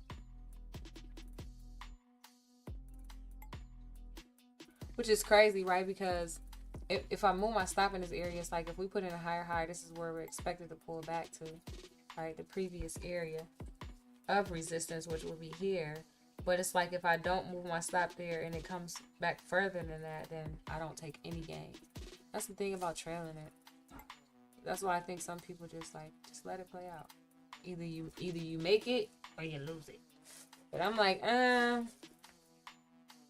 Which is crazy, right? Because if I move my stop in this area, it's like if we put in a higher high, this is where we're expected to pull back to, right? The previous area of resistance, which will be here. But it's like if I don't move my stop there and it comes back further than that, then I don't take any gain. That's the thing about trailing it. That's why I think some people just let it play out. Either you make it or you lose it. But I'm like,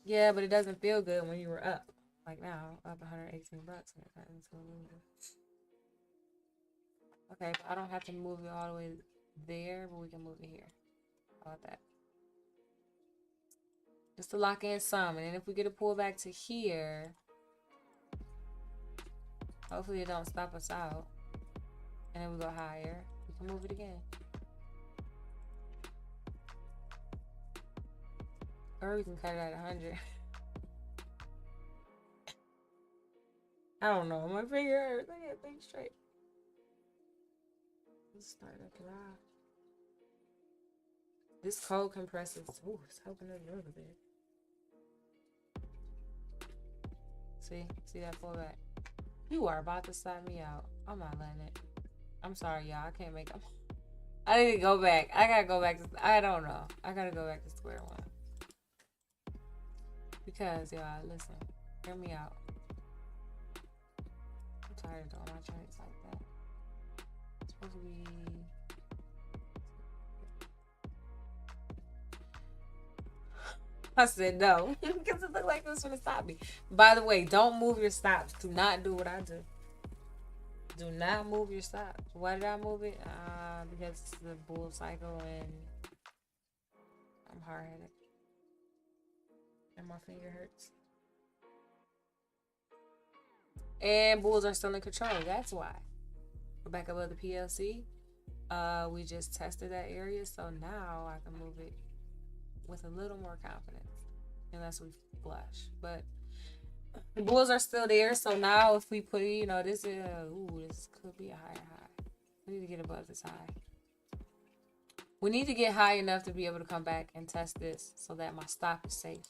yeah, but it doesn't feel good when you were up. Like now, up 118 bucks. Okay, but I don't have to move it all the way there, but we can move it here. How about that? Just to lock in some. And then if we get a pullback to here, hopefully it don't stop us out. And then we go higher. We can move it again. Or we can cut it at 100. I don't know. My finger hurts. I can't think straight. Let's start up live. This cold compresses. Ooh, it's helping us a little bit. See that pullback? You are about to stop me out. I'm not letting it. I'm sorry, y'all. I can't make them. I need to go back. I gotta go back to. I don't know. I gotta go back to square one. Because y'all, listen. Hear me out. I'm tired of doing my trades like that. It's supposed to be. I said no because it looked like it was going to stop me. By the way, don't move your stops. Do not do what I do. Do not move your stops. Why did I move it? Because it's the bull cycle and I'm hard-headed. And my finger hurts. And bulls are still in control. That's why. We're back above the PLC. We just tested that area, so now I can move it with a little more confidence. Unless we flush. But the bulls are still there, so now if we put, this is, this could be a higher high. We need to get above this high. We need to get high enough to be able to come back and test this so that my stop is safe.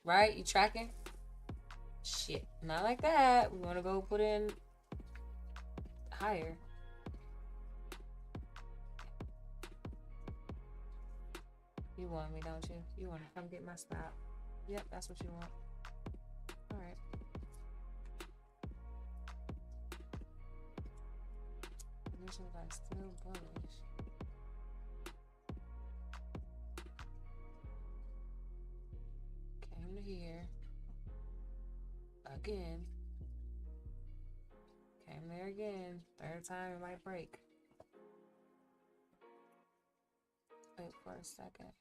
Right? You tracking? Shit. Not like that. We want to go put in higher. You want me, don't you? You want to come get my stop. Yep, that's what you want. Alright. Conditions are still bullish. Came to here. Again. Came there again. Third time it might break. Wait for a second.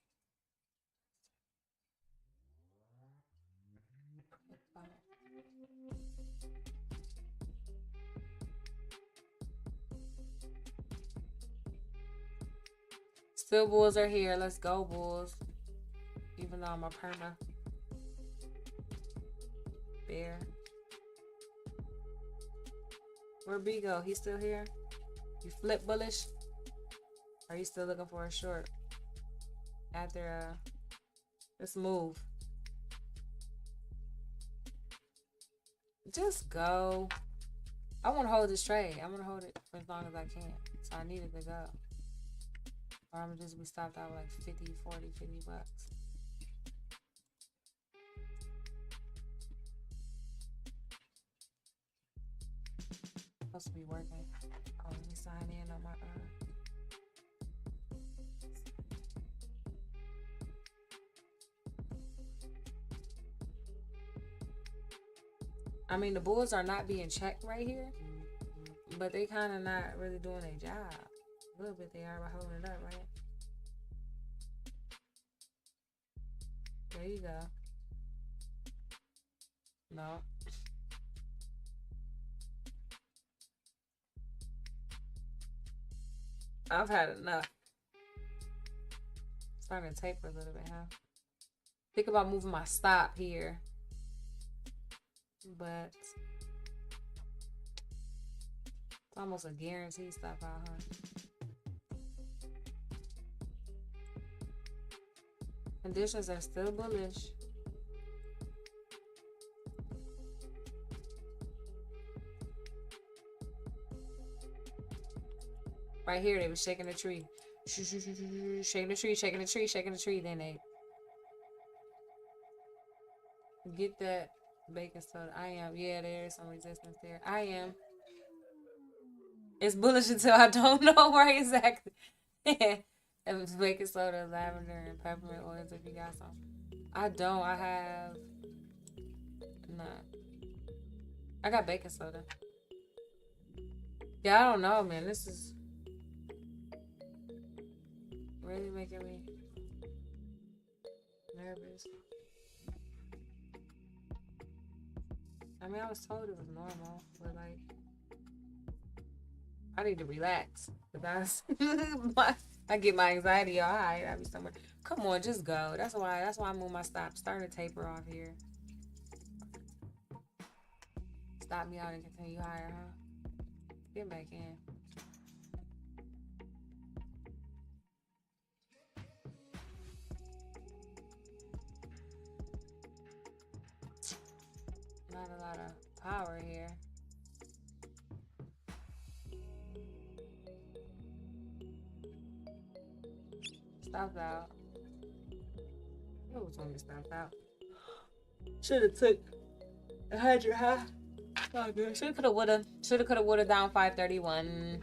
Still bulls are here. Let's go, bulls. Even though I'm a perma bear. Where'd B go? He's still here? You flip bullish? Or are you still looking for a short? After let's move. Just go. I want to hold this trade. I'm going to hold it for as long as I can. So I needed to go. Or I'm going to just be stopped out like 50, 40, 50 bucks. Supposed to be working. Oh, let me sign in on my I mean, the bulls are not being checked right here. But they kind of not really doing their job. A little bit they are by holding it up, right? There you go. No. I've had enough. Starting to taper a little bit, huh? Think about moving my stop here. But it's almost a guaranteed stop out, huh? Conditions are still bullish. Right here, they were shaking the tree. Shaking the tree, shaking the tree, shaking the tree. Then they get that baking soda. I am. Yeah, there is some resistance there. I am. It's bullish until I don't know where exactly. If it's baking soda, lavender, and peppermint oils, if you got some. I don't. I have none. I got baking soda. Yeah, I don't know, man. This is really making me nervous. I mean, I was told it was normal, but like, I need to relax. Because I get my anxiety all high. I be somewhere. Come on, just go. That's why I move my stop. Starting to taper off here. Stop me out and continue higher, huh? Get back in. Not a lot of power here. Stop out. Who was when we stopped out? Should have took 100 high. Oh, good. Shoulda, coulda, woulda. Shoulda, coulda, woulda. Down 531.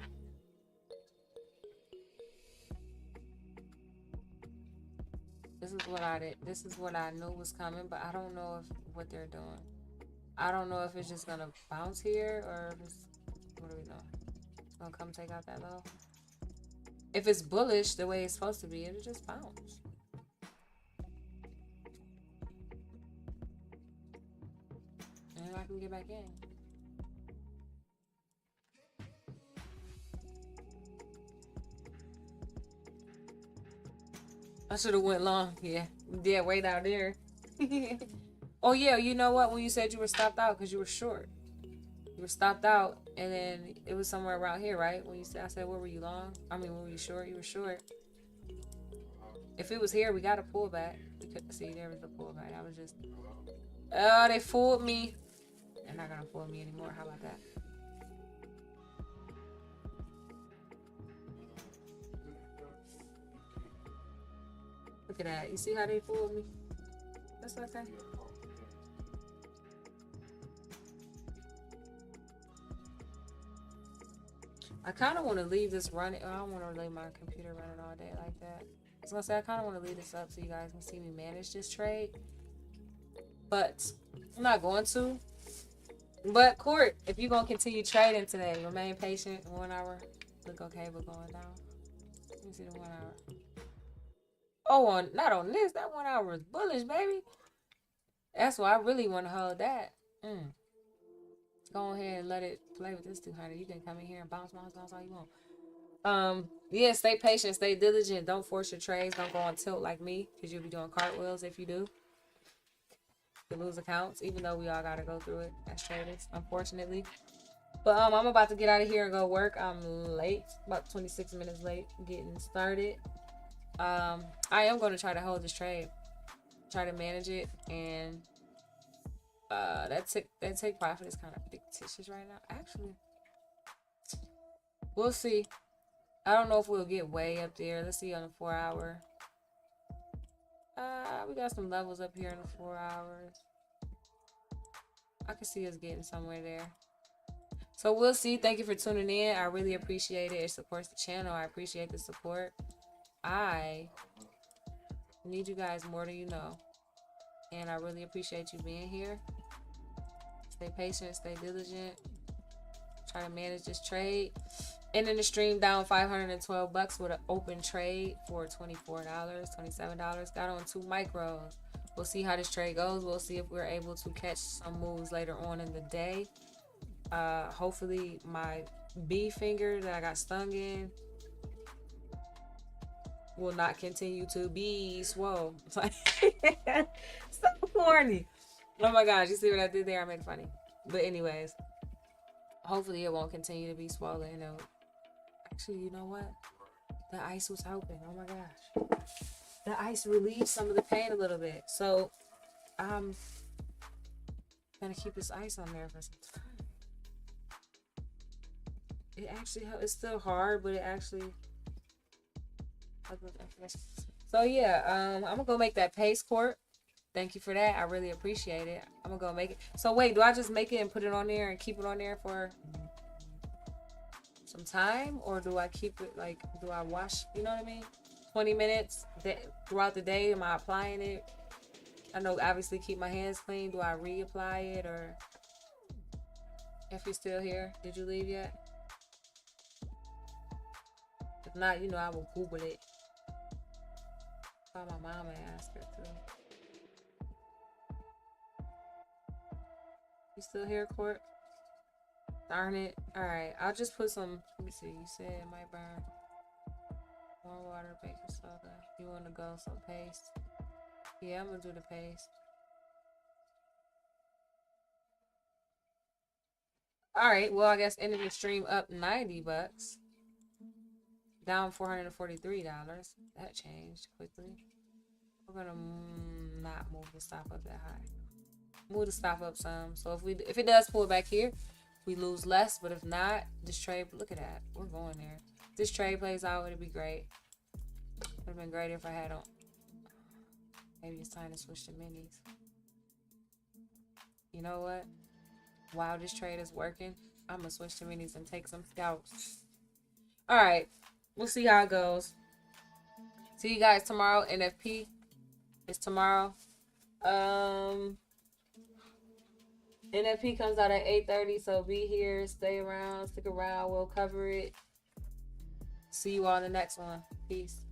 This is what I did. This is what I knew was coming, but I don't know if what they're doing. I don't know if it's just gonna bounce here or if it's, what do we know? It's gonna come take out that low. If it's bullish the way it's supposed to be, it'll just bounce. And I can get back in. I should have went long. Yeah, wait out there. Oh yeah, you know what? When you said you were stopped out because you were short, you were stopped out, and then it was somewhere around here, right? When you said, I said, where were you long? I mean, were you short? You were short. If it was here, we got a pullback. We couldn't see there was a pullback. I was just, oh, they fooled me. They're not gonna fool me anymore. How about that? Look at that. You see how they fooled me? That's okay. I kind of want to leave this running. I don't want to leave my computer running all day like that. I was gonna say I kind of want to leave this up so you guys can see me manage this trade, but I'm not going to. But Court, if you're gonna continue trading today, remain patient. 1 hour look okay, but going down. Let me see the 1 hour. Oh, not on this. That 1 hour is bullish, baby. That's why I really want to hold that. Go ahead and let it play with this 200. You can come in here and bounce all you want. Yeah, stay patient, stay diligent. Don't force your trades. Don't go on tilt like me, because you'll be doing cartwheels if you do. You lose accounts, even though we all gotta go through it as traders, unfortunately. But I'm about to get out of here and go work. I'm late, about 26 minutes late getting started. I am going to try to hold this trade, try to manage it, and that take profit is kind of fictitious right now. Actually, we'll see. I don't know if we'll get way up there. Let's see on the 4 hour. We got some levels up here in the 4 hours. I can see us getting somewhere there. So we'll see. Thank you for tuning in. I really appreciate it. It supports the channel. I appreciate the support. I need you guys more than you know. And I really appreciate you being here. Stay patient. Stay diligent. try to manage this trade. Ending the stream down $512 with an open trade for $24, $27. Got on 2 micros. We'll see how this trade goes. We'll see if we're able to catch some moves later on in the day. Hopefully my B finger that I got stung in will not continue to be swole. So corny. Oh my gosh, you see what I did there? I made funny. But anyways, hopefully it won't continue to be swollen. Actually, you know what? The ice was helping. Oh my gosh. The ice relieved some of the pain a little bit. So I'm gonna keep this ice on there for some time. It actually helps. It's still hard, but it actually helps. So yeah, I'm gonna go make that paste quart. Thank you for that. I really appreciate it. I'm gonna go make it. So wait, do I just make it and put it on there and keep it on there for some time, or do I keep it like? Do I wash? You know what I mean? 20 minutes throughout the day. Am I applying it? I know obviously keep my hands clean. Do I reapply it, or if you're still here, did you leave yet? If not, you know I will Google it. Call my mom and ask her too. You still here, Court? Darn it. Alright, I'll just put some. Let me see. You said it might burn. More water, baking soda. You want to go some paste? Yeah, I'm gonna do the paste. Alright, well, I guess ended the stream up $90. Down $443. That changed quickly. We're gonna not move the stop up that high. Move the stop up some. So if it does pull back here, we lose less. But if not, this trade, look at that. We're going there. If this trade plays out, it'd be great. Would have been great if I had on. Maybe it's time to switch to minis. You know what? While this trade is working, I'm gonna switch to minis and take some scalps. All right, we'll see how it goes. See you guys tomorrow. NFP is tomorrow. NFP comes out at 8:30, so be here, stay around, stick around, we'll cover it. See you all in the next one. Peace.